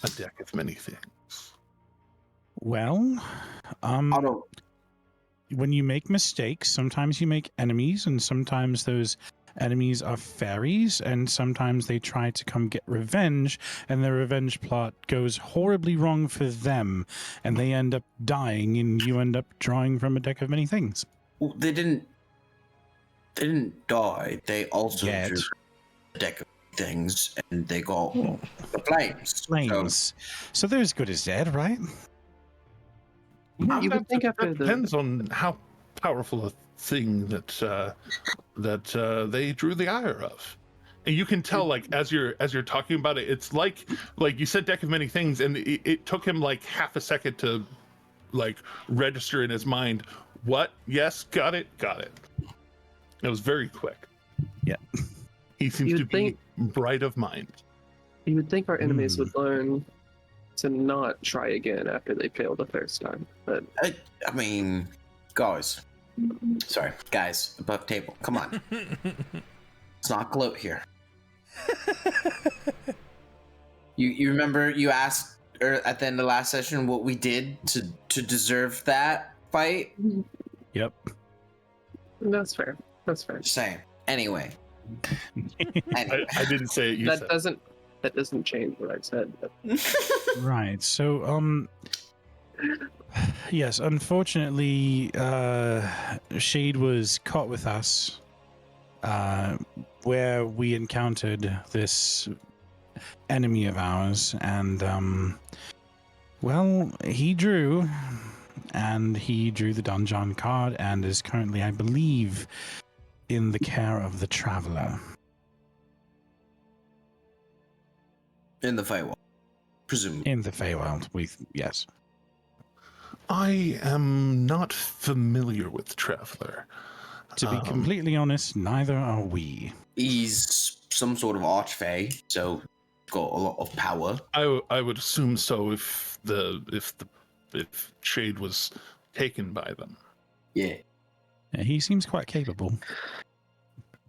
B: a deck of many things?
E: Well,
I: I don't.
E: when you make mistakes, sometimes you make enemies, and sometimes those enemies are fairies, and sometimes they try to come get revenge, and the revenge plot goes horribly wrong for them, and they end up dying, and you end up drawing from a deck of many things.
I: Well, they didn't die. They also
E: Yet.
I: drew a deck of things, and they got the flames.
E: Flames. So they're as good as dead, right?
C: You would think after
B: that depends on how powerful a thing that they drew the ire of. And you can tell, like, as you're talking about it, it's like you said deck of many things, and it took him like half a second to like register in his mind what. Yes, got it. It was very quick.
E: Yeah.
B: He seems to be bright of mind.
C: You would think our enemies would learn to not try again after they failed the first time, but
I: I mean, guys, above table. Come on, let's not gloat here. You remember you asked at the end of last session what we did to deserve that fight?
E: Yep.
C: that's fair.
I: Same. Anyway.
B: I didn't say it. You said.
C: That doesn't change what I said. But...
E: Right. So, yes, unfortunately, Shade was caught with us, where we encountered this enemy of ours, and, well, he drew the Donjon card, and is currently, I believe, in the care of the Traveler.
I: In the Feywild, presumably.
E: In the Feywild, yes.
B: I am not familiar with Traveler.
E: To be completely honest, neither are we.
I: He's some sort of archfey, so got a lot of power.
B: I would assume so if Shade was taken by them.
I: Yeah.
E: Yeah, he seems quite capable.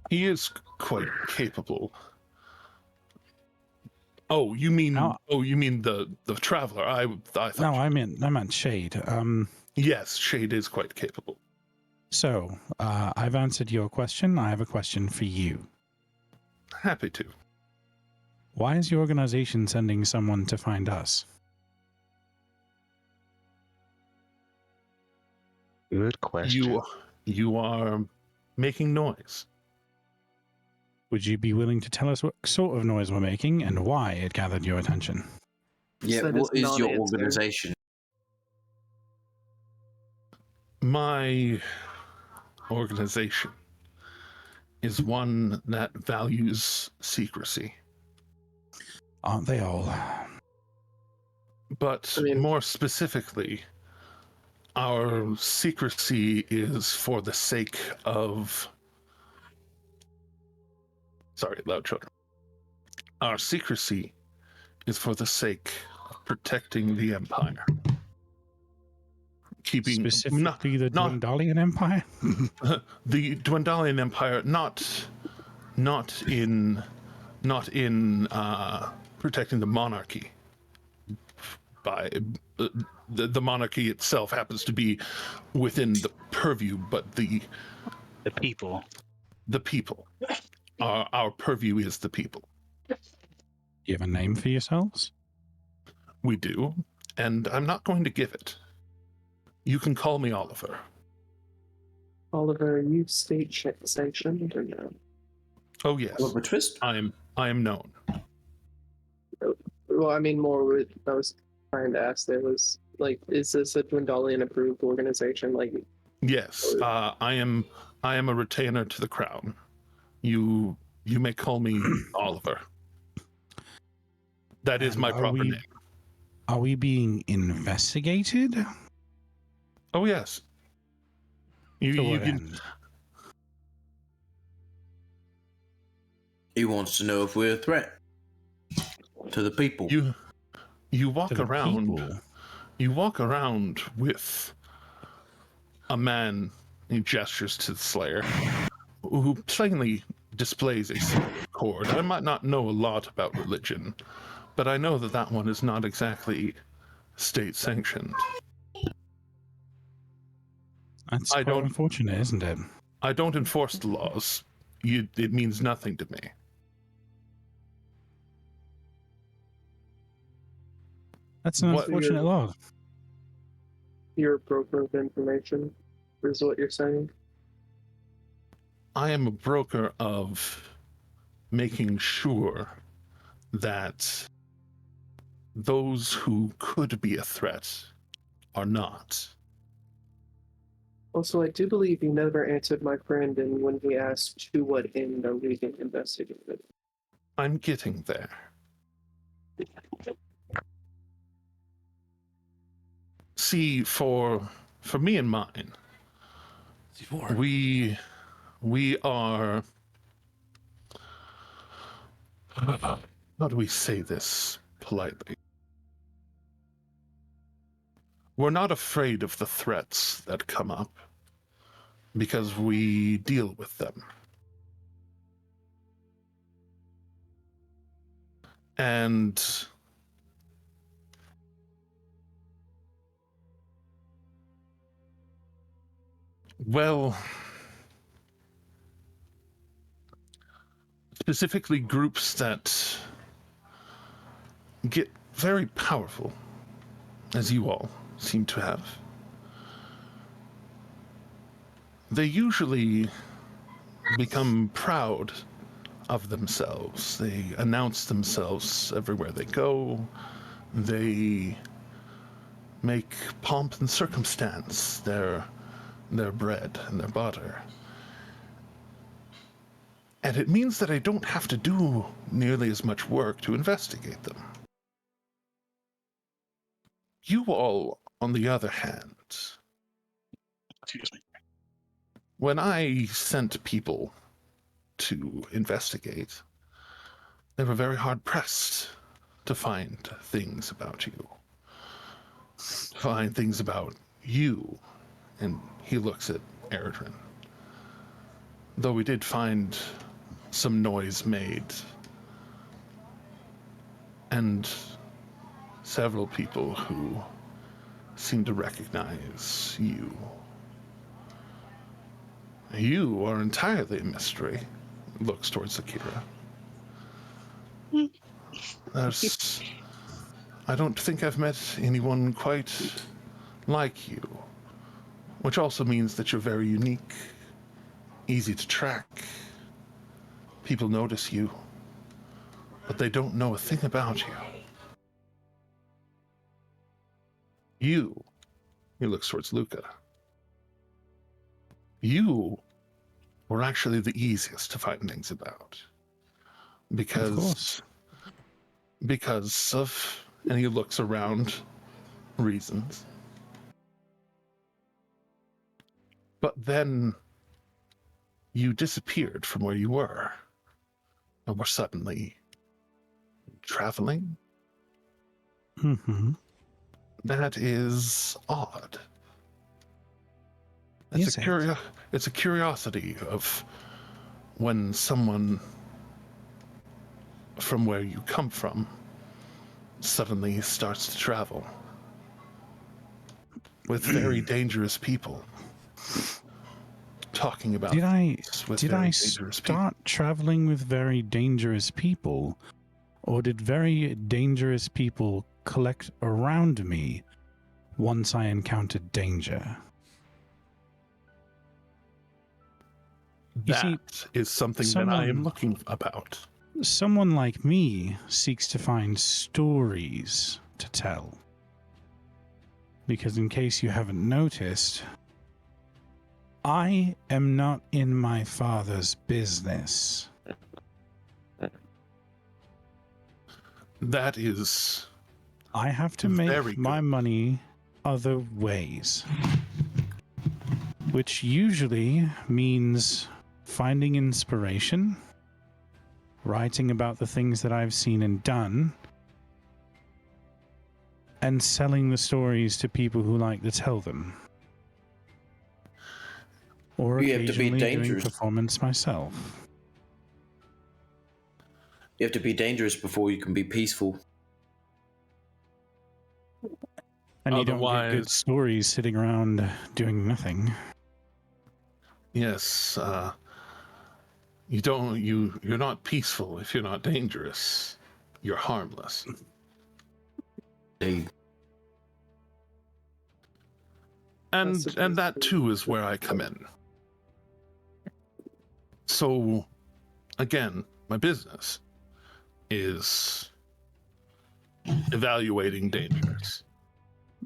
B: He is quite capable. Oh, you mean the traveler? I thought.
E: No, I meant Shade.
B: Yes, Shade is quite capable.
E: So, I've answered your question. I have a question for you.
B: Happy to.
E: Why is your organization sending someone to find us?
H: Good question.
B: You are making noise.
E: Would you be willing to tell us what sort of noise we're making and why it gathered your attention?
I: Yeah,
C: So
I: what
C: does
I: is your
C: non-answer.
I: organization?
B: My organization is one that values secrecy.
E: Aren't they all?
B: But more specifically, our secrecy is for the sake of... Sorry, loud children. Our secrecy is for the sake of protecting the Empire. Keeping
E: Specifically the Dwendalian Empire?
B: The Dwendalian Empire, not in protecting the monarchy. By the monarchy itself happens to be within the purview, but the
H: people.
B: Our purview is the people.
E: Do you have a name for yourselves?
B: We do, and I'm not going to give it. You can call me Oliver.
C: Oliver, are you state sanctioned or no?
B: Oh yes.
I: Oliver Twist?
B: I am known.
C: Well, I mean, more with I was trying to ask. There was like, is this a Dwendalian approved organization? Like,
B: Yes, I am a retainer to the crown. You may call me Oliver. That is my proper name.
E: Are we being investigated?
B: Oh yes. You can.
I: He wants to know if we're a threat to the people.
B: You walk around. You walk around with a man. He gestures to the Slayer, who plainly displays a sacred cord. I might not know a lot about religion, but I know that one is not exactly state sanctioned.
E: That's quite unfortunate, isn't it?
B: I don't enforce the laws. It means nothing to me.
E: That's an unfortunate law.
C: You're a broker of information, is what you're saying?
B: I am a broker of making sure that those who could be a threat are not.
C: Also, I do believe you never answered my friend and when he asked to what end are we being investigated.
B: I'm getting there. See, for me and mine, we are... How do we say this politely? We're not afraid of the threats that come up because we deal with them. And well, specifically groups that get very powerful, as you all seem to have, they usually become proud of themselves. They announce themselves everywhere they go. They make pomp and circumstance their bread and their butter. And it means that I don't have to do nearly as much work to investigate them. You all, on the other hand,
H: excuse me,
B: when I sent people to investigate, they were very hard-pressed to find things about you. Find things about you. And he looks at Eredrin. Though we did find some noise made. And several people who seem to recognize you. You are entirely a mystery. Looks towards Akira. I don't think I've met anyone quite like you. Which also means that you're very unique, easy to track. People notice you, but they don't know a thing about you. He looks towards Luca. You were actually the easiest to find things about. Because of, and he looks around, reasons. But then you disappeared from where you were and were suddenly traveling.
E: Mm-hmm.
B: That is odd.
E: Is it?
B: It's a curiosity of when someone from where you come from suddenly starts to travel with very dangerous people. Talking about
E: Did I
B: dangerous
E: start traveling with very dangerous people, or did very dangerous people collect around me once I encountered danger?
B: That is something that I am looking about.
E: Someone like me seeks to find stories to tell. Because in case you haven't noticed, I am not in my father's business.
B: That is...
E: I have to make my money other ways. Which usually means finding inspiration, writing about the things that I've seen and done, and selling the stories to people who like to tell them. Or
I: You have to be
E: occasionally doing
I: dangerous.
E: performance myself.
I: You have to be dangerous before you can be peaceful.
E: And you don't get good stories sitting around doing nothing.
B: Yes, you're not peaceful if you're not dangerous. You're harmless. And that too is where I come in. So, again, my business is evaluating dangers.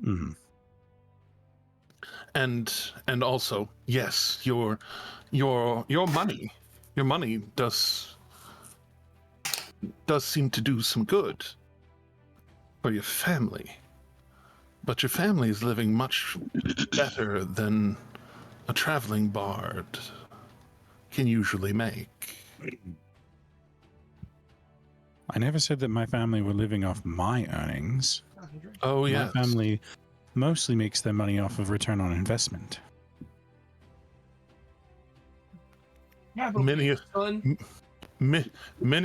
E: Mm.
B: And also, yes, your money does seem to do some good for your family. But your family is living much better than a traveling bard can usually make.
E: I never said that my family were living off my earnings.
B: Oh, yes.
E: My family mostly makes their money off of return on investment.
A: Yeah, but
B: many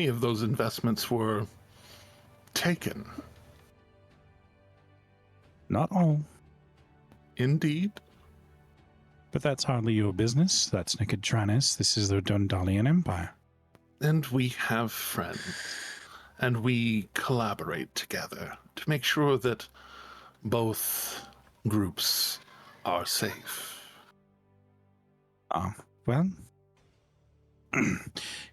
B: of those investments were taken.
E: Not all.
B: Indeed.
E: But that's hardly your business. That's Nicodranis. This is the Dundalian Empire.
B: And we have friends. And we collaborate together to make sure that both groups are safe.
E: Well,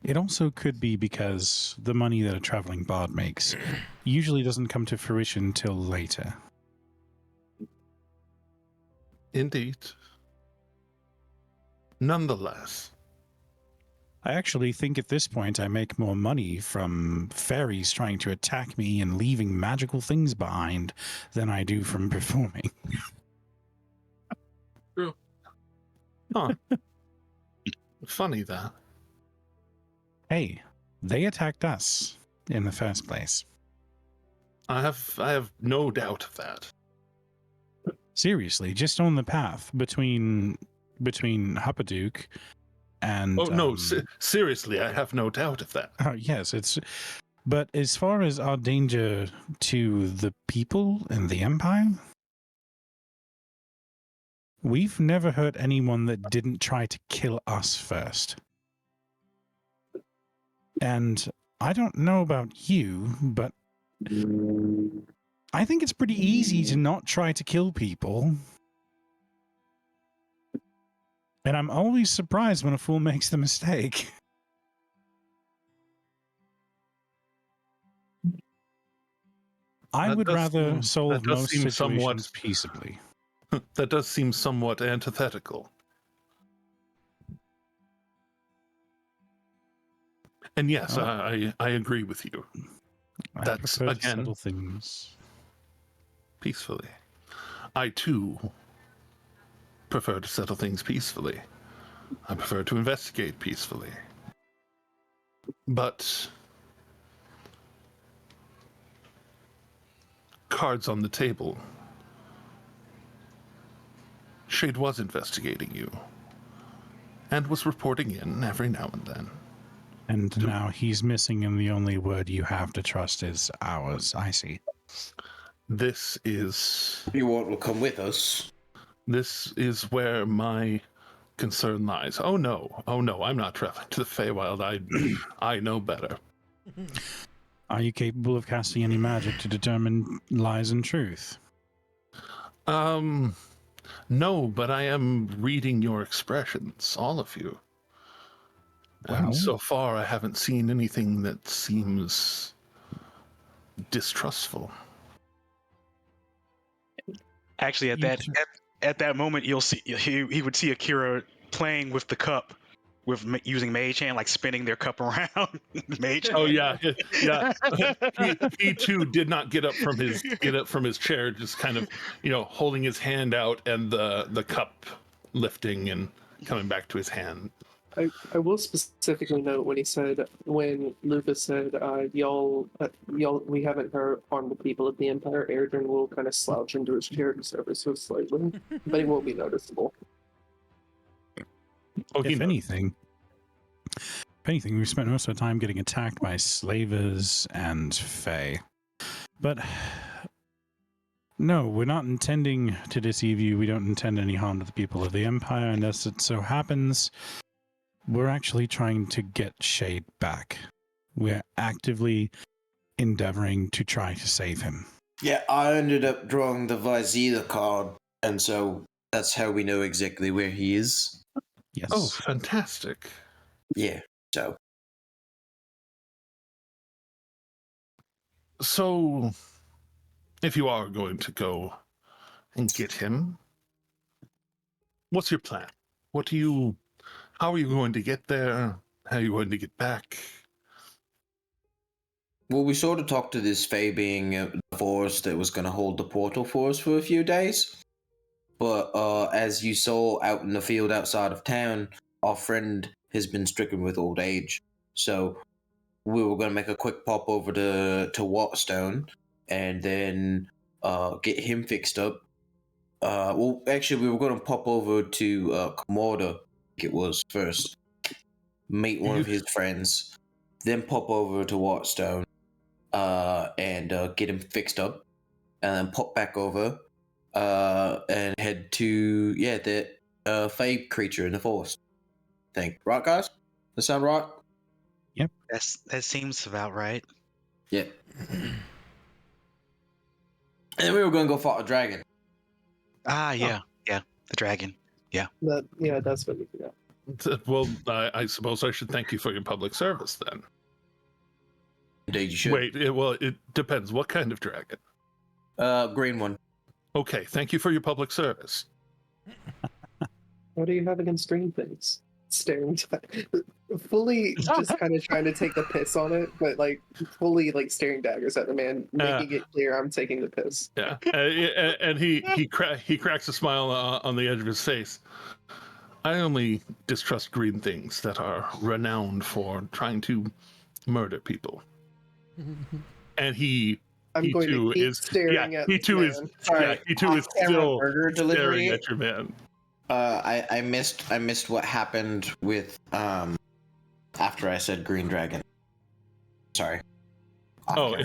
E: it also could be because the money that a traveling bard makes usually doesn't come to fruition till later.
B: Indeed. Nonetheless,
E: I actually think at this point I make more money from fairies trying to attack me and leaving magical things behind than I do from performing.
A: True.
B: Huh. Funny that.
E: Hey, they attacked us in the first place.
B: I have no doubt of that.
E: Seriously, just on the path between Huppaduke and...
B: Oh, no, seriously, I have no doubt of that.
E: Yes, it's... But as far as our danger to the people and the Empire, we've never hurt anyone that didn't try to kill us first. And I don't know about you, but I think it's pretty easy to not try to kill people. And I'm always surprised when a fool makes the mistake. I would rather solve most situations peaceably.
B: That does seem somewhat antithetical. And yes, I agree with you. That's, again,
E: settle things
B: peacefully. I, too, prefer to settle things peacefully. I prefer to investigate peacefully. But cards on the table. Shade was investigating you and was reporting in every now and then.
E: And now he's missing, and the only word you have to trust is ours. I see.
B: This is...
I: You want to come with us?
B: This is where my concern lies. Oh no, I'm not traveling to the Feywild. I know better.
E: Are you capable of casting any magic to determine lies and truth?
B: No, but I am reading your expressions, all of you.
E: Well,
B: and so far, I haven't seen anything that seems distrustful.
H: Actually, at that moment, you'll see he would see Akira playing with the cup, using Mage Hand, like spinning their cup around. Mage Hand.
B: Oh yeah. He too did not get up from his chair, just kind of holding his hand out and the cup lifting and coming back to his hand.
C: I will specifically note when Lucas said, y'all, we haven't harmed the people of the Empire, Erdrin will kind of slouch into his chair ever so slightly, but it won't be noticeable.
E: If anything, we spent most of our time getting attacked by slavers and Fey. But no, we're not intending to deceive you. We don't intend any harm to the people of the Empire, and as it so happens, we're actually trying to get Shade back. We're actively endeavoring to try to save him.
I: Yeah, I ended up drawing the Vizela card, and so that's how we know exactly where he is.
E: Yes.
B: Oh, fantastic.
I: Yeah, so.
B: So, if you are going to go and get him, what's your plan? How are you going to get there? How are you going to get back?
I: Well, we sort of talked to this Fae being the force that was going to hold the portal for us for a few days. But as you saw out in the field outside of town, our friend has been stricken with old age. So we were going to make a quick pop over to Waterstone and then get him fixed up. Well, actually, we were going to pop over to Komoda, I think it was, first. Meet one of his friends. Then pop over to Waterstone and get him fixed up. And then pop back over and head to, the Fae creature in the forest thing. Right, guys? That sound right?
E: Yep.
H: That seems about right.
I: Yep. And we were going to go fight a dragon.
H: Yeah, the dragon. Yeah.
C: That's what we forgot.
B: Well, I suppose I should thank you for your public service then.
I: Indeed, you should.
B: Wait, it depends. What kind of dragon?
I: Green one.
B: Okay, thank you for your public service.
C: What do you have against green things? Staring fully just kind of trying to take the piss on it, but fully staring daggers at the man, making it clear I'm taking the piss.
B: Yeah, and he cracks a smile on the edge of his face. I only distrust green things that are renowned for trying to murder people. And he
C: going
B: too
C: to keep
B: is
C: staring at
B: he
C: this
B: too
C: man.
B: is
I: Sorry,
B: he too is
I: off-camera
B: still
I: burger
B: staring
I: delivery.
B: at your man.
I: I missed what happened with after I said green dragon. Sorry.
B: Oh,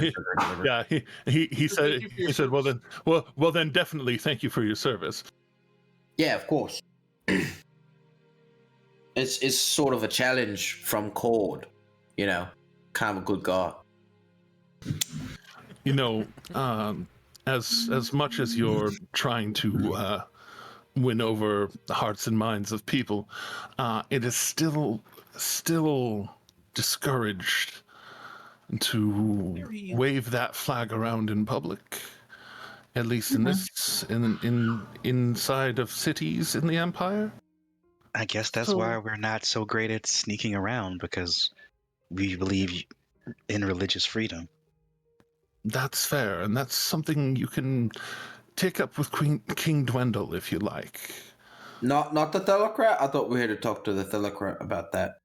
B: yeah. He said well then definitely thank you for your service.
I: Yeah, of course. It's sort of a challenge from Cord, you know, kind of a good guy.
B: You know, as much as you're trying to win over the hearts and minds of people, it is still discouraged to wave that flag around in public. At least in this inside of cities in the Empire.
H: I guess that's why we're not so great at sneaking around, because we believe in religious freedom.
B: That's fair, and that's something you can take up with King Dwendal if you like.
I: Not the Thelocrat? I thought we had to talk to the Thelocrat about that.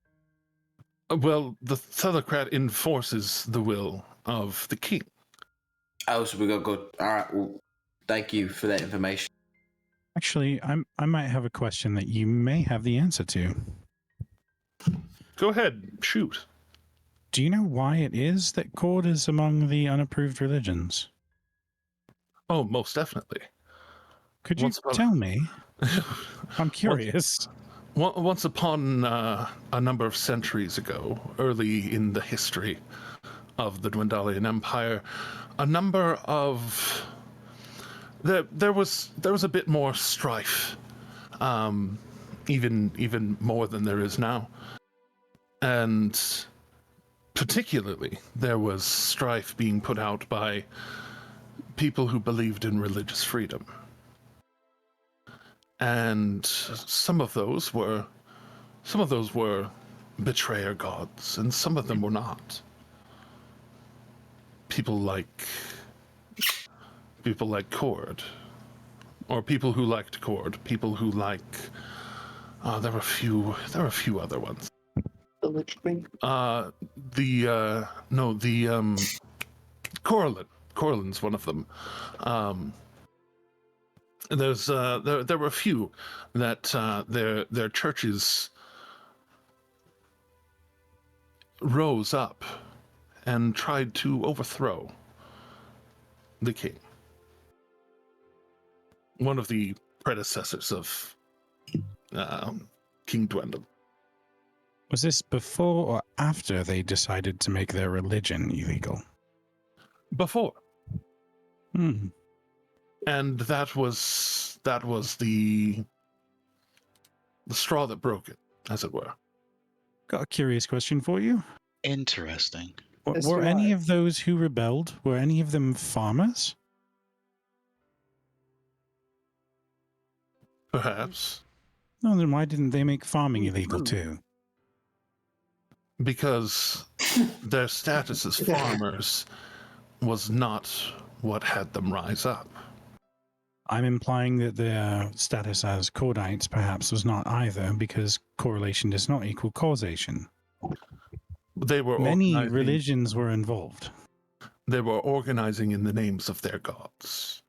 B: Well, the Thelocrat enforces the will of the king.
I: Oh, so we gotta go. All right. Well, thank you for that information.
E: Actually, I might have a question that you may have the answer to.
B: Go ahead, shoot.
E: Do you know why it is that Cord is among the unapproved religions?
B: Oh, most definitely.
E: Could you tell me? I'm curious.
B: Once upon a number of centuries ago, early in the history of the Dwendalian Empire, a number of there was a bit more strife, even more than there is now, and particularly there was strife being put out by people who believed in religious freedom, and some of those were betrayer gods, and some of them were not. People like Cord, or people who liked Cord, people who like. There were a few other ones.
C: The Lich Queen.
B: Corlin's one of them. There were a few that their churches rose up and tried to overthrow the king. One of the predecessors of King Dwendal.
E: Was this before or after they decided to make their religion illegal?
B: Before.
E: Hmm.
B: And that was the straw that broke it, as it were.
E: Got a curious question for you.
H: Interesting.
E: Were any of those who rebelled, were any of them farmers?
B: Perhaps.
E: No, then why didn't they make farming illegal too?
B: Because their status as farmers was not what had them rise up.
E: I'm implying that their status as Cordites perhaps was not either, because correlation does not equal causation.
B: They were
E: many religions were involved.
B: They were organizing in the names of their gods,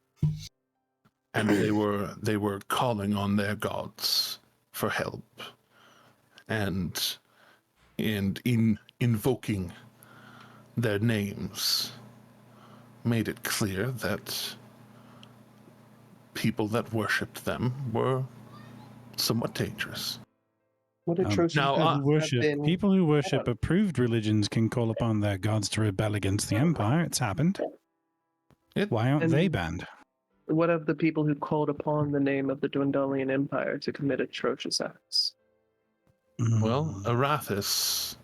B: and they were calling on their gods for help, and in invoking their names, made it clear that people that worshipped them were somewhat dangerous.
C: What atrocious
E: people who worship approved religions can call upon their gods to rebel against the Empire. It's happened. Why aren't they banned?
C: What of the people who called upon the name of the Dwendalian Empire to commit atrocious acts?
B: Well, Arathis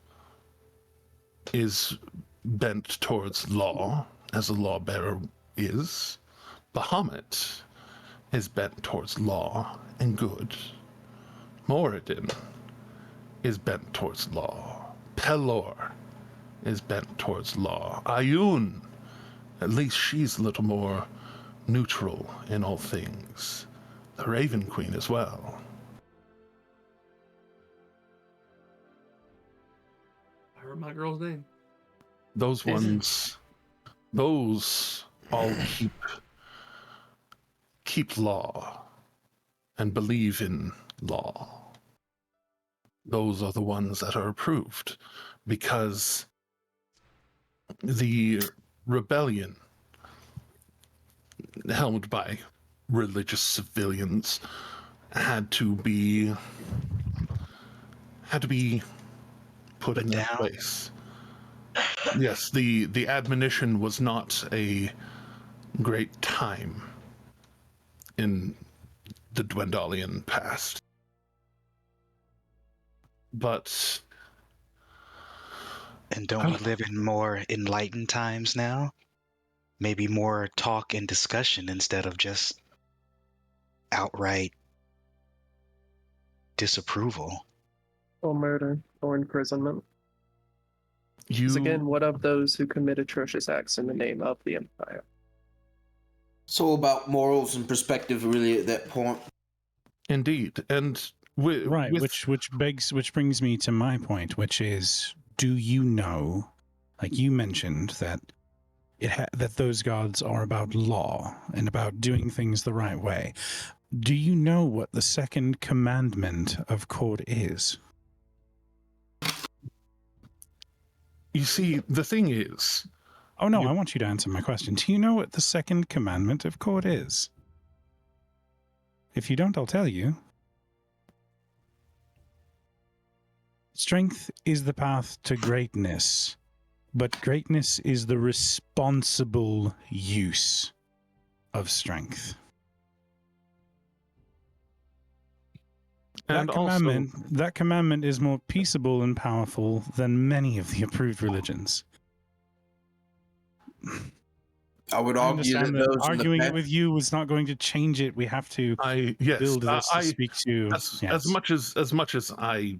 B: is bent towards law, as a lawbearer is. Bahamut is bent towards law and good. Moradin is bent towards law. Pelor is bent towards law. Ayun, at least she's a little more neutral in all things. The Raven Queen as well.
A: girl's name.
B: Those ones, those all keep law and believe in law. Those are the ones that are approved, because the rebellion held by religious civilians had to be put in their place. Yes, the admonition was not a great time in the Dwendalian past. But...
H: And don't we live in more enlightened times now? Maybe more talk and discussion instead of just outright disapproval.
C: Or murder, or imprisonment.
B: You...
C: Because again, what of those who commit atrocious acts in the name of the Empire?
I: It's all about morals and perspective, really, at that point.
B: Indeed, and
E: which brings me to my point, which is, do you know, like you mentioned, that that those gods are about law and about doing things the right way. Do you know what the second commandment of Cord is?
B: You see, the thing is...
E: Oh no, I want you to answer my question. Do you know what the second commandment of Cord is? If you don't, I'll tell you. Strength is the path to greatness, but greatness is the responsible use of strength.
B: And
E: that commandment is more peaceable and powerful than many of the approved religions.
I: I would argue that those
E: arguing it with you was not going to change it. We have to build this to speak to.
B: As much as I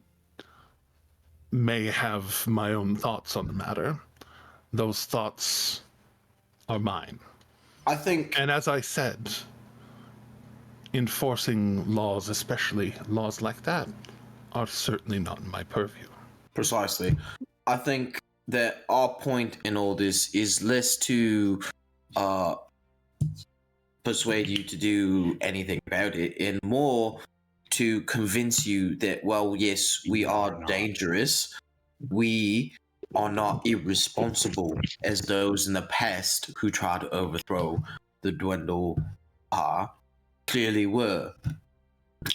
B: may have my own thoughts on the matter, those thoughts are mine.
I: I think,
B: and as I said, enforcing laws, especially laws like that, are certainly not in my purview.
I: Precisely. I think that our point in all this is less to persuade you to do anything about it, and more to convince you that, well, yes, we are dangerous. We are not irresponsible as those in the past who tried to overthrow the Dwendal clearly were.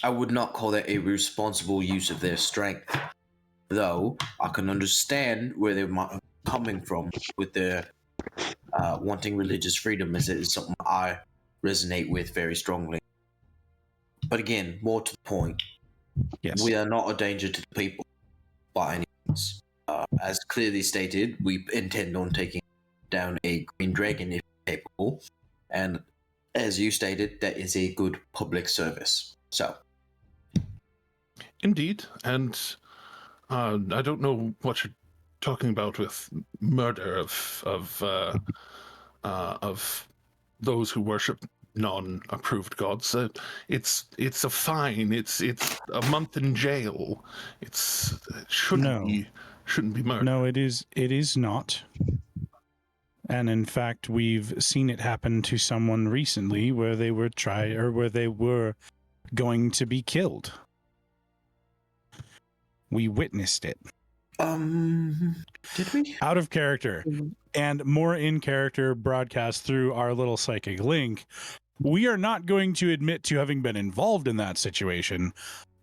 I: I would not call that a responsible use of their strength, though I can understand where they're coming from with their wanting religious freedom, as it is something I resonate with very strongly. But again, more to the point,
E: yes,
I: we are not a danger to the people by any means. As clearly stated, we intend on taking down a green dragon if capable, and as you stated, that is a good public service. So,
B: indeed, and I don't know what you're talking about with murder of those who worship non-approved gods. It's a fine. It's a month in jail. It shouldn't be murder.
E: No, it is not. And in fact, we've seen it happen to someone recently where they were going to be killed. We witnessed it.
I: Did we?
E: Out of character and more in character broadcast through our little psychic link. We are not going to admit to having been involved in that situation.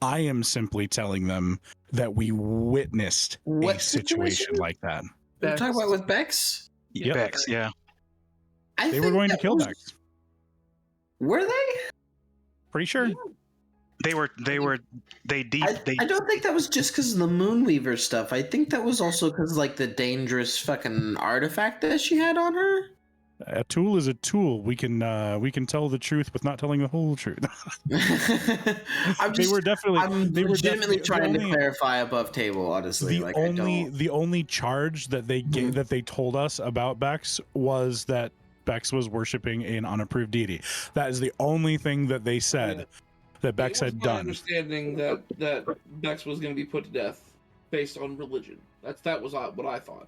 E: I am simply telling them that we witnessed a situation like that.
I: You're talking about with Bex?
H: Yep. Bex, yeah.
E: They were going to kill Bex.
I: Were they?
E: Pretty sure.
H: They
I: I don't think that was just because of the Moonweaver stuff. I think that was also because, like, the dangerous fucking artifact that she had on her.
E: A tool is a tool. We can tell the truth with not telling the whole truth.
I: I'm legitimately trying to clarify above table, honestly.
E: The only charge that they gave, that they told us about Bex, was that Bex was worshiping an unapproved deity. That is the only thing that they said that Bex had done.
A: Understanding that Bex was going to be put to death based on religion. That was what I thought.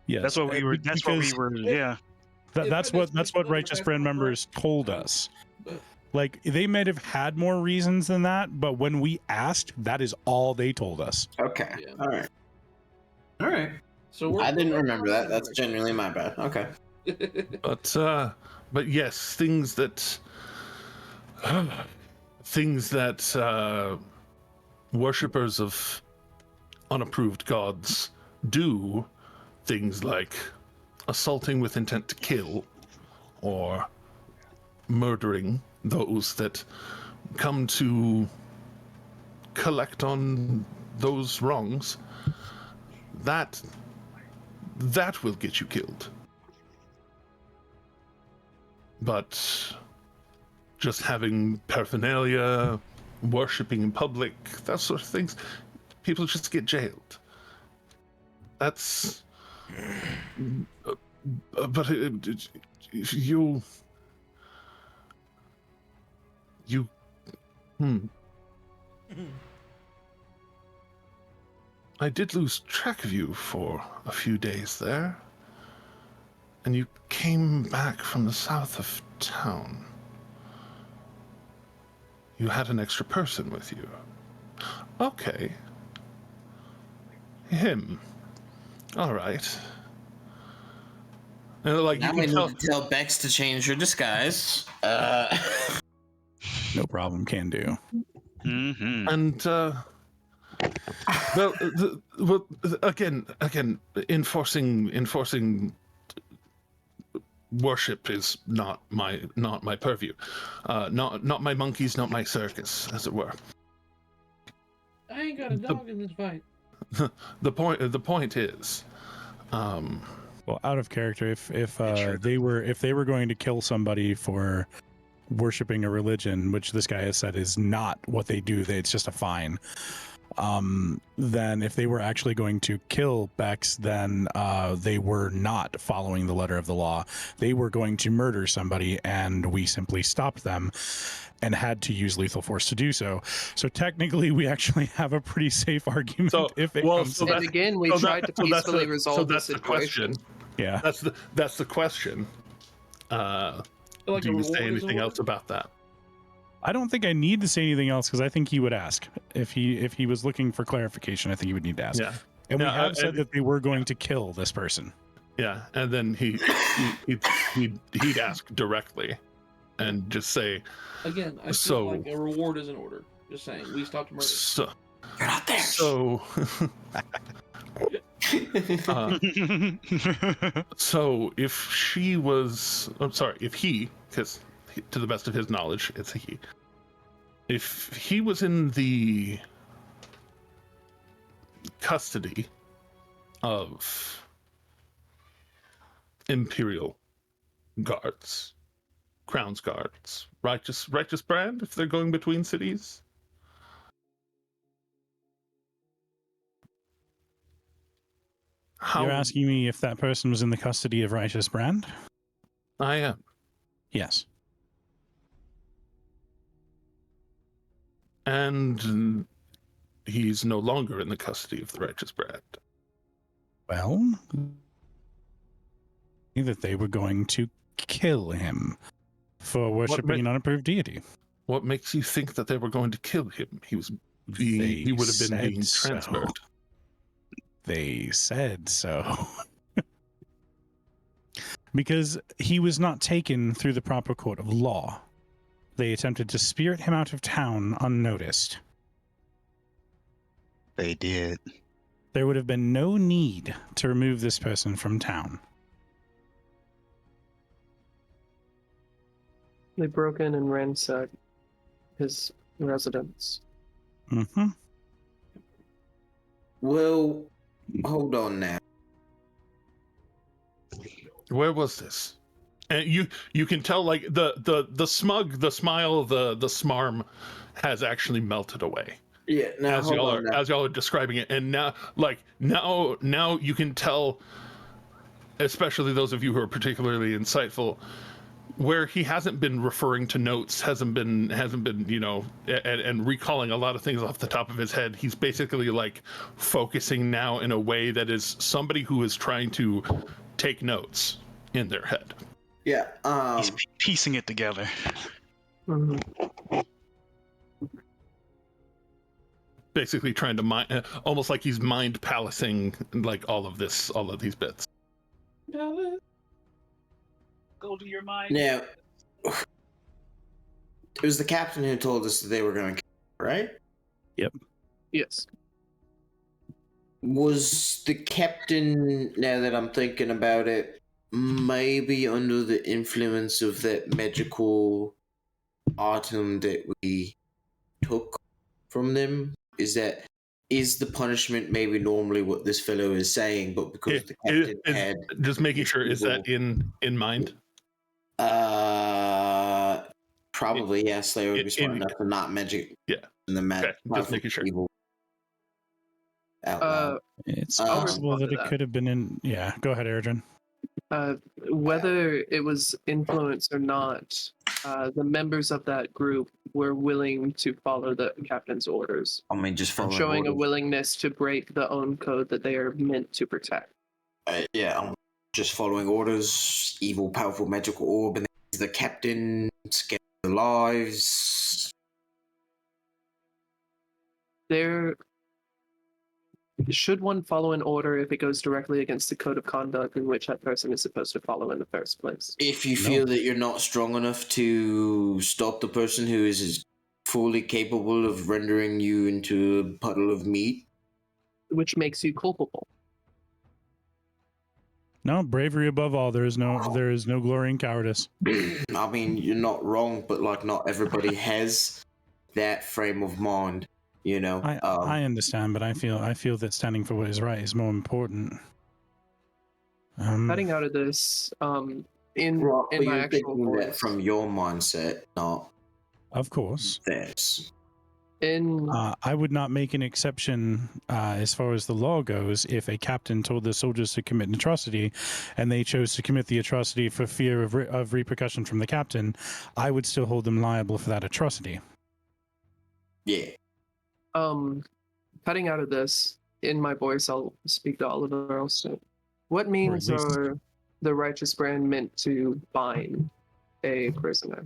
E: Yes,
H: That's what we were. That's what we were. Yeah.
E: That's what Righteous Brand members told us. Like, they might have had more reasons than that, but when we asked, that is all they told us.
I: Okay.
A: Yeah.
I: All right.
A: So
I: I didn't remember that. That's genuinely my bad. Okay.
B: But yes, things that worshippers of unapproved gods do, things like assaulting with intent to kill, or murdering those that come to collect on those wrongs, that will get you killed. But just having paraphernalia, worshipping in public, that sort of things, people just get jailed. That's... but you... I did lose track of you for a few days there. And you came back from the south of town. You had an extra person with you. Okay. Him. All right. And like,
I: now
B: you
I: we
B: can
I: need to tell Bex to change her disguise.
E: No problem, can do.
H: Mm-hmm.
B: And well, again, enforcing worship is not my purview. Not my monkeys, not my circus, as it were.
A: I ain't got a dog in this fight.
B: The point is,
E: Well, out of character, if they were going to kill somebody for worshiping a religion, which this guy has said is not what they do, it's just a fine. Then if they were actually going to kill Bex, then they were not following the letter of the law. They were going to murder somebody, and we simply stopped them and had to use lethal force to do so. So technically, we actually have a pretty safe argument. If it comes to
C: and again, we tried to peacefully resolve the situation.
B: Yeah, that's the question.
A: Like,
B: do you say anything else about that?
E: I don't think I need to say anything else, because I think he would ask if he was looking for clarification. I think he would need to ask.
B: Yeah,
E: and we have said that they were going to kill this person.
B: Yeah, and then he'd ask directly, and just say,
A: again, I feel like a reward is in order. Just saying, we stopped murder.
B: So
I: you're not there.
B: So. So if she was, if he, because to the best of his knowledge, it's a he. If he was in the custody of Imperial guards, Crown's guards, righteous brand, if they're going between cities.
E: You're asking me if that person was in the custody of Righteous Brand?
B: I am.
E: Yes.
B: And he's no longer in the custody of the Righteous Brand.
E: Well, that they were going to kill him for worshiping an unapproved deity.
B: What makes you think that they were going to kill him? He would have been being transferred.
E: They said so. Because he was not taken through the proper court of law. They attempted to spirit him out of town unnoticed.
H: They did.
E: There would have been no need to remove this person from town.
C: They broke in and ransacked his residence.
E: Mm-hmm.
I: Well, hold on now.
B: Where was this? And you can tell, like, the smug, the smile, the smarm has actually melted away.
I: Yeah, now
B: as y'all are describing it, and now you can tell, especially those of you who are particularly insightful, where he hasn't been referring to notes, hasn't been and recalling a lot of things off the top of his head. He's basically like focusing now in a way that is somebody who is trying to take notes in their head.
I: Yeah.
H: He's piecing it together.
C: Mm-hmm.
B: Basically trying to mind, almost like he's mind palacing like all of these bits.
G: Go to your mind.
I: Now, it was the captain who told us that they were going to, right?
C: Yes.
I: Was the captain, now that I'm thinking about it, maybe under the influence of that magical item that we took from them? Is the punishment maybe normally what this fellow is saying, but because the captain had
B: just making sure, is that in mind?
I: Probably, yes. They would be smart enough to not magic.
B: Yeah.
I: And the magic.
B: Just making sure.
I: Evil out loud.
E: It's possible that it could have been in. Yeah, go ahead, Erdrin.
C: Whether it was influence or not, the members of that group were willing to follow the captain's orders.
I: I mean, just following
C: showing
I: orders.
C: a willingness to break the own code that they are meant to protect.
I: Yeah, I'm just following orders. Evil, powerful, magical orb, and the captain scared the lives.
C: Should one follow an order if it goes directly against the code of conduct in which that person is supposed to follow in the first place?
I: If you feel that you're not strong enough to stop the person who is fully capable of rendering you into a puddle of meat,
C: which makes you culpable.
E: No, bravery above all. There is no glory in cowardice.
I: I mean, you're not wrong, but like, not everybody has that frame of mind. You know,
E: I understand, but I feel that standing for what is right is more important.
C: Cutting out of this, in my actual voice,
I: from your mindset, not
E: of course.
I: Theirs.
E: I would not make an exception as far as the law goes if a captain told the soldiers to commit an atrocity and they chose to commit the atrocity for fear of repercussion from the captain. I would still hold them liable for that atrocity.
I: Yeah.
C: Cutting out of this, in my voice, I'll speak to Oliver also. What means are the righteous brand meant to bind a prisoner?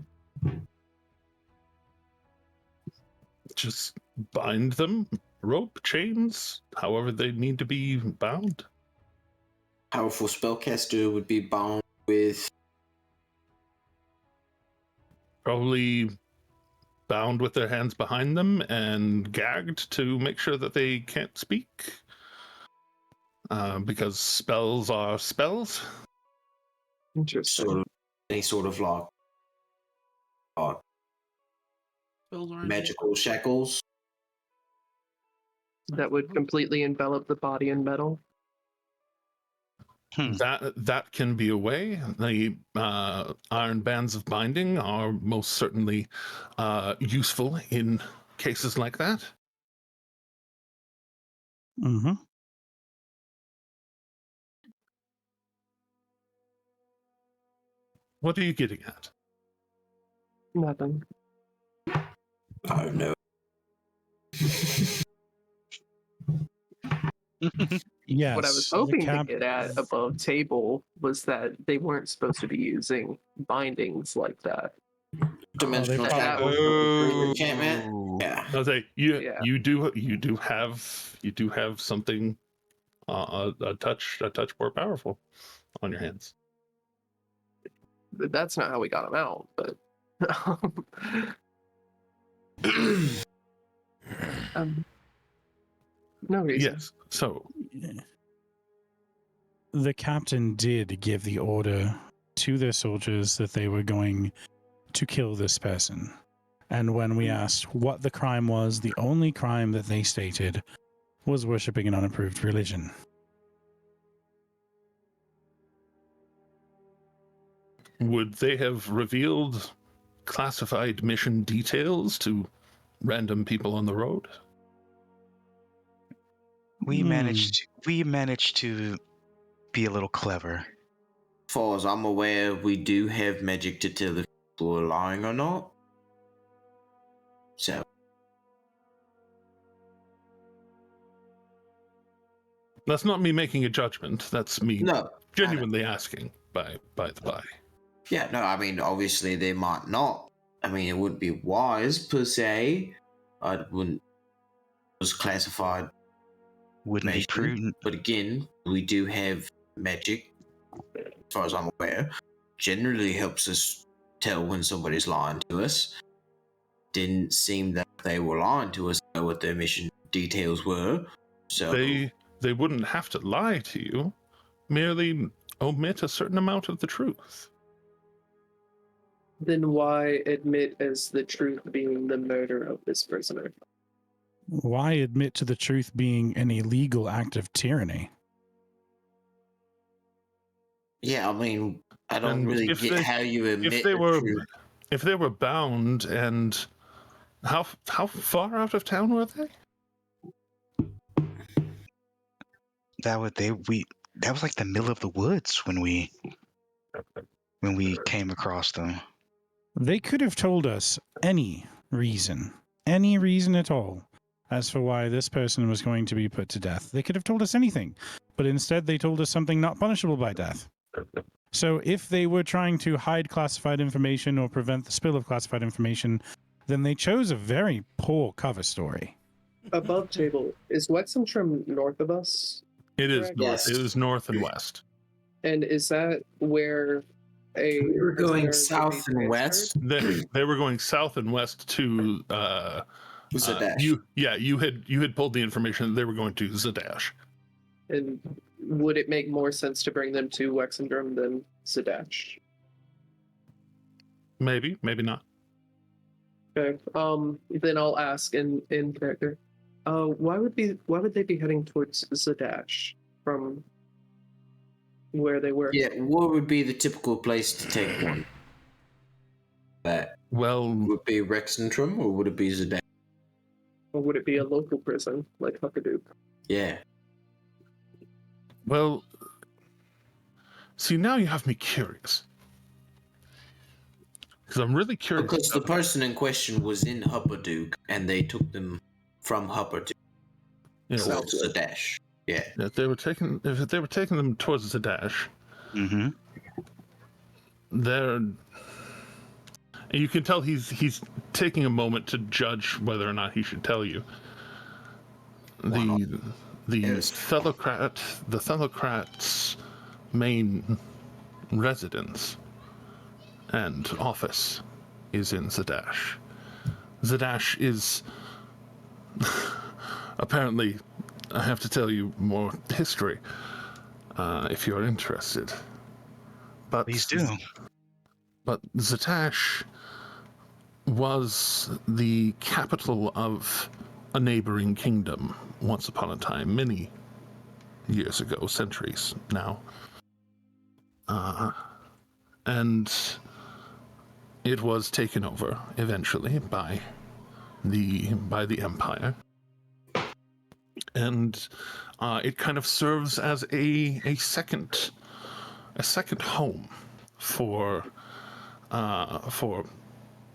B: Just bind them, rope, chains, however they need to be bound.
I: Powerful spellcaster would be bound with
B: probably bound with their hands behind them and gagged to make sure that they can't speak. Because spells are spells.
C: Interesting.
I: So any sort of like magical shackles
C: that would completely envelop the body in metal.
B: That can be a way. The iron bands of binding are most certainly useful in cases like that.
E: Mm-hmm.
B: What are you getting at?
C: Nothing.
I: Oh no.
E: Yes.
C: What I was hoping to get at above table was that they weren't supposed to be using bindings like that.
I: Dimensional
B: enchantment.
I: Yeah.
B: I was like, you do have something a touch more powerful on your hands.
C: That's not how we got them out, but no reason.
B: Yes. So
E: the captain did give the order to their soldiers that they were going to kill this person. And when we asked what the crime was, the only crime that they stated was worshipping an unapproved religion.
B: Would they have revealed classified mission details to random people on the road?
H: We managed to be a little clever.
I: far as I'm aware, we do have magic to tell if people are lying or not. So.
B: That's not me making a judgment. That's me genuinely asking, by the by.
I: Yeah, no, I mean, obviously they might not. I mean, it wouldn't be wise, per se. I wouldn't... was classified...
H: Wouldn't be prudent.
I: But again, we do have magic, as far as I'm aware. Generally helps us tell when somebody's lying to us. Didn't seem that they were lying to us, know what their mission details were. So
B: They wouldn't have to lie to you, merely omit a certain amount of the truth.
C: Then why admit as the truth being the murder of this prisoner?
E: Why admit to the truth being an illegal act of tyranny?
I: yeah, I mean, I don't really get how you admit
B: if they
I: the
B: were
I: truth.
B: if they were bound, and how far out of town were they?
H: That was like the middle of the woods when we came across them.
E: They could have told us any reason at all, as for why this person was going to be put to death. They could have told us anything, but instead they told us something not punishable by death. So if they were trying to hide classified information or prevent the spill of classified information, then they chose a very poor cover story.
C: Above table, is Wexentrum north of us?
B: It is
C: Correct.
B: north.
I: Yes.
B: It is north and west.
C: And is that where
F: We were going
C: prisoner would be
F: south and west.
B: They were going south and west to
I: Zadash.
B: you had pulled the information that they were going to Zadash.
C: And would it make more sense to bring them to Wexendrum than Zadash?
B: Maybe not.
C: Okay. Then I'll ask in character. Why would they be heading towards Zadash from where they were?
I: Yeah, what would be the typical place to take one? That would it be Rexentrum or would it be Zadash?
C: Or would it be a local prison like Huckadook?
I: Yeah.
B: Well, see, now you have me curious. Because I'm really curious.
I: Because the person in question was in Huppadook and they took them from Huppadook towards Zadash. Yeah.
B: If they were taking them towards Zadash,
H: Mm-hmm.
B: you can tell he's taking a moment to judge whether or not he should tell you. The Thellocrat's main residence and office is in Zadash. Zadash is apparently, I have to tell you more history if you're interested. But
H: Please do.
B: But Zadash was the capital of a neighboring kingdom once upon a time, many years ago, centuries now. And it was taken over eventually by the Empire. And it kind of serves as a second home for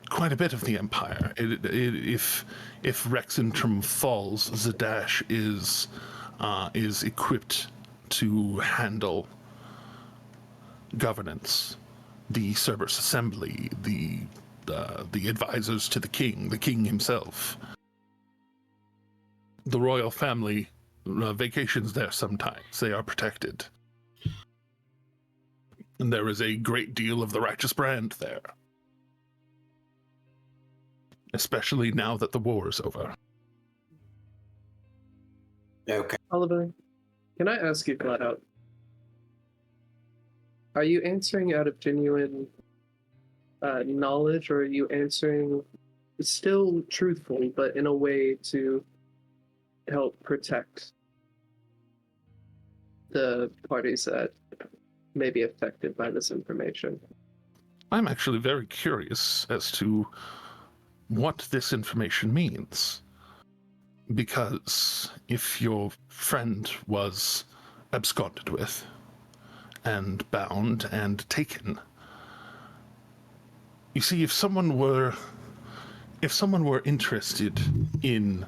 B: quite a bit of the Empire. If Rexentrum falls, Zadash is equipped to handle governance, the Cerberus Assembly, the advisors to the king himself. The royal family vacations there sometimes. They are protected. And there is a great deal of the righteous brand there. Especially now that the war is over.
I: Okay.
C: Oliver, can I ask you flat out? Are you answering out of genuine knowledge, or are you answering still truthfully, but in a way to help protect the parties that may be affected by this information?
B: I'm actually very curious as to what this information means. Because if your friend was absconded with, and bound and taken. You see, if someone were interested in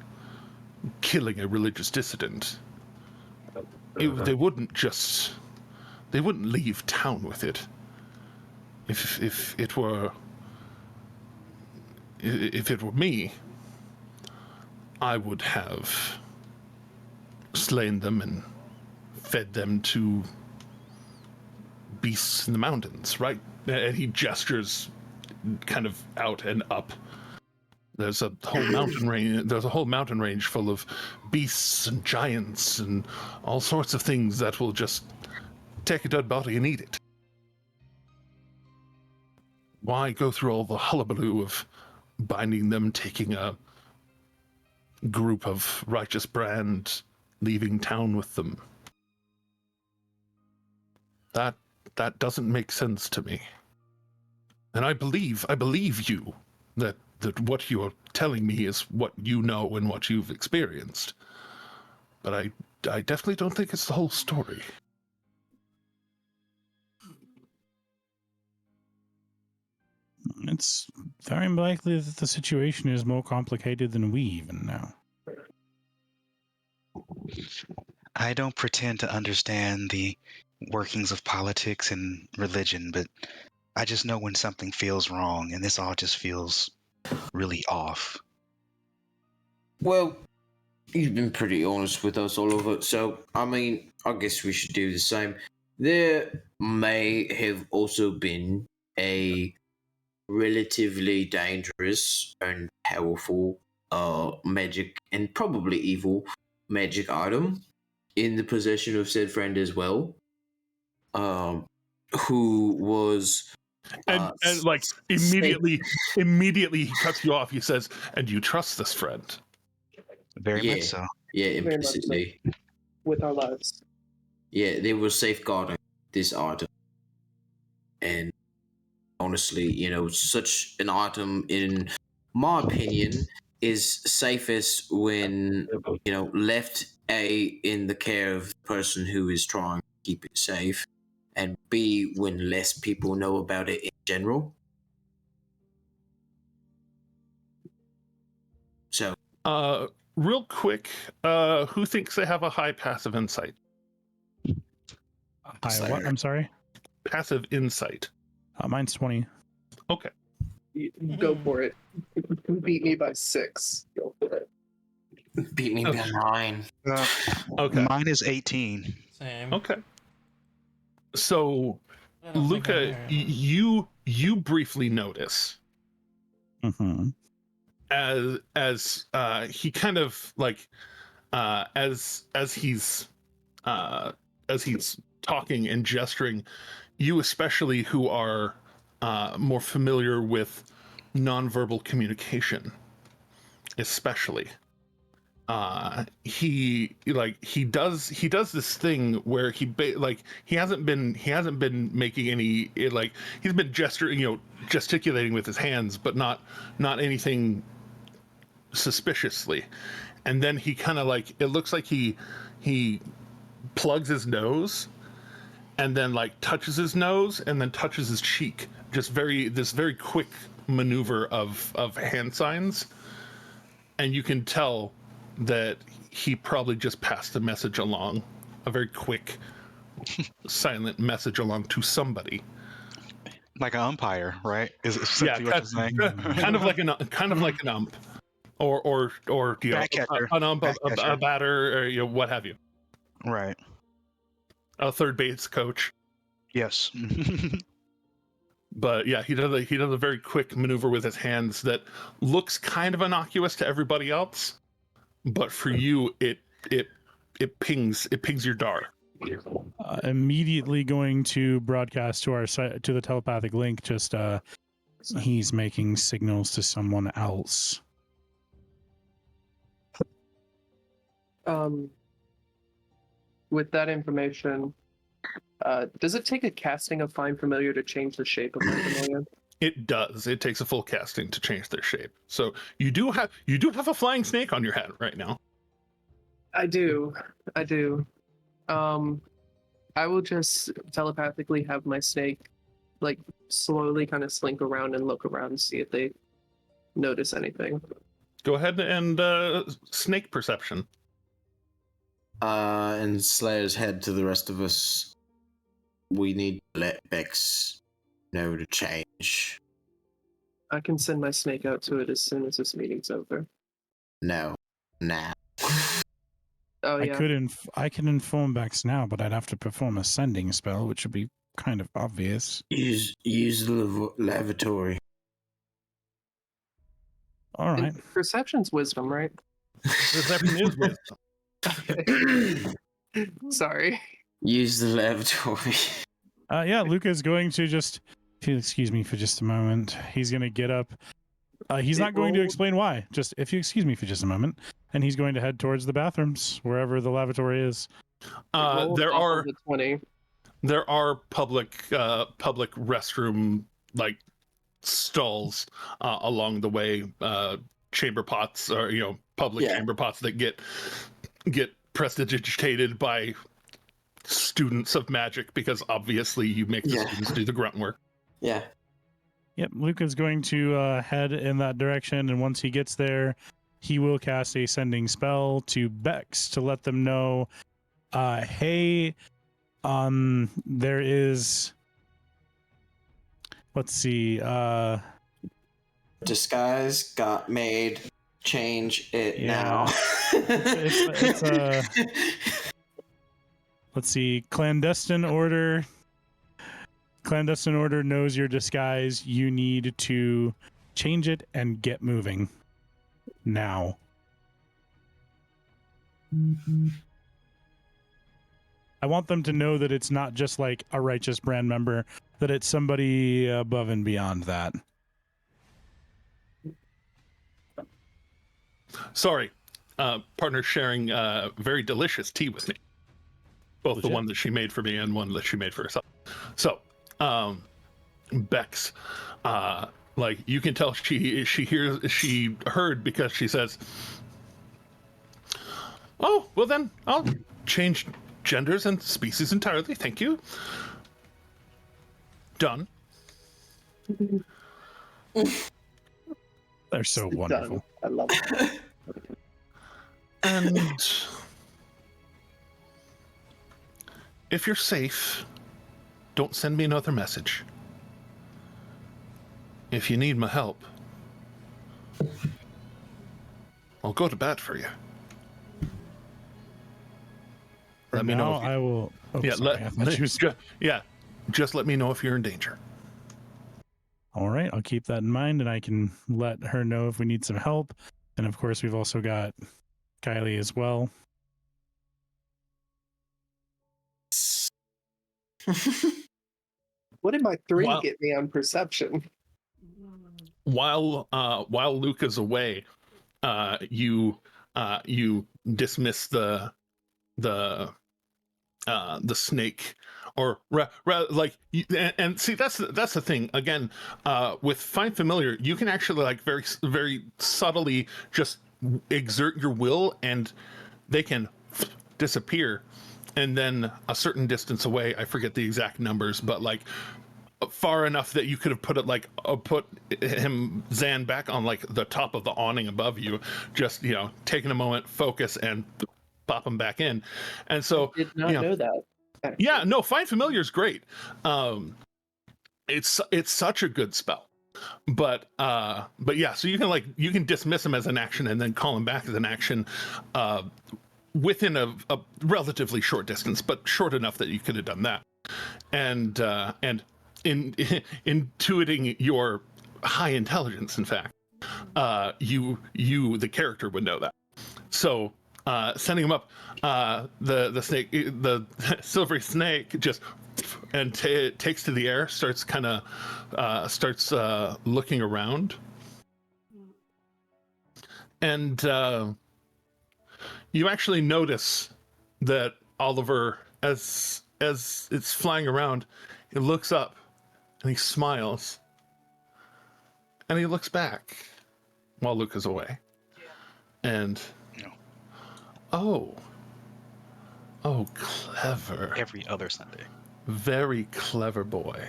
B: killing a religious dissident, they wouldn't leave town with it. If it were me, I would have slain them and fed them to beasts in the mountains, right? And he gestures kind of out and up. There's a whole mountain range. There's a whole mountain range full of beasts and giants and all sorts of things that will just take a dead body and eat it. Why go through all the hullabaloo of binding them, taking a group of righteous brand, leaving town with them? That doesn't make sense to me. And I believe you that what you're telling me is what you know and what you've experienced. But I definitely don't think it's the whole story.
E: It's very likely that the situation is more complicated than we even know.
H: I don't pretend to understand the workings of politics and religion, but I just know when something feels wrong, and this all just feels really off.
I: Well, you've been pretty honest with us, Oliver, so, I mean, I guess we should do the same. There may have also been a relatively dangerous and powerful magic and probably evil magic item in the possession of said friend as well, who was
B: and like immediately he cuts you off. He says, "And you trust this friend?"
H: Very much so.
I: Yeah,
C: Very much so.
I: implicitly.
C: With our lives.
I: Yeah, they were safeguarding this item. And honestly, you know, such an item, in my opinion, is safest when, you know, left A, in the care of the person who is trying to keep it safe, and B, when less people know about it in general. So,
B: real quick, who thinks they have a high passive insight?
E: Hi, what? I'm sorry?
B: Passive insight.
E: Mine's 20.
B: Okay.
C: Go for it. Beat me by 6. Go for it.
I: beat me by 9.
B: Okay.
H: Mine is 18.
D: Same.
B: Okay. So,
D: I don't think
B: Luca,
D: I-
B: you briefly notice
E: Mm-hmm.
B: as he kind of like as he's talking and gesturing, you especially who are more familiar with nonverbal communication, especially he does this thing where he hasn't been making any he's been gesticulating with his hands, but not anything suspiciously. And then he kind of it looks like he plugs his nose and then touches his nose and then touches his cheek, just this very quick maneuver of hand signs, and you can tell that he probably just passed a message along, a very quick silent message along to somebody,
H: Like an umpire, right? Is essentially what you're saying?
B: kind of like an ump, or
H: Back catcher.
B: an ump,
H: Back
B: a
H: catcher.
B: batter, or what have you,
H: Right.
B: a third base coach.
H: Yes.
B: But yeah, he does a very quick maneuver with his hands that looks kind of innocuous to everybody else, but for you, it pings your dar.
E: Immediately going to broadcast to our site, to the telepathic link. Just he's making signals to someone else.
C: With that information, does it take a casting of Find Familiar to change the shape of my familiar?
B: It does. It takes a full casting to change their shape. So you do have a flying snake on your head right now.
C: I do. I will just telepathically have my snake, like, slowly kind of slink around and look around and see if they notice anything.
B: Go ahead and snake perception.
I: And Slayer's head to the rest of us. We need to let Bex know to change.
C: I can send my snake out to it as soon as this meeting's over.
I: No. Now.
C: Oh, yeah.
E: I can inform Bex now, but I'd have to perform a sending spell, which would be kind of obvious.
I: Use the lavatory.
E: All right.
C: Perception's wisdom, right?
B: Perception is wisdom.
C: Sorry.
I: Use the lavatory.
E: Yeah, Luca's going to just, if you'll excuse me for just a moment, he's going to get up. He's not going to explain why. Just if you excuse me for just a moment, and he's going to head towards the bathrooms, wherever the lavatory is.
B: There are
C: 20.
B: There are public restroom like stalls along the way, chamber pots or public chamber pots that get prestidigitated by students of magic, because obviously you make the students do the grunt work.
I: Yeah.
E: Yep, Luca's going to head in that direction, and once he gets there, he will cast a sending spell to Bex to let them know, hey, there is, let's see,
I: disguise got made. Change it now.
E: it's let's see, clandestine order knows your disguise. You need to change it and get moving now. I want them to know that it's not just like a righteous brand member, that it's somebody above and beyond that.
B: Sorry, partner sharing very delicious tea with me. Both the one that she made for me and one that she made for herself. So, Bex, like you can tell she heard, because she says, "Oh, well then I'll change genders and species entirely. Thank you." Done.
E: They're so wonderful.
C: Done. I love it.
B: And if you're safe, don't send me another message. If you need my help, I'll go to bat for you. Let me know.
E: I will. Oh,
B: Yeah,
E: sorry,
B: just let me know if you're in danger.
E: All right, I'll keep that in mind, and I can let her know if we need some help. And of course, we've also got Kylie as well.
C: What did my 3 get me on perception?
B: While Luca's away, you dismiss the snake, or rather, like, and see, that's the thing. Again, with Find Familiar, you can actually like very very subtly just exert your will, and they can disappear, and then a certain distance away, I forget the exact numbers, but like far enough that you could have put him Zan back on like the top of the awning above you, just taking a moment, focus, and pop him back in. And so
C: I did not know that. Actually.
B: Yeah, no, Find Familiar is great. It's such a good spell. But yeah, so you can dismiss him as an action and then call him back as an action within a relatively short distance, but short enough that you could have done that. And intuiting your high intelligence, in fact, you the character would know that. So sending him up, the snake, the silvery snake, just takes to the air, starts looking around, and you actually notice that Oliver, as it's flying around, he looks up and he smiles, and he looks back while Luke is away, and oh, Oh, clever.
H: every other Sunday.
B: Very clever boy.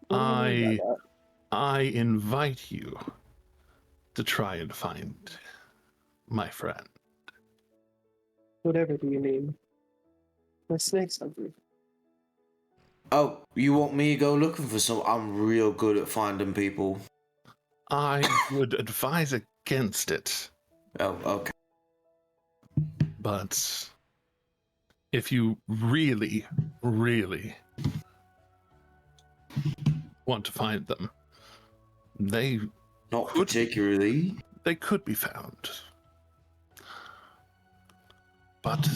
C: What do you mean by that?
B: I invite you to try and find my friend.
C: Whatever do you mean? My snake's hungry.
I: Oh, you want me to go looking for some? I'm real good at finding people.
B: I would advise against it,
I: Oh, okay.
B: but if you really, really want to find them, they
I: Not particularly.
B: could be found. But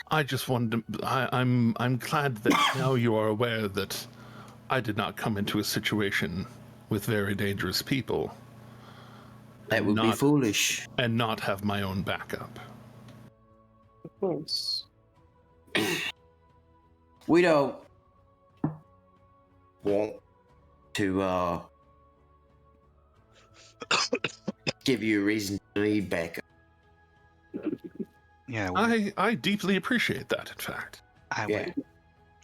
B: I just wanted to, I'm glad that now you are aware that I did not come into a situation with very dangerous people.
I: That would be foolish.
B: And not have my own backup.
C: Of course.
I: We don't want to give you a reason to need backup.
H: Yeah,
B: I deeply appreciate that, in fact.
H: I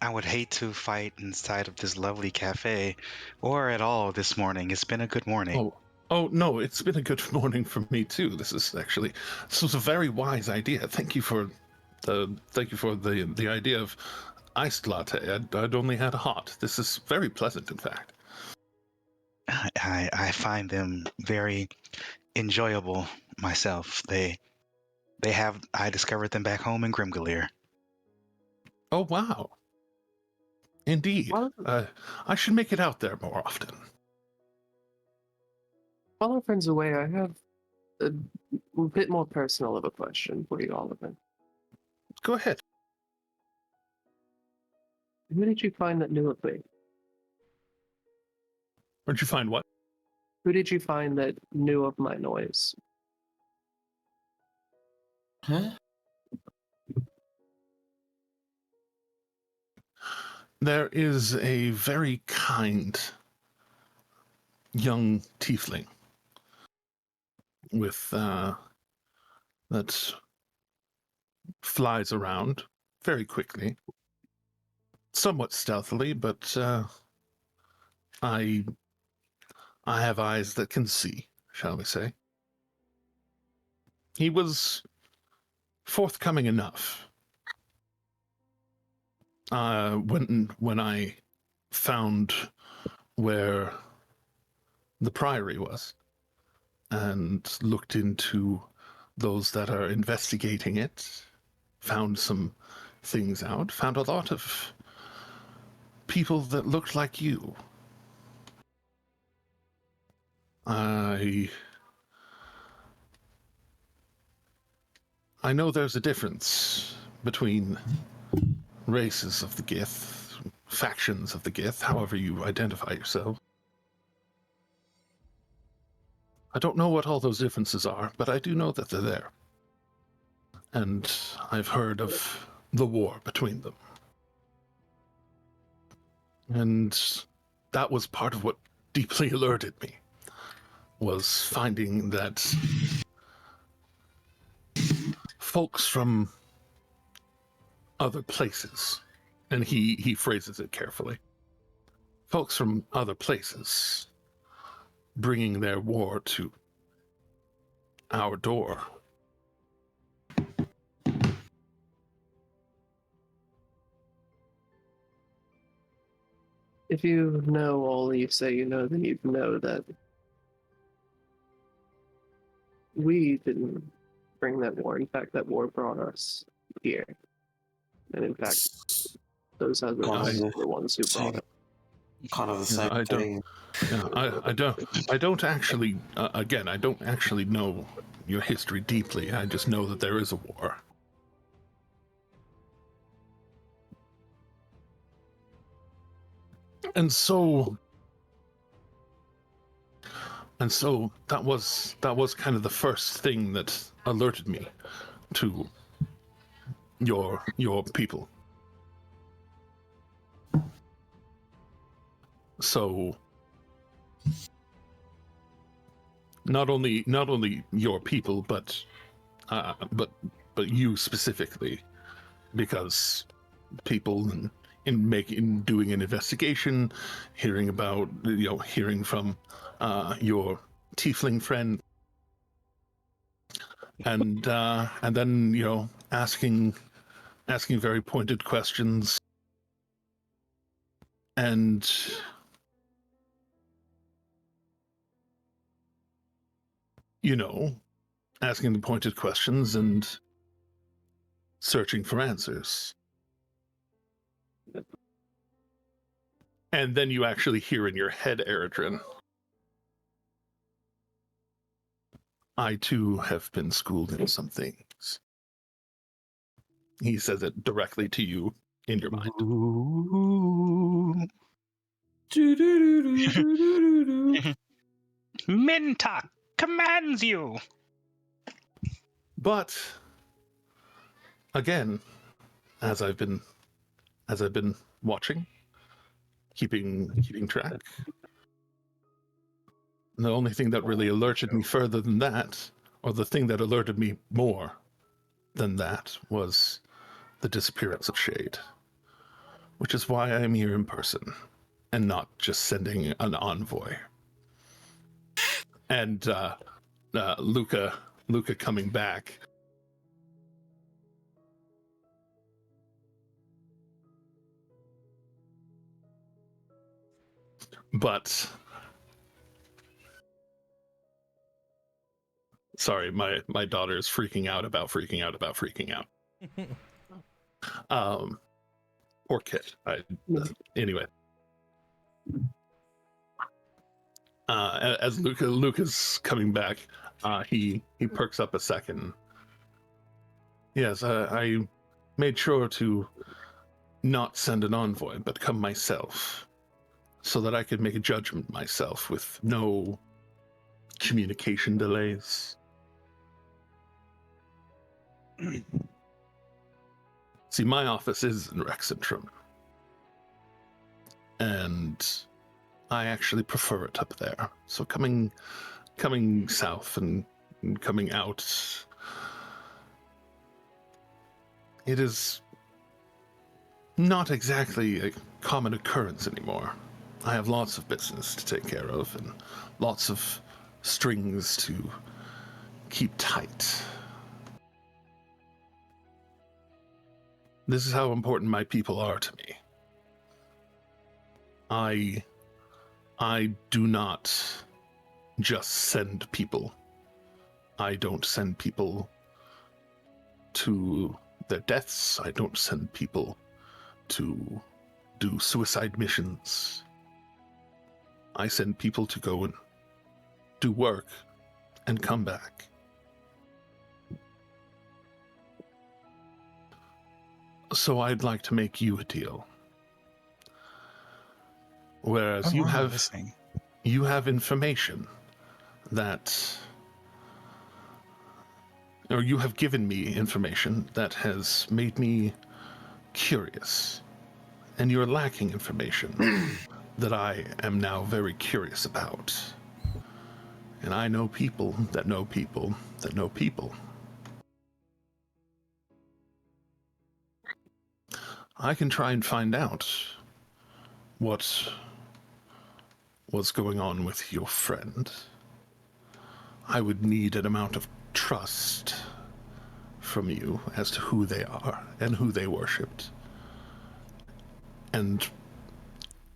H: would hate to fight inside of this lovely cafe, or at all this morning. It's been a good morning.
B: Oh no, it's been a good morning for me too. This was a very wise idea. Thank you for the idea of iced latte. I'd only had a hot. This is very pleasant, in fact.
H: I find them very enjoyable myself. I discovered them back home in Grimgaleer.
B: Oh wow. Indeed. I should make it out there more often.
C: While our friends away, I have a bit more personal of a question for you, Oliver.
B: Go ahead.
C: Who did you find that knew of me?
B: Where'd you find what?
C: Who did you find that knew of my noise?
I: Huh?
B: There is a very kind young tiefling with that flies around very quickly, somewhat stealthily, but I have eyes that can see, shall we say. He was forthcoming enough when I found where the priory was and looked into those that are investigating it, found some things out, found a lot of people that looked like you. I know there's a difference between races of the Gith, factions of the Gith, however you identify yourself. I don't know what all those differences are, but I do know that they're there. And I've heard of the war between them. And that was part of what deeply alerted me, was finding that folks from other places, and he phrases it carefully, folks from other places bringing their war to our door.
C: If you know all you say you know, then you know that we didn't bring that war. In fact, that war brought us here. And in fact, those other guys were the ones who brought it.
I: Kind of the same thing.
B: I don't actually, again, I don't actually know your history deeply. I just know that there is a war. And so that was kind of the first thing that alerted me to your people. So not only your people, but but you specifically, because people in doing an investigation, hearing about hearing from your tiefling friend, and then asking very pointed questions, and asking the pointed questions and searching for answers. And then you actually hear in your head, Eredrin, I too have been schooled in some things. He says it directly to you in your mind.
H: Minta commands you.
B: But again, as I've been watching, keeping track, the only thing that really alerted me further than that, or the thing that alerted me more than that, was the disappearance of Shade. Which is why I am here in person, and not just sending an envoy. And Luca coming back. But sorry, my daughter is freaking out about freaking out. Poor kid. Anyway. As Luca's coming back, he perks up a second. Yes, I made sure to not send an envoy, but come myself, so that I could make a judgment myself with no communication delays. See, my office is in Rexentrum, and I actually prefer it up there. So coming south and coming out, it is not exactly a common occurrence anymore. I have lots of business to take care of and lots of strings to keep tight. This is how important my people are to me. I do not just send people. I don't send people to their deaths. I don't send people to do suicide missions. I send people to go and do work and come back. So I'd like to make you a deal. Whereas you have information that, or you have given me information that has made me curious, and you're lacking information that I am now very curious about. And I know people that know people that know people. I can try and find out what was going on with your friend. I would need an amount of trust from you as to who they are and who they worshipped. And,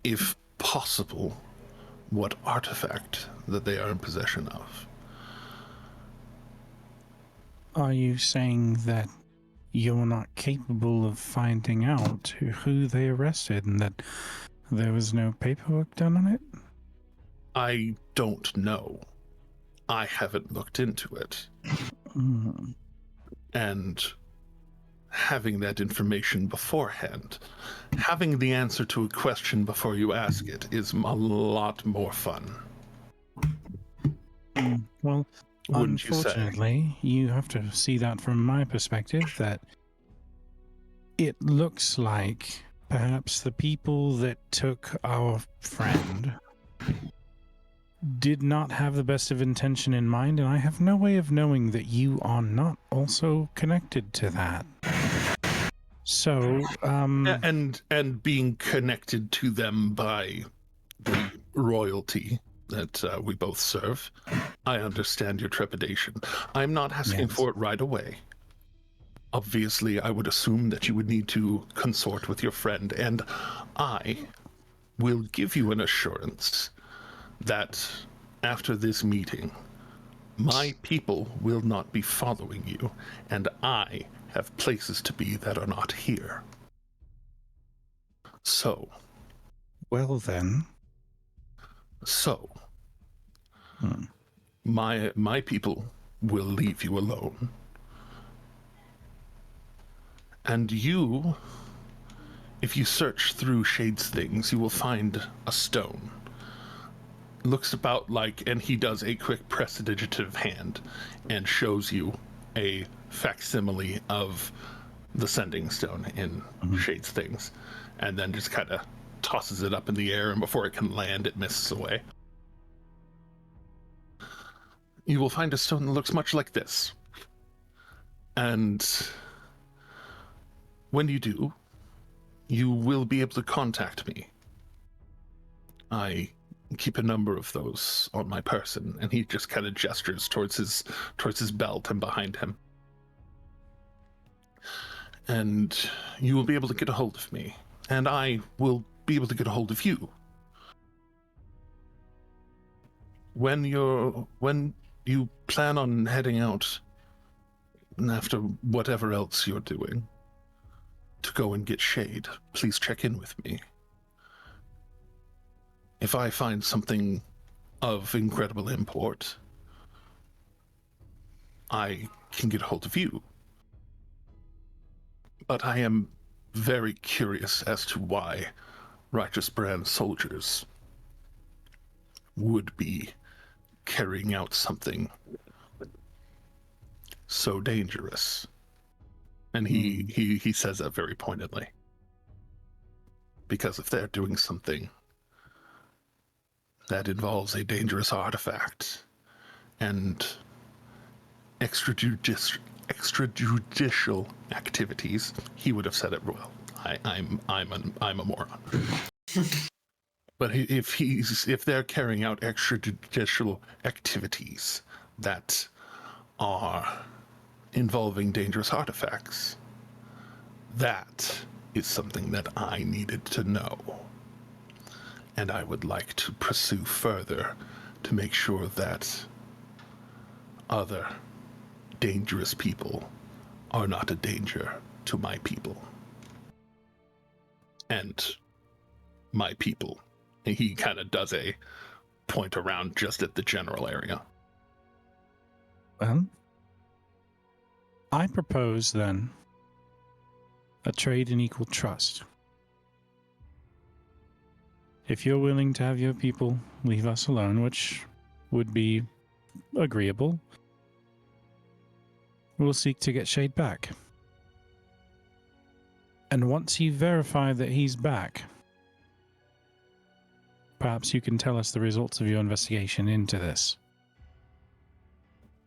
B: if possible, what artifact that they are in possession of.
E: Are you saying that you're not capable of finding out who they arrested and that there was no paperwork done on it?
B: I don't know. I haven't looked into it. And having that information beforehand, having the answer to a question before you ask it, is a lot more fun.
E: Well,
B: wouldn't
E: unfortunately, you have to see that from my perspective, that it looks like perhaps the people that took our friend did not have the best of intention in mind, and I have no way of knowing that you are not also connected to that. So,
B: and being connected to them by the royalty that we both serve, I understand your trepidation. I'm not asking for it right away. Obviously, I would assume that you would need to consort with your friend, and I will give you an assurance that after this meeting, my people will not be following you, and I have places to be that are not here. So.
E: Well then.
B: So. My people will leave you alone. And you, if you search through Shade's things, you will find a stone. Looks about like, and he does a quick prestidigitative hand and shows you a facsimile of the sending stone in Shade's things, and then just kind of tosses it up in the air, and before it can land, it misses away. You will find a stone that looks much like this. And when you do, you will be able to contact me. I keep a number of those on my person, and he just kind of gestures towards his belt and behind him. And you will be able to get a hold of me, and I will be able to get a hold of you. When you plan on heading out after whatever else you're doing to go and get Shade, please check in with me. If I find something of incredible import, I can get a hold of you. But I am very curious as to why Righteous Brand soldiers would be carrying out something so dangerous. And he says that very pointedly. Because if they're doing something that involves a dangerous artifact and extrajudicial activities, he would have said it well. I'm a moron. But if they're carrying out extrajudicial activities that are involving dangerous artifacts, that is something that I needed to know. And I would like to pursue further to make sure that other dangerous people are not a danger to my people. And my people. And he kind of does a point around just at the general area.
E: Well, I propose then a trade in equal trust. If you're willing to have your people leave us alone, which would be agreeable, we'll seek to get Shade back. And once you verify that he's back, perhaps you can tell us the results of your investigation into this.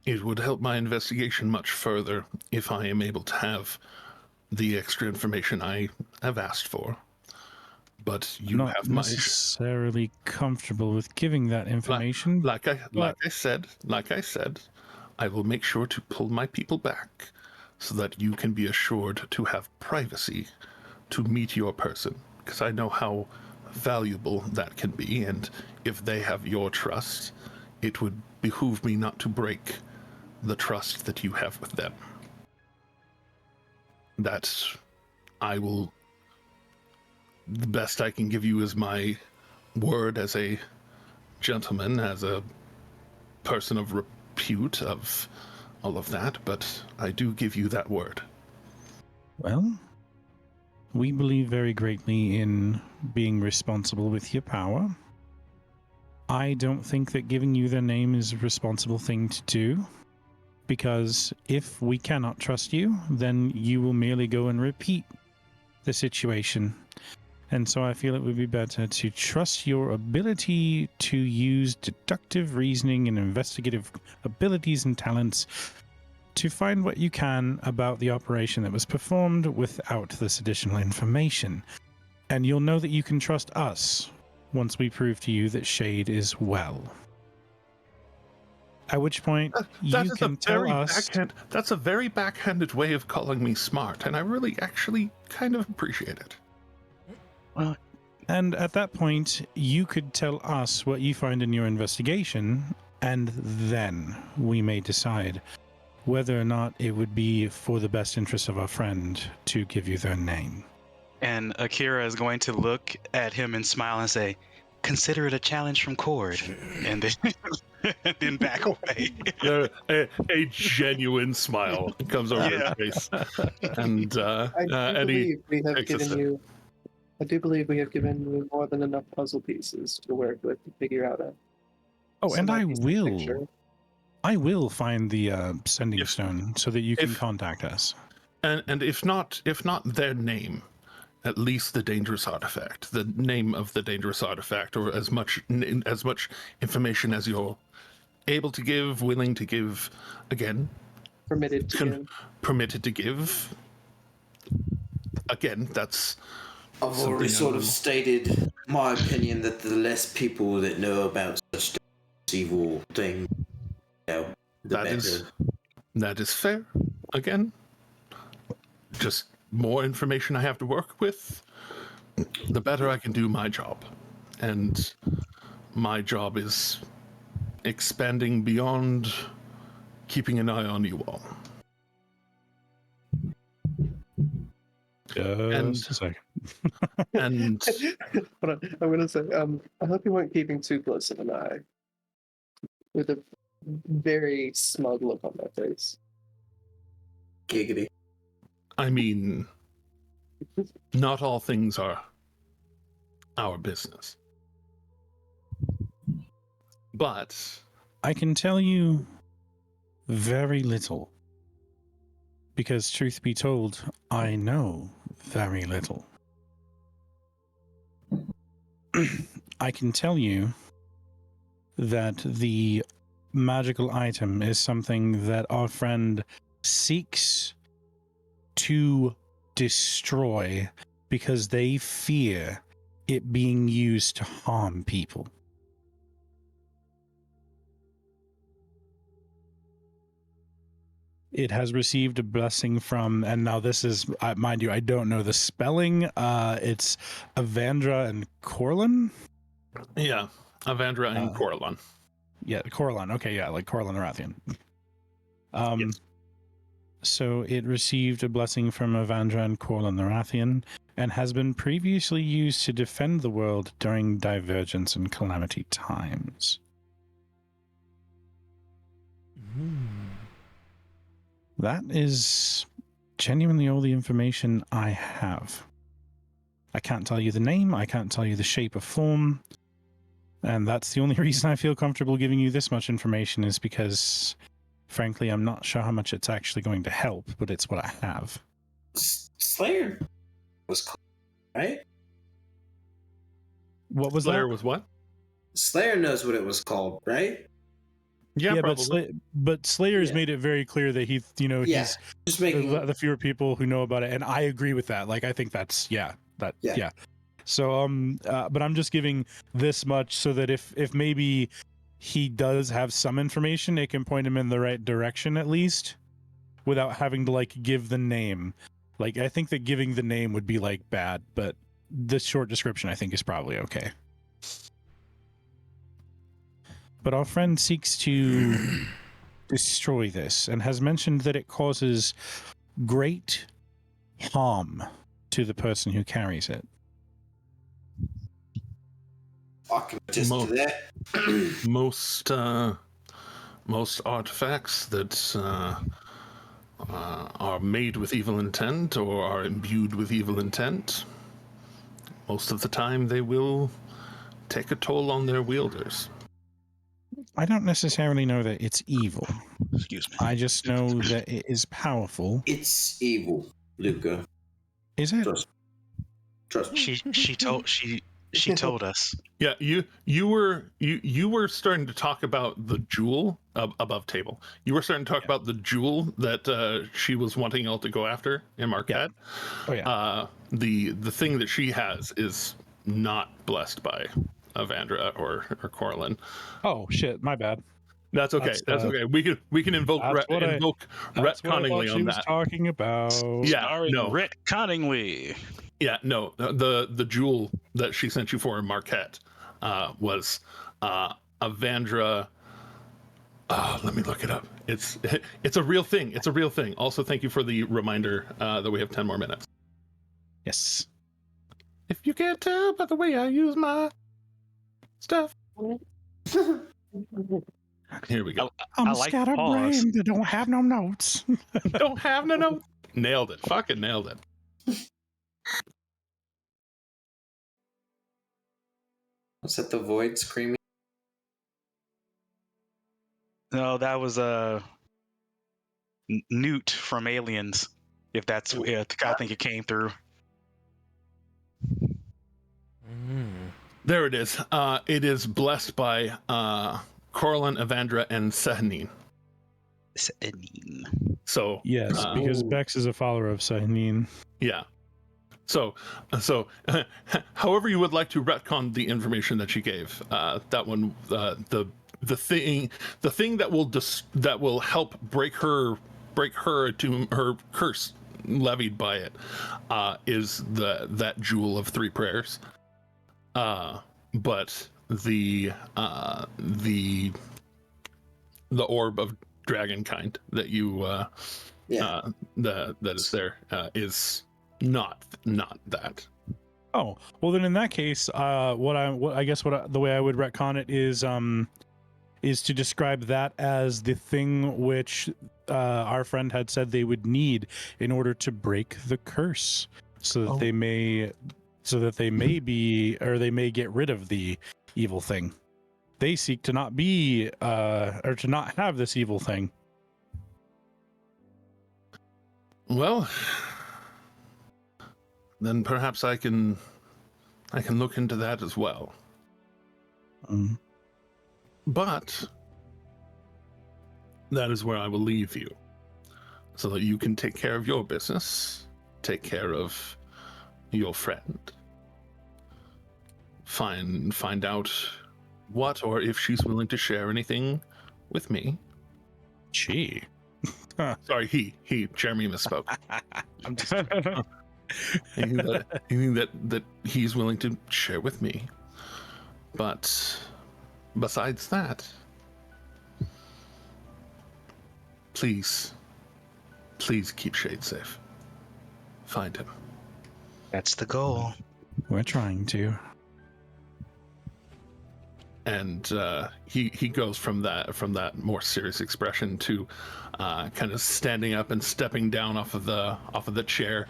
B: It would help my investigation much further if I am able to have the extra information I have asked for. But you
E: not
B: have my
E: necessarily comfortable with giving that information.
B: Like I said, I will make sure to pull my people back so that you can be assured to have privacy to meet your person, because I know how valuable that can be, and if they have your trust, it would behoove me not to break the trust that you have with them. That I will... The best I can give you is my word as a gentleman, as a person of repute, of all of that, but I do give you that word.
E: Well, we believe very greatly in being responsible with your power. I don't think that giving you their name is a responsible thing to do, because if we cannot trust you, then you will merely go and repeat the situation. And so I feel it would be better to trust your ability to use deductive reasoning and investigative abilities and talents to find what you can about the operation that was performed without this additional information. And you'll know that you can trust us once we prove to you that Shade is well. At which point, you can tell us...
B: That's a very backhanded way of calling me smart, and I really actually kind of appreciate it.
E: And at that point, you could tell us what you find in your investigation, and then we may decide whether or not it would be for the best interest of our friend to give you their name.
H: And Akira is going to look at him and smile and say, "Consider it a challenge from Cord," and then and then back away.
B: A genuine smile comes over his face, and
C: I
B: he
C: do believe we have given you more than enough puzzle pieces to work with to figure out a.
E: Oh, and I will.
C: Picture.
E: I will find the sending stone so that you can contact us.
B: And if not their name, at least the dangerous artifact, the name of the dangerous artifact, or as much information as you're able to give, willing to give. Again,
C: Permitted to
B: give. Again, that's.
I: I've already sort of stated my opinion that the less people that know about such evil things, the better.
B: That is fair. Again, just more information I have to work with, the better I can do my job. And my job is expanding beyond keeping an eye on you all.
E: Just a second.
B: And
C: but I'm going to say, I hope you weren't keeping too close of an eye. With a very smug look on my face.
I: Giggity.
B: I mean, not all things are our business. But
E: I can tell you very little. Because truth be told, I know very little. I can tell you that the magical item is something that our friend seeks to destroy because they fear it being used to harm people. It has received a blessing from, and now this is, mind you, I don't know the spelling. It's Avandra and Corlin?
B: Yeah, Avandra and Corlin.
E: Yeah, Corlin. Okay, yeah, like Corlin Arathian.
B: Yes.
E: So it received a blessing from Avandra and Corlin Arathian, and has been previously used to defend the world during divergence and calamity times. That is genuinely all the information I have. I can't tell you the name, I can't tell you the shape or form, and that's the only reason I feel comfortable giving you this much information is because, frankly, I'm not sure how much it's actually going to help, but it's what I have.
I: Slayer was called, right?
E: What was
B: Slayer
E: that?
B: was what?
I: Slayer knows what it was called, right?
B: Yeah,
E: but Slayer's made it very clear that he's
I: just making
E: the fewer people who know about it, and I agree with that. Like, I think that's So, but I'm just giving this much so that if maybe he does have some information, it can point him in the right direction at least, without having to like give the name. Like, I think that giving the name would be like bad, but this short description I think is probably okay. But our friend seeks to destroy this and has mentioned that it causes great harm to the person who carries it.
I: I can attest to that.
B: Most artifacts that are made with evil intent or are imbued with evil intent, most of the time they will take a toll on their wielders.
E: I don't necessarily know that it's evil.
H: Excuse me.
E: I just know that it is powerful.
I: It's evil, Luca.
E: Is it?
I: Trust me.
H: She told us.
B: Yeah, you were starting to talk about the jewel above table. You were starting to talk about the jewel that she was wanting y'all to go after in Marquette.
E: Oh yeah.
B: The thing that she has is not blessed by Avandra or Corlin.
E: Oh shit, my bad.
B: That's okay. That's okay. We can invoke
E: that's what I
B: retconningly
E: thought
B: on
E: she was
B: that.
E: talking about.
B: Yeah,
H: Starring
B: no.
H: retconningly.
B: Yeah, no. The jewel that she sent you for in Marquette was Avandra. Let me look it up. It's a real thing. It's a real thing. Also, thank you for the reminder that we have 10 more minutes.
E: Yes.
B: If you can't tell by the way I use my stuff. Here we go.
E: I'm
H: I
E: a
H: like
E: scatterbrain that don't have no notes.
B: Don't have no notes. Nailed it. Fucking nailed it.
I: Was that the void screaming?
H: No, that was Newt from Aliens. If that's I think it came through.
B: There it is. It is blessed by Corlin, Avandra, and Sehanine. So
E: Yes, because Bex is a follower of Sahneen.
B: yeah. So, however you would like to retcon the information that she gave, that one, the thing that will help break her to her curse levied by it, is that jewel of 3 prayers. But the orb of dragonkind that you that is there is not that.
E: Oh, well then in that case, the way I would retcon it is to describe that as the thing which our friend had said they would need in order to break the curse, so that they may be, or they may get rid of the evil thing. They seek to not be or to not have this evil thing.
B: Well, then perhaps I can look into that as well. But that is where I will leave you, so that you can take care of your business, take care of your friend, find out what or if she's willing to share anything with me.
E: She.
B: Sorry, he. Jeremy misspoke.
E: I'm just
B: anything that he's willing to share with me. But besides that, please keep Shade safe. Find him.
H: That's the goal.
E: We're trying to.
B: And he goes from that more serious expression to kind of standing up and stepping down off of the chair.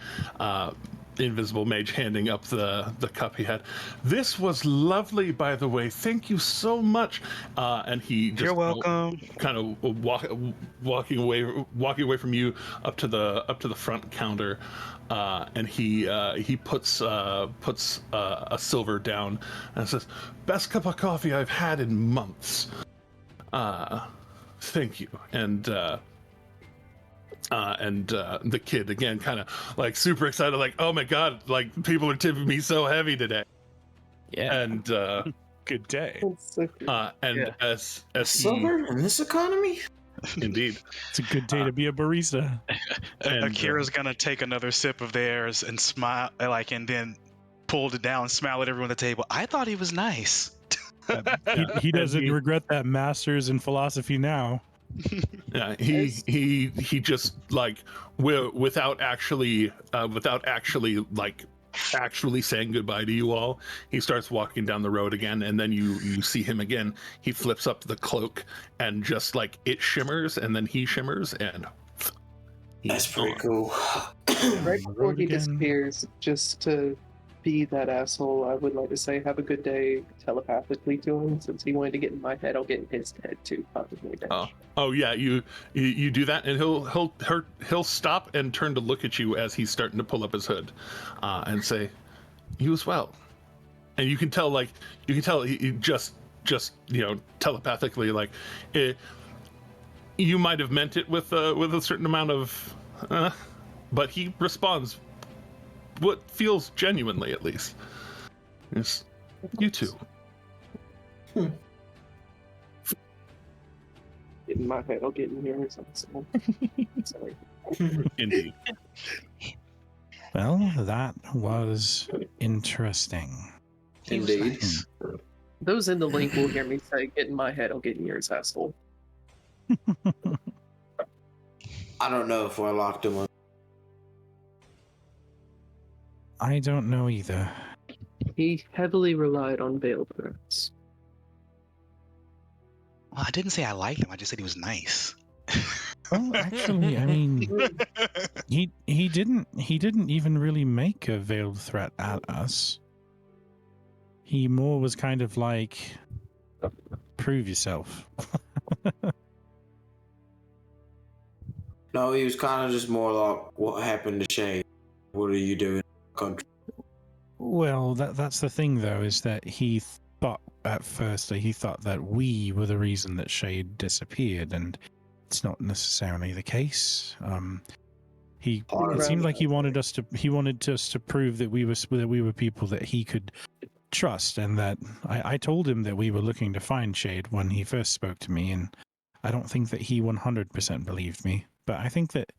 B: Invisible Mage handing up the cup he had. This was lovely, by the way. Thank you so much. And he just,
H: you're welcome.
B: Kind of walking away from you up to the front counter. And he puts a silver down and says, "Best cup of coffee I've had in months. Thank you." And the kid again, kind of like super excited, like, "Oh my god! Like people are tipping me so heavy today."
E: Yeah.
B: And
E: good day.
B: As
I: silver in this economy.
B: Indeed,
E: it's a good day to be a barista.
H: And Akira's gonna take another sip of theirs and smile, and then pull it down, smile at everyone at the table. I thought he was nice.
E: He doesn't regret that master's in philosophy now.
B: Yeah, he just like without actually saying goodbye to you all, he starts walking down the road again, and then you see him again. He flips up the cloak and just like it shimmers, and then he shimmers, and
I: that's pretty cool.
C: Right before he disappears, just to be that asshole, I would like to say have a good day telepathically to him. Since he wanted to get in my head, I'll get in his head too. Probably.
B: Oh yeah, you do that, and he'll stop and turn to look at you as he's starting to pull up his hood, and say, You as well. And you can tell, he just telepathically, you might have meant it with a certain amount of, but he responds what feels genuinely, at least. It's you too.
C: Get in my head, I'll get in yours. Sorry.
B: Indeed.
E: Well, that was interesting.
I: Indeed.
C: Those in the link will hear me say, "Get in my head, I'll get in yours, asshole."
I: I don't know if we're locked him up.
E: I don't know either.
C: He heavily relied on veiled threats.
H: Well, I didn't say I liked him. I just said he was nice.
E: Well, actually, I mean, he didn't even really make a veiled threat at us. He more was kind of like, prove yourself.
I: No, he was kind of just more like, what happened to Shade? What are you doing in the country?
E: Well, that's the thing, though, is that he thought at first that he thought that we were the reason that Shade disappeared, and it's not necessarily the case. It seemed like he wanted us to prove that we were people that he could trust, and that I told him that we were looking to find Shade when he first spoke to me, and I don't think that he 100% believed me, but I think that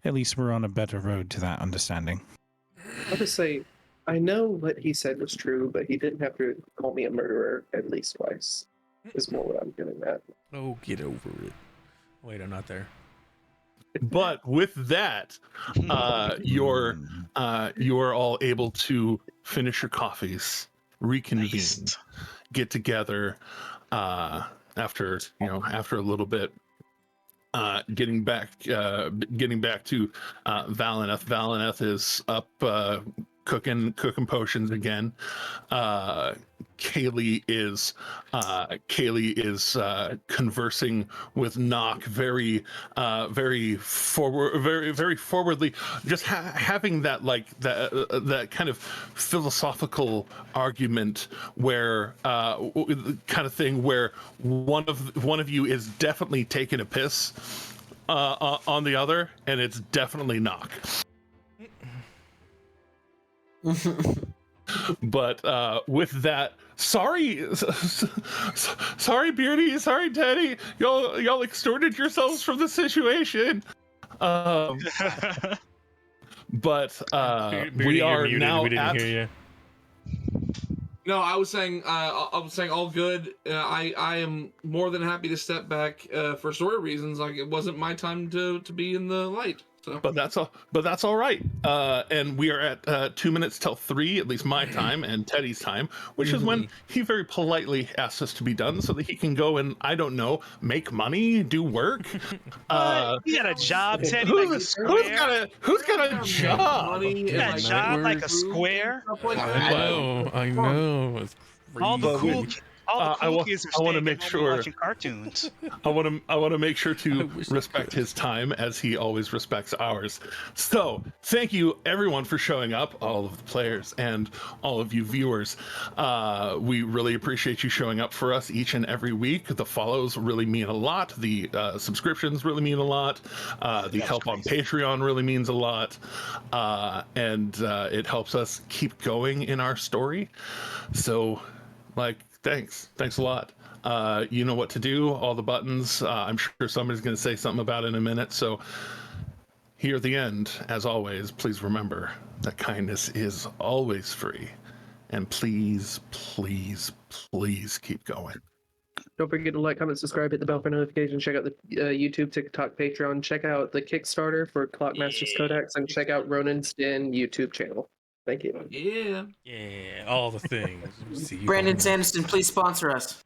E: at least we're on a better road to that understanding.
C: I'll just say, I know what he said was true, but he didn't have to call me a murderer at least twice. Is more what I'm getting at.
D: Oh, get over it. Wait, I'm not there.
B: But with that, you're all able to finish your coffees, reconvene, get together after a little bit. Getting back to Valineth. Valineth is up cooking potions again. Kaylee is conversing with Nock very forwardly, just having that kind of philosophical argument where kind of thing where one of you is definitely taking a piss on the other, and it's definitely Nock. But with that, sorry Beardy, sorry Teddy, y'all extorted yourselves from the situation. But
D: Beardy,
B: we
D: you're
B: are
D: muted.
B: now
D: We didn't
B: at.
D: hear you.
A: No, I was saying all good. I am more than happy to step back for story reasons. Like, it wasn't my time to be in the light. So.
B: But that's all right. And we are at 2 minutes till 3, at least my time and Teddy's time, which is when he very politely asks us to be done so that he can go and, I don't know, make money, do work.
H: You got a job, Teddy?
B: Who's got a job?
H: You got a job like a square?
D: I know. It's
H: All the cool kids are
B: want to
H: staying
B: make
H: home
B: sure
H: watching cartoons.
B: I want to make sure to
D: wish I
B: respect
D: could.
B: his time as he always respects ours. So thank you everyone for showing up, all of the players and all of you viewers. We really appreciate you showing up for us each and every week. The follows really mean a lot. The subscriptions really mean a lot. The help on Patreon really means a lot. And it helps us keep going in our story. So, thanks a lot. You know what to do, all the buttons. I'm sure somebody's going to say something about it in a minute. So here at the end, as always, please remember that kindness is always free. And please, please, please keep going.
C: Don't forget to like, comment, subscribe, hit the bell for notifications. Check out the YouTube, TikTok, Patreon. Check out the Kickstarter for Clockmaster's Codex, and check out Ronin's Den YouTube channel. Thank you.
D: Yeah, all the things. See you
I: Brandon
D: all.
I: Sanderson, please sponsor us.